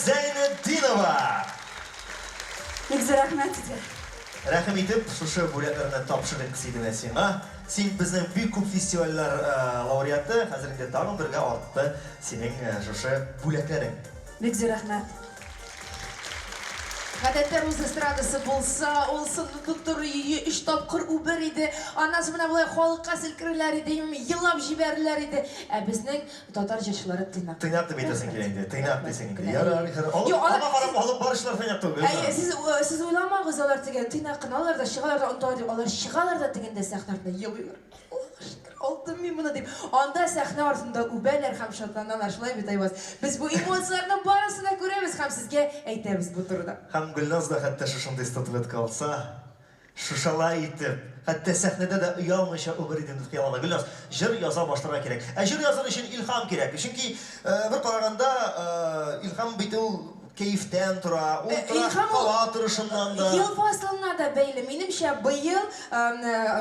Speaker 2: Зәйнетдинова.
Speaker 11: Негізі рахмет сізге.
Speaker 2: Рәхим итеп, шушы бүләкләрне тапшырып кисидем сиңа. Син безнең бик күп фестивальләр лауреаты, хәзер инде тагын бергә артты синең шушы бүләкләрең.
Speaker 11: Негізі рахмет.
Speaker 3: Гадәттә Рус эстрадасы булса, ул сынны тоттыр 3 тапкыр убер иде. Аннан менә булай халыкка селкерләр иде, елап җибәрерләр иде. Ә безнең татар җырчылары тыйнак.
Speaker 2: Тыйнак дип әйтәсең килә инде. Тыйнак дисең инде. Ярар, ана карап алып барышлар тыйнак түгел.
Speaker 3: Сез уйламагыз, алар теге тыйнак кыналар да чыгалар да онда дип, алар чыгалар да тегендә сәхнәдә елыйлар. Алтын мин моны дип. Анда сәхнә артында үбәләр һәм шатланалар. Шулай бит айбас. Без бу эмоцияларны барысын да күрәбез һәм сезгә әйтәбез бу турыда.
Speaker 2: Һәм Гөлназ да хәтта шушындай статуэтка алса, шушалай итеп, хәтта сәхнәдә дә оялмыйча убыр идем дип хыяллана. Гөлназ, җыр яза башларга кирәк. Ә җыр языр өчен илһам кирәк. Чөнки бер караганда илһам бит ул кайфтан тора, ул тора һава торышыннан да.
Speaker 3: Ел фасылына да бәйле. Минемчә, быел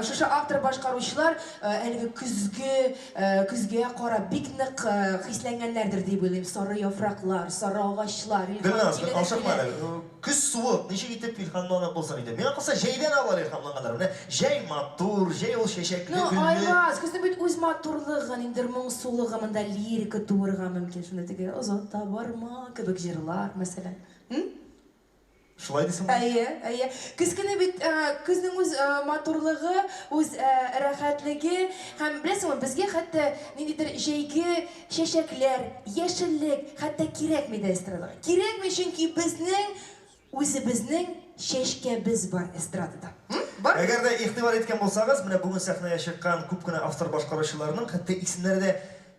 Speaker 3: шушы автор башкаручылар әлеге күзгә карап бик нык хисләнгәннәрдер дип уйлыйм. Сары яфраклар, сары агачлар.
Speaker 2: Гөлназ, ашыкма әле. Күз суык, ничек итеп илһамланып булсын иде. Миңа калса җәйдән алар илһамланганнар. Менә җәй матур, җәй ул чәчәкле, гөлле.
Speaker 3: Айваз, күзне бит үз матурлыгын, инде моңсулыгы монда лирика туырга мөмкин. Шуны теге озатта барма кебек җырлар, мәсәлән.
Speaker 2: Шулай дисең?
Speaker 3: Әйе. Күзгә бит күзнең үз матурлыгы, үз рәхәтлеге һәм беләсеңме, безгә хәтта ниндидер җәйге чәчәкләр, яшеллек хәтта кирәкми дә эстрадага. Кирәкми, чөнки безнең үзебезнең чәчкәбез бар эстрадада. Бар?
Speaker 2: Әгәр дә игътибар иткән булсагыз, менә бүгін сәхнәгә чыккан күп кенә автор башкаручыларның хәтта исемнәре дә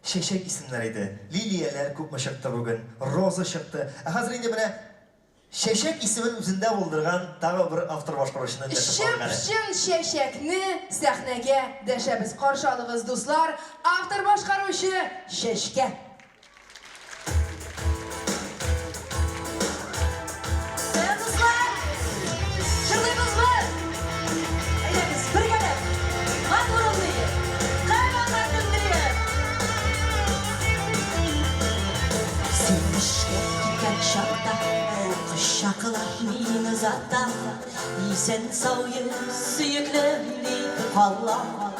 Speaker 2: чәчәк исемнәр иде. Лилияләр күпме чыкты бүген, Роза чыкты. Ә хәзер инде менә чәчәк исемен үзендә булдырган тагы бер автор башкаручыны
Speaker 3: Шын чәчәкне сәхнәгә дәшәбез. Каршы алыгыз, дуслар, автор башкаручы Чәчкә.
Speaker 12: Şakılar mini zatta İsen sauyu süyüklemli kallama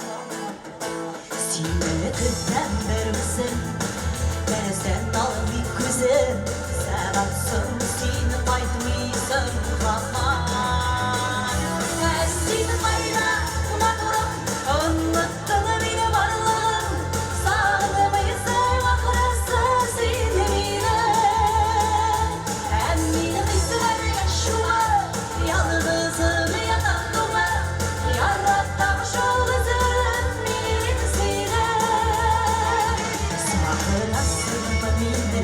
Speaker 12: Sinirli kızdan vermesin Denizden almi kızım Sevatsın seni kaytmıysan kaman Seni kayna unuturum Unuttuğunu beni varlığım Sağlamayısın akırası seni bile Yalnızım yataklıma Yaratmış olazım minizine Sıvakırasın minne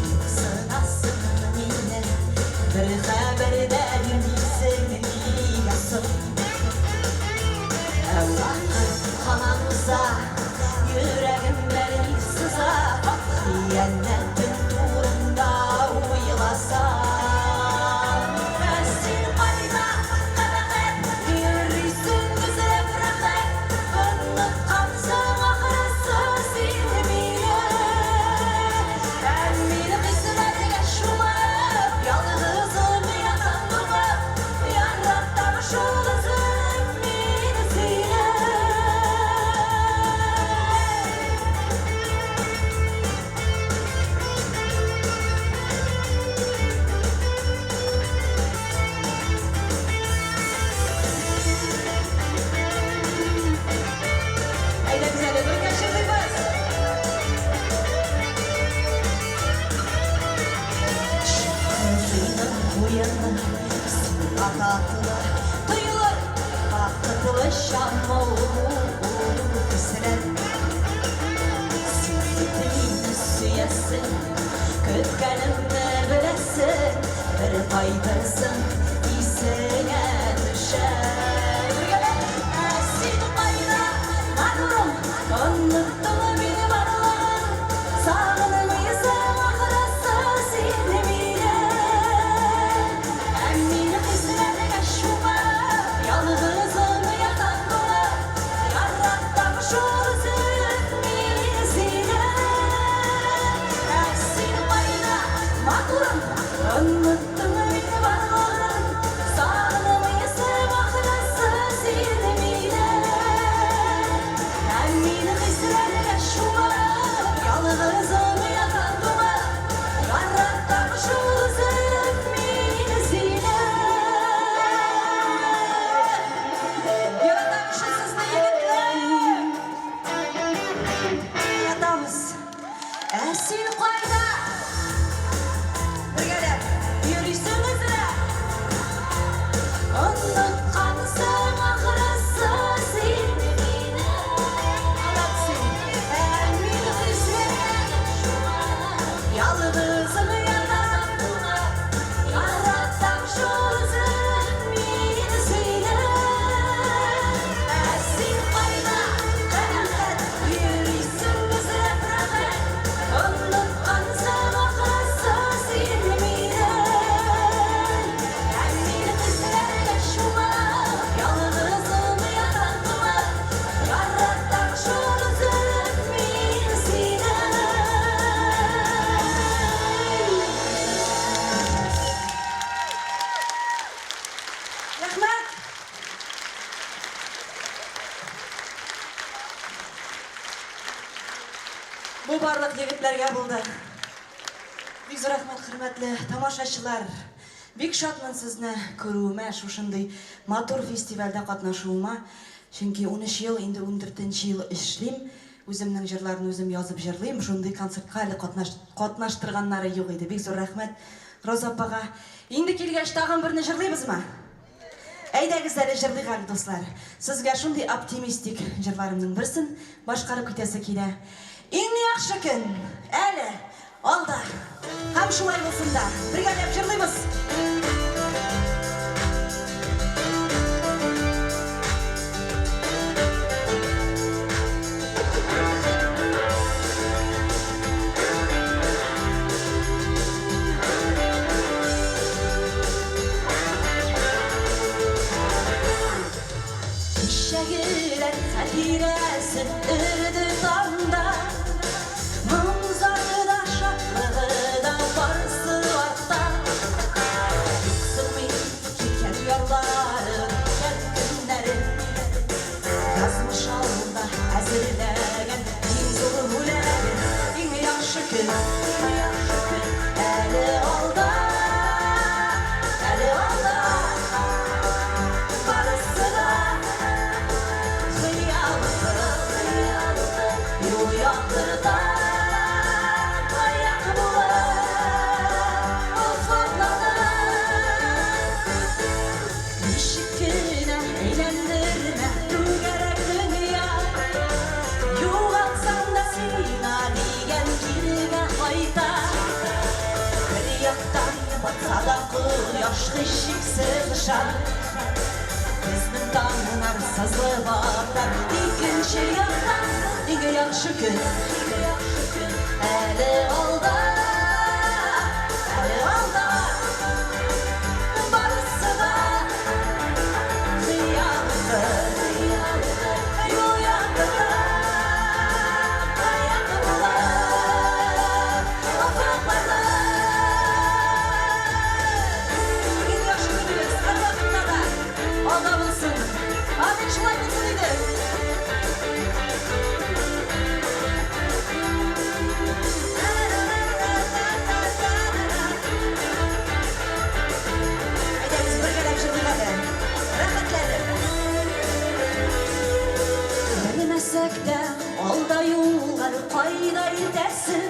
Speaker 12: Yıksınasın minne Bir haber derim seni yasın Allah'ın kananıza Yüreğimlerin sızar Diyenlerin turunda uyulasar Duyulur vakıtlı şam olur kısret Sinirliğini süyesin Kötkenimde bilesin Bir paydırsın iyisine düşer Seni payda varırım Unuttuğunu beni varlığın Sağlamayısın akırası seni bile Emmini kızlarına kaşıma Yalnızım yataklıma Yaratmış olsun minizine Seni payda varırım Unuttuğunu beni varlığın
Speaker 6: Bu bарлық егетлерге болды. Бик зур рахмат, хөрмәтле тамашачылар. Бик шатмын сезне күрүемә, шушындый матур фестивальдә катнашуыма. Чөнки 13 ел, инде 14нче ел эшлим. Үземнең җырларны үзем язып җырлыйм. Шундый концертка әле катнаштырганнары юк иде. Бик зур рәхмәт Роза апага. Инде килгәч тагын берне җырлыйбызмы? Әйдәгез әле җырлыйк әле, дуслар. Сезгә шундый оптимистик җырларымның берсен башкарып китәсе килә. Иң яхшы көн әле алда. Һәм шулай булсын да. Бергәләп җырлыйбыз.
Speaker 12: Şehirler satirəsin ırdı dağında Manzarı da şaklığı da varsı varda Sırmayın kirken rüyaları, kirken günleri Yazmış alında əzirləgən min zoru huləri İng yaxşı gün, əli alda Əli alda Barısı da Yaşlı şiksiz ışar Bizning damlar sazlı bağlar İkinci yaktan İnge yaxşı gün Əli alda Əli alda Barısı da Xiyalıdır Yoyandır Ayakkabılar Afaklarda İnge yaxşı günümüz Her vakitte da Alda bulsun Amin şulay bulsun idi Bilmesek de alda yollar payda edersin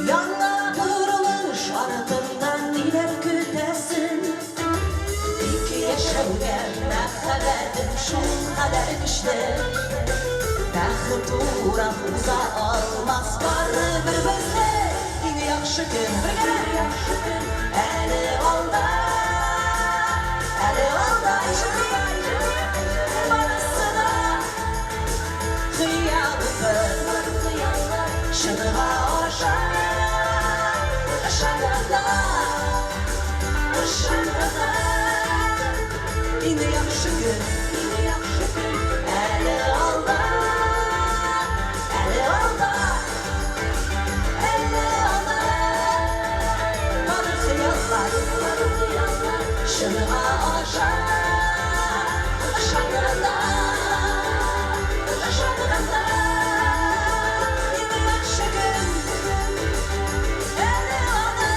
Speaker 12: Yanına kırılmış ardından diler kütersin İki yaşavga ne haberdim şu kadar güçlü Bəxit uğrab uza almaz var bir bizde İnge yaxşı gün Əli alda Əli alda Barısı da Xiyalıdır Şınığa aşar Aşağıda Aşağıda İndi yaxşı gün Əli alda Əli alda Əli alda Barı xiyallar Şınığa aşar Aşağıda Aşağıda İndi yaxşı gün Əli alda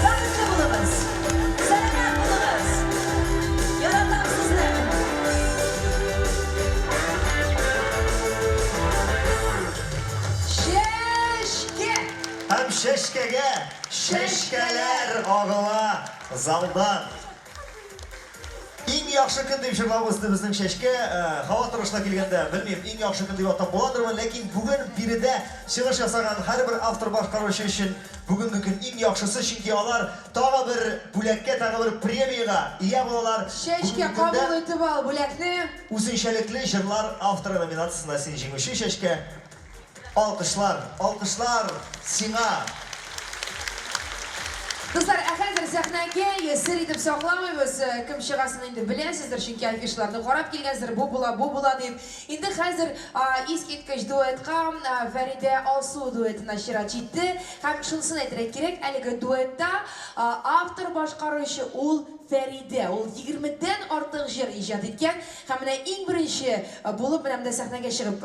Speaker 12: Barıcı bulunuz Selamet bulunuz Yaratan sizler
Speaker 3: Şeşke.
Speaker 2: Hem şeşkege, şeşkeler ağıla zaldan. İng yaxşı kun deb jırlabızdı bizning şeşke. Hava turuşuna kelganda bilmayman, eng yaxshi kun deb atab bo'ladimi, lekin bugun birida chiqish yasagan har bir avtor boshqaruvchi uchun bugungi kun eng yaxshisi, chunki ular tag'i bir bo'lakka, tag'i bir premiyaga ega bo'ladilar.
Speaker 3: Şeşke qabul etib al bo'lakni.
Speaker 2: O'zinchalikli jırlar avtori nominatsiyasida sen jenguvchi Şeşke. Alqışlar, alqışlar sina.
Speaker 3: Dostlar, hozir sahnaga yesir etib saqlamaymiz. Kim chiqasini endi bilasizdir, chunki afishlarni qarab kelgansizlar, bu bo'la deb. Endi hozir eskitkich duetga Farida Alsu duetini nashrat etdi. Ham shunisini aytrak kerak, haligi duetda avtor boshqaruvchi ul Farida, ul 20 dan ortiq jir ijod etgan. Hamda eng birinchi bo'lib bilamda sahnaga chiqib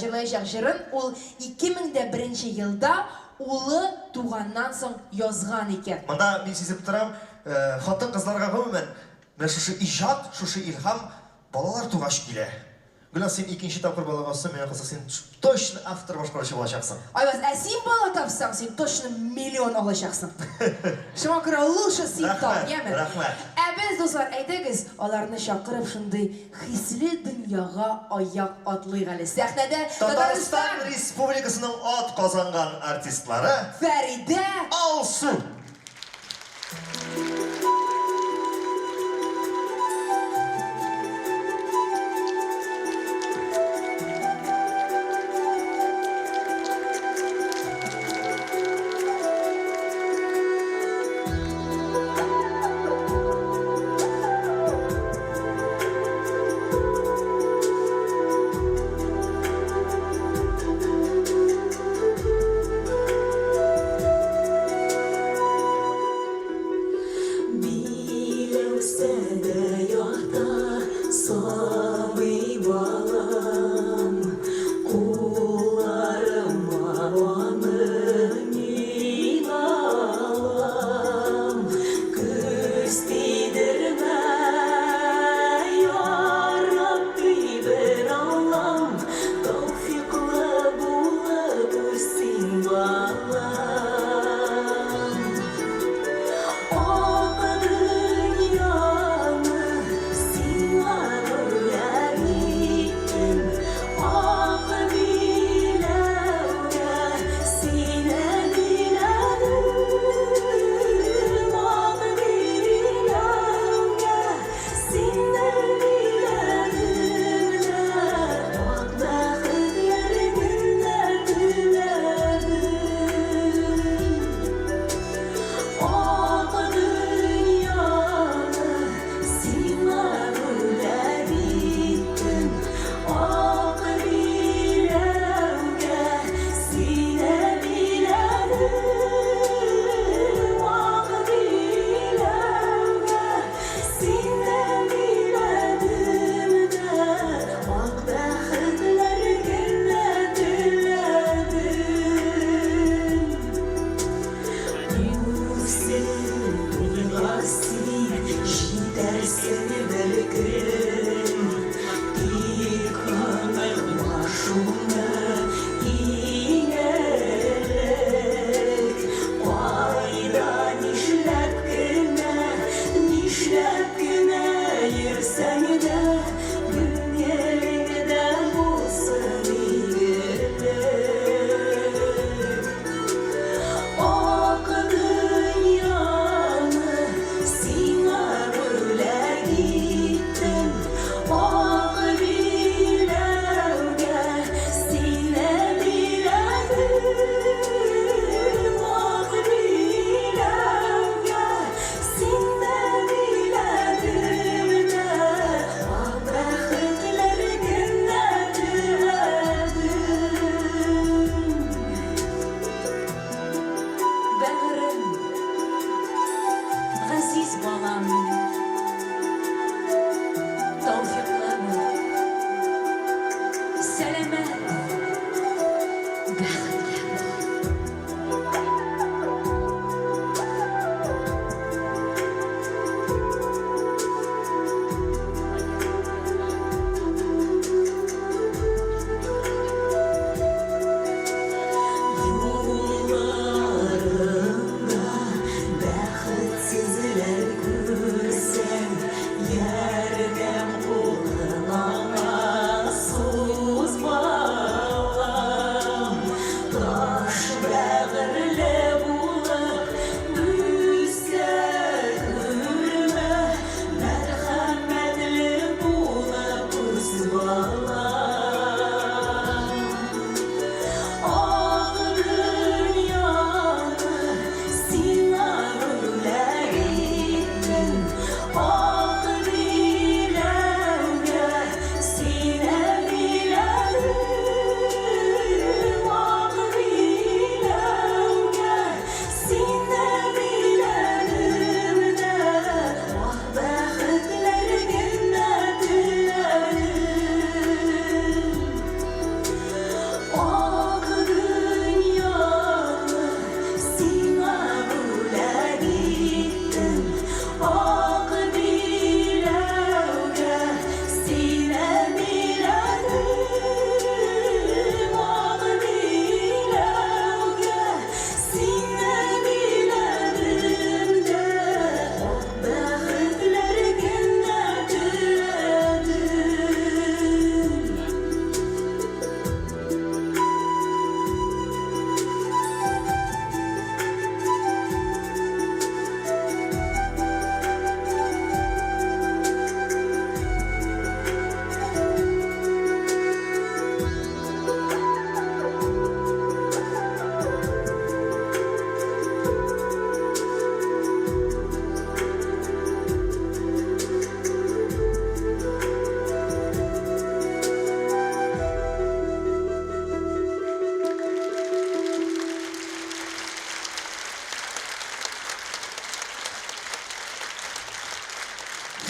Speaker 3: jirlayacak jirin ul 2001-yilda uli tug'andan so'ng yozgan ekan.
Speaker 2: Manda men sezib turam, xotin qizlarga umuman mana shu ijod, shu ilhom bolalar tug'ash kela. Gülnaz, sen ikinci tapır bala olsan, men qilsa sen точно avtor boshqaruvchi bo'lacaksın.
Speaker 3: Ayvaz, sen bala topsang, sen точно million olacaksın. Shunga ko'ra лучше sen topganmi?
Speaker 2: Rahmat.
Speaker 3: Biz do'stlar aytamiz, ularni chaqirib shunday hisli dunyoga oyoq otlaygali. Sahnada
Speaker 2: Tatariston Respublikasining ot qozongan artistlari
Speaker 3: Farida
Speaker 2: Alsu.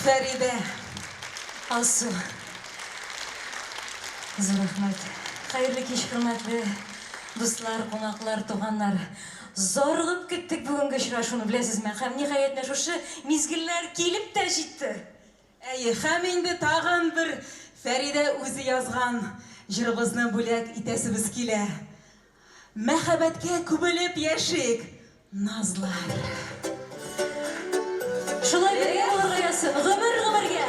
Speaker 12: Фәриде, Алсу. Зур рахмет. Хайырлы кич, хөрмәтле дуслар, кунаклар, туганнар. Зоргып кеттек бүгенге очрашуны, беләсезме? Һәм ниһаять менә шушы мизгелләр килеп тә җитте.
Speaker 5: Әйе, һәм инде тагын бер Фәриде үзе язган җырыбызны бүләк итәсебез килә. Мәхәббәткә күбелеп яшик, назлар.
Speaker 12: Шулай бергә булырга ясын, гомер-гомергә.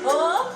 Speaker 12: Оп!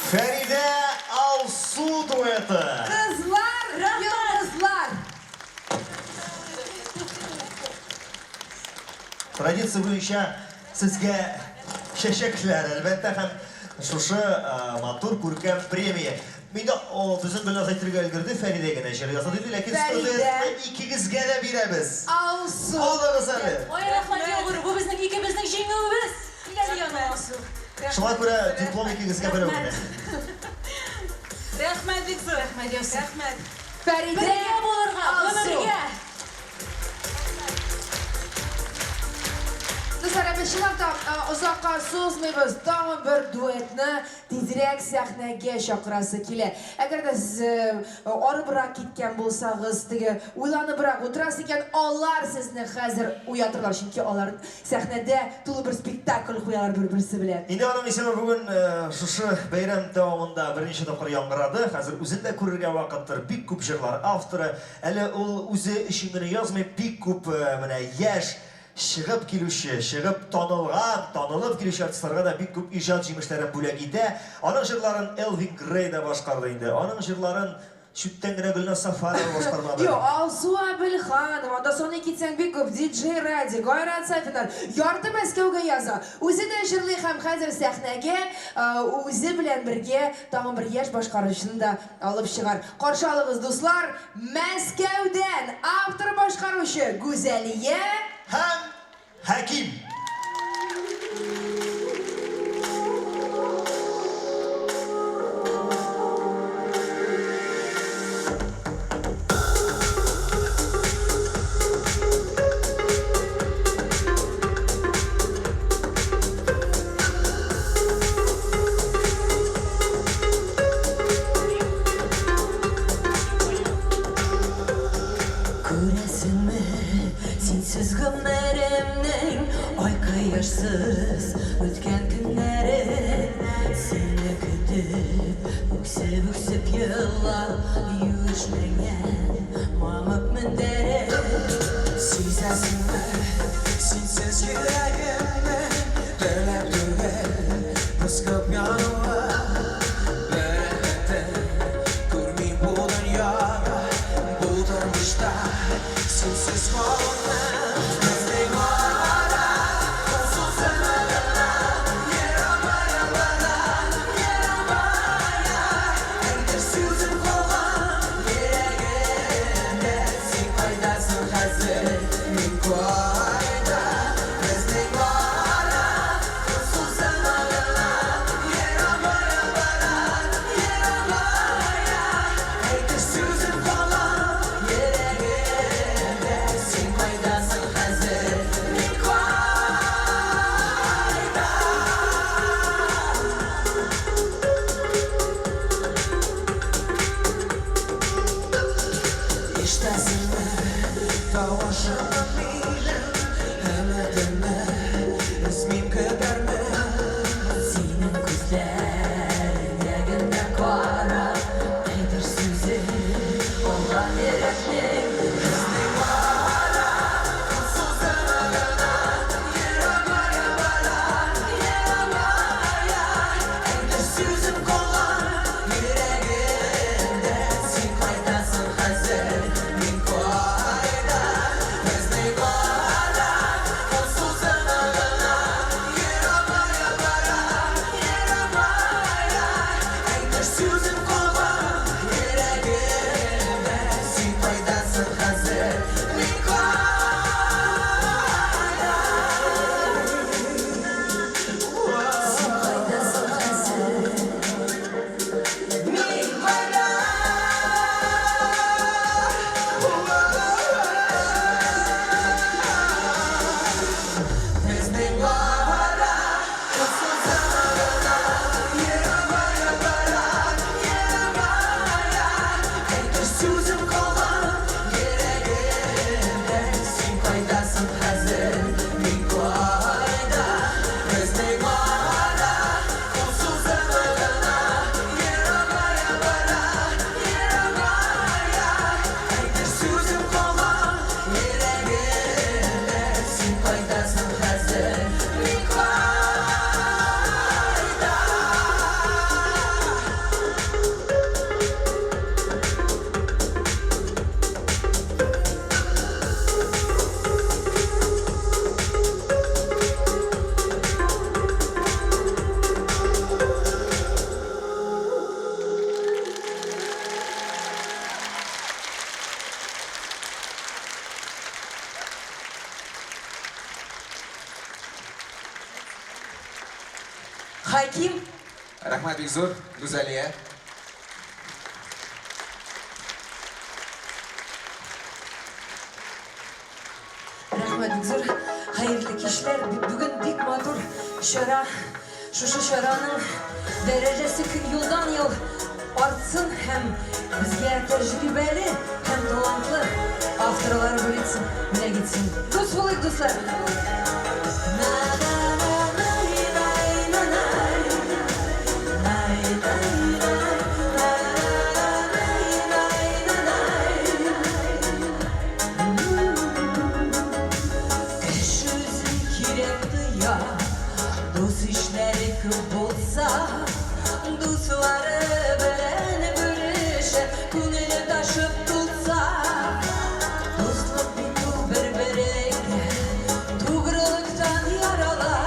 Speaker 2: Фәридә Алсу дуэты.
Speaker 3: Kızlar, yıldızlar.
Speaker 2: Традиция буенча сезгә чәчәкләр, әлбәттә, һәм шушы матур күркәм премия. Мине безнең белән әйтергә өлгерде, Фәридә генә җыр язды диде, ләкин студентны икегезгә дә бирәбез.
Speaker 3: Алсу.
Speaker 2: Алыгыз әле.
Speaker 12: Ой, рәхмәт ягыр, бу безнең икебезнең җиңүебез. Киләр яна Алсу.
Speaker 2: Шуңа күрә диплом икегезгә берәү генә.
Speaker 5: Рәхмәт бик зур.
Speaker 12: Рәхмәт Ясин.
Speaker 5: Рәхмәт.
Speaker 3: Фәридә
Speaker 12: Бергә булырга,
Speaker 3: Алсу.
Speaker 12: гомергә.
Speaker 3: Dostlar, Şilaf'ta uzakqa sozmaymiz. Tağın bir duetni tezrek sahnaga chaqirasi kele. Agarda siz oribroq ketgan bo'lsangiz, o'ylanibroq o'tirasiz ekan, onlar sizni hozir uyatirlar, chunki ular sahnada to'liq bir spektakl qo'yalar bir-birisi bilan.
Speaker 2: Endi onun ismi bugun shu bayram davomida birinchi taqir yangradi. Hozir o'zida ko'rgan vaqtdir bik ko'p she'rlar avtori, hali u o'zi ishini yozmay bik ko'p mana yosh shiğib keluvchi, shiğib tanilib keluvchi artistlarga da bik ko'p ijod jimishlari bo'lak edi. Onun she'rlarini Elvin Grey da boshqardi endi. Onun she'rlarini Şüttengine Gülnaz Safarova boshqarmadi.
Speaker 3: Yo, Alsu Abilxanova, da sonra ketsang bek ko'p DJ Radio, G'ayrat Sayfilar, Yorti Maskovga yoza. O'zida she'rli ham hozir sahnaga o'zi bilan birga tag'in bir yosh boshqaruvchini da olib chiqar. Qarshi oling'iz do'stlar, Maskovdan avtor boshqaruvchi Go'zaliya
Speaker 2: ham Hakim.
Speaker 4: Ötken günleri seni kütüp Büksüp yıllar yürüşmeyen Mamık münderi Sizesin mi? Sinsiz yüreğimde Dölep Pıskıp yanıma Bende Görmeyim bu dünyada Buldurmuş da Sinsiz koluna
Speaker 3: Hakim.
Speaker 14: Rahmat Begzor, Go'zaliya.
Speaker 3: Rahmat Begzor, xayrli kech.
Speaker 12: kişiler bugün bik matur şöra, şu şöranın derecesi yıldan yıl artsın hem bizge tecrübeli hem talantlı avtorlar bilitsin, bile gitsin. Dost bulayık dostlar. Dost işleri kıp olsa, dostları belen bölüşe, kuneli taşıp tutsa, dostluk bir tuğ berbereke, tuğrılıktan yarala,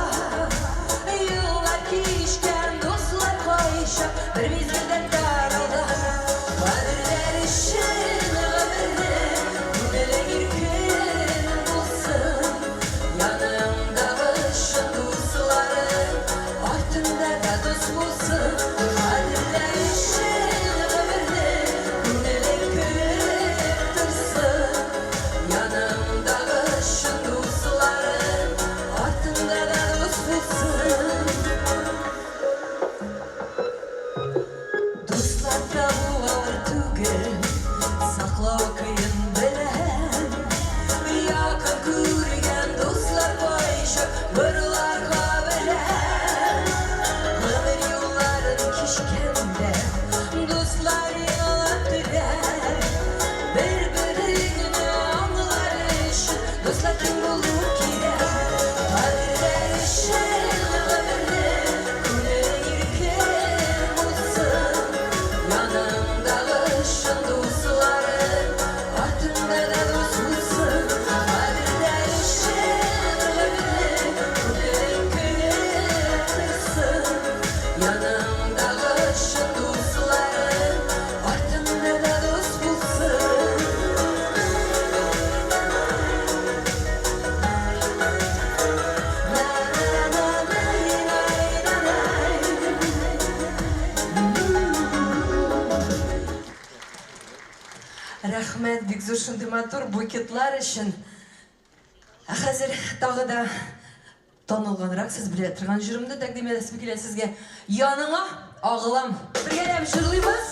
Speaker 12: yıllar kişken dostlar koyuşa, bir mizgide darala, kaderler işin ömrüne, kunele girken olsun, yanımda ışın dostların, altında da dost bulsun, kaderler işin ömrüne, kunele kırtırsın, yanımda ışın dostların, altında da dost bulsun. Dostlarda bu ağır tügel, saklav kıyın bilen, yakın kürgen dostlar koyuşup, bırlar kabilen, kılır yolların kişkende, dostlar yaladılar, birbirini anlar işin, dostlar kim bulup gider, kaderler işin ömrüne, kunere girken olsun, yanımda ışın dostların, altında da dost bulsun, kaderler işin ömrüne, kunere kırtırsın, yanımda ışın dostların, altında da dost bulsun. Рахмет бик зур шундый матур букетлар өчен. Хәзер тагы да танылганрак сез белә торган җырымны тәкъдим итәсем килә сезгә. Яныңа агылам. Бергәләп җырлыйбыз.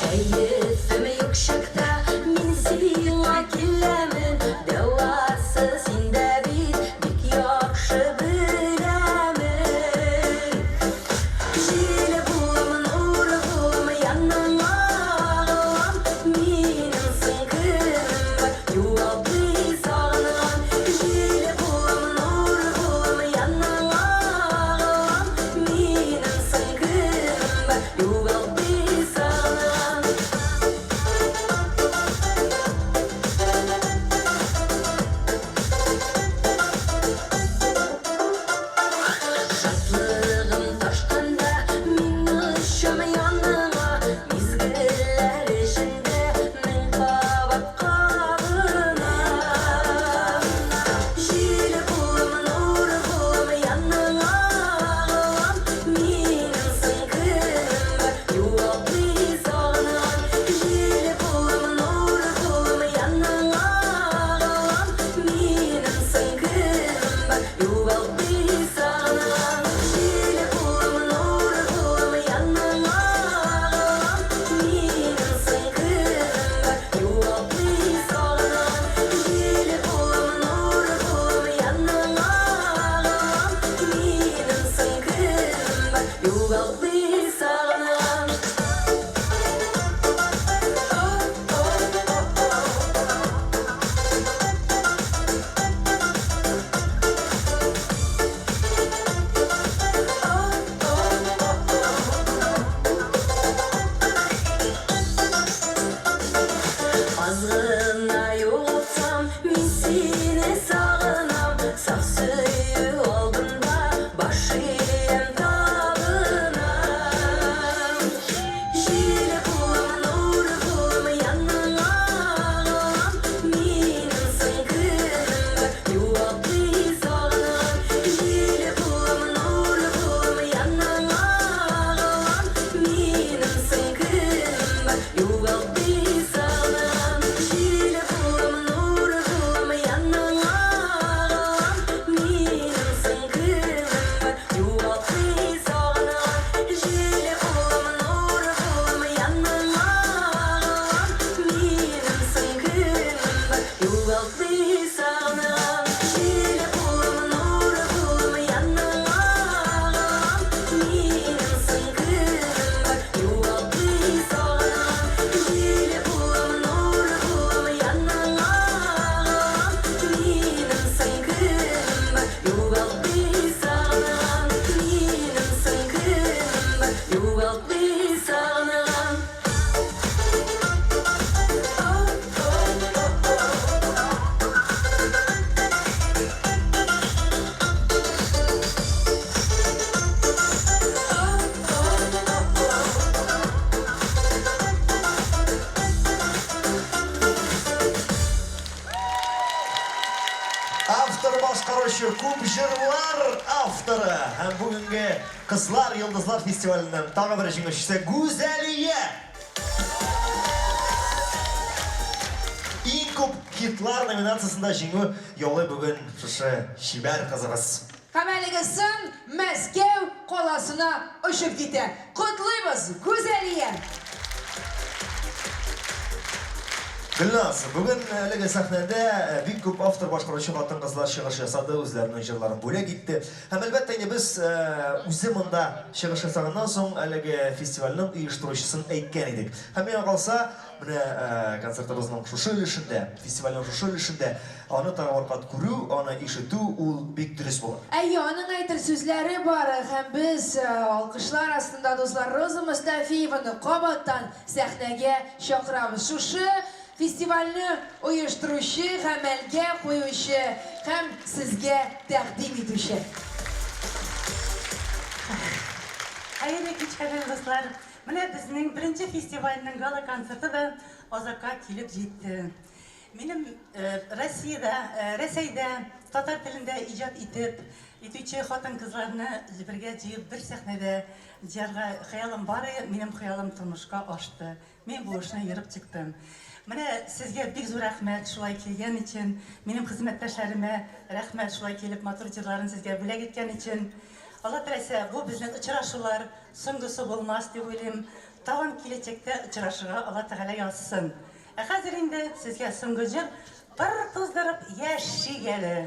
Speaker 12: Keyfim yüksekte, min siyla kilemin, devası sinde bik yakşı bilemin. Jile bulamın, uğru bulamın, yanına ağlam, minin sınkım var, yuvaldı sağlam. Jile bulamın, uğru bulamın, yanına ağlam, minin sınkım var, yuvaldı sağlam.
Speaker 2: автор башкаручы күп жырлар авторы һәм бүгенге Кызлар Йолдызлар фестиваленең тагы бер җиңүчесе Гүзәлия. Иң күп хитлар номинациясында җиңү яулый бүген шушы шибәр кызыбыз.
Speaker 3: Һәм әлегесен Мәскәү каласына очып китә. Котлыйбыз, Гүзәлия!
Speaker 2: Гөлназ, бүген әлеге сәхнәдә бик күп автор башкаручы хатын-кызлар чыгыш ясады, үзләренең җырларын бүләк итте. Һәм әлбәттә инде без үзе монда чыгыш ясаганнан соң әлеге фестивальнең оештыручысын әйткән идек. Һәм миңа калса, менә концертыбызның шушы өлешендә, фестивальнең шушы өлешендә аны тагын күрү, аны ишетү ул бик дөрес булыр.
Speaker 3: Аның әйтер сүзләре бар һәм без алкышлар астында дуслар Роза Мустафиеваны кабаттан сәхнәгә чакырабыз. Шушы фестивальне оештыручы һәм әлгә куючы һәм сезгә тәкъдим итүче.
Speaker 15: Хәерле кичкәле дуслар. Менә безнең беренче фестивальнең гала концерты да азакка килеп җитте. Минем Рәсәйдә татар телендә иҗат итүче хатын-кызларны бергә җыеп бер сәхнәдә җырга хыялым бар, минем хыялым тормышка ашты. Мин бу эшне йөреп чыктым. Менә сезгә бик зур рәхмәт шулай килгән өчен, минем хезмәттәшләремә рәхмәт шулай килеп матур җырларын сезгә бүләк иткән өчен. Алла теләсә, бу безнең очрашулар соңгысы булмас дип уйлыйм. Тагын киләчәктә очрашырга Алла Тәгалә язсын. Хәзер инде сезгә соңгы җыр пыр туздырып яшигәле.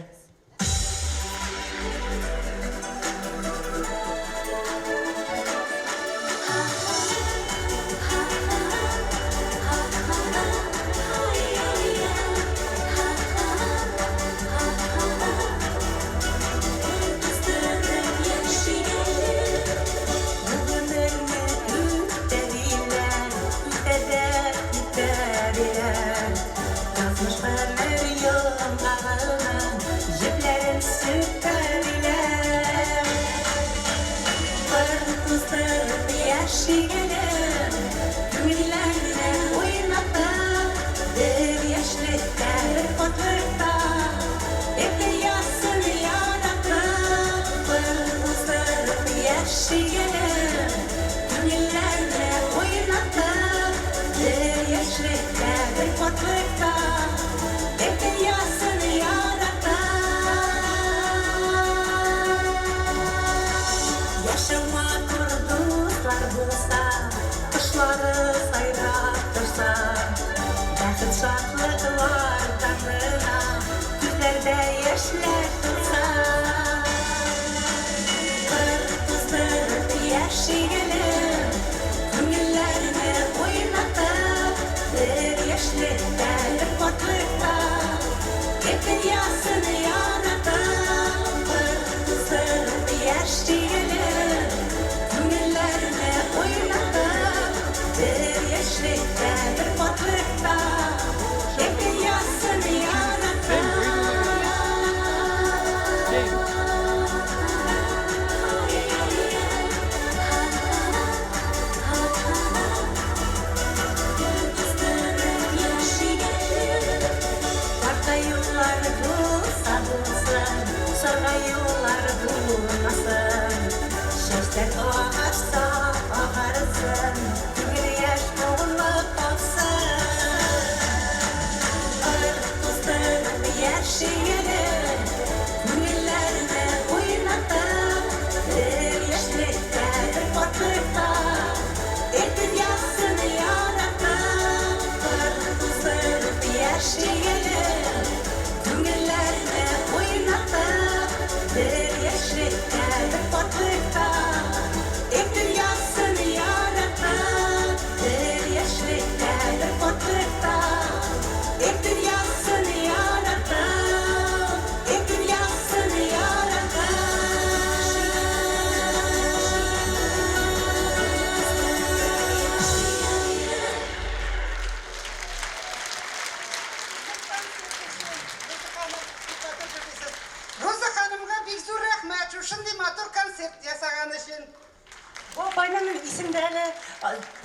Speaker 15: Опайның исемде әлі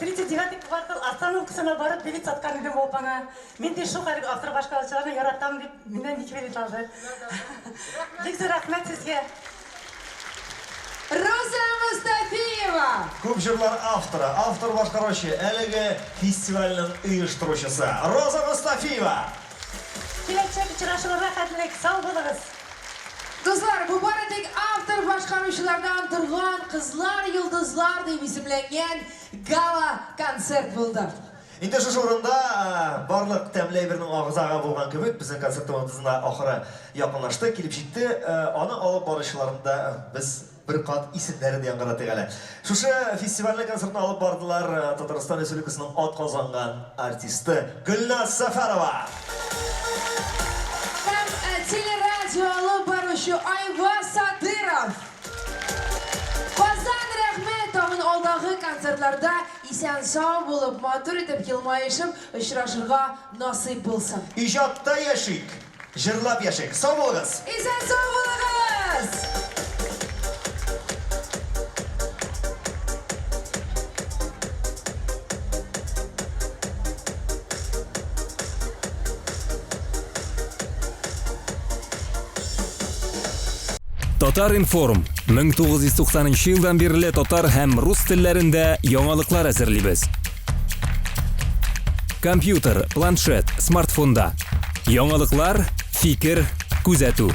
Speaker 15: 39 квартал остановкасына барып билет сатқан едім опаңа. Мен де шоқ әлгі автор башқарушыларны яратам деп менен 2 билет алды. Бик зор рахмет сізге.
Speaker 3: Роза Мустафиева.
Speaker 2: Көп жырлар авторы, автор башкаручы, әлеге фестивальның ұйыштырушысы Роза Мустафиева.
Speaker 15: Келешек ұшырашуларға хәтлек, сау болыңыз.
Speaker 3: Достlar, bu бары тек автор башкаручылардан тұрған қызлар йылдызлар деп исемленген гала концерт болды.
Speaker 2: Инде шу орында барлык тәмләйбернең агызага булган кебек, безнең концертыбызда ахыры якынлашты, килеп җитте. Аны алып барышларында без bir kat isimleri de yankılattık hele. Şuşu festivalini konsertini alıp bardılar Tataristan Respublikasının at kazangan artisti Gülnaz Safarova.
Speaker 3: Hem teleradyo alıp barışı Ayva Sadırov. Bazdan rahmet onun aldığı konsertlerde isen sağ bulup matur edip yılmayışıp ışıraşırga nasip bulsun.
Speaker 2: İcatta yaşayık, jırlap yaşayık. Sağ olunuz.
Speaker 3: İsen sağ olunuz.
Speaker 1: Татар Информ 1990 жылдан бері татар һәм рус телләрендә яңалыклар әзерлибез. Компьютер, планшет, смартфонда. Яңалыклар, фикер, күзәтү.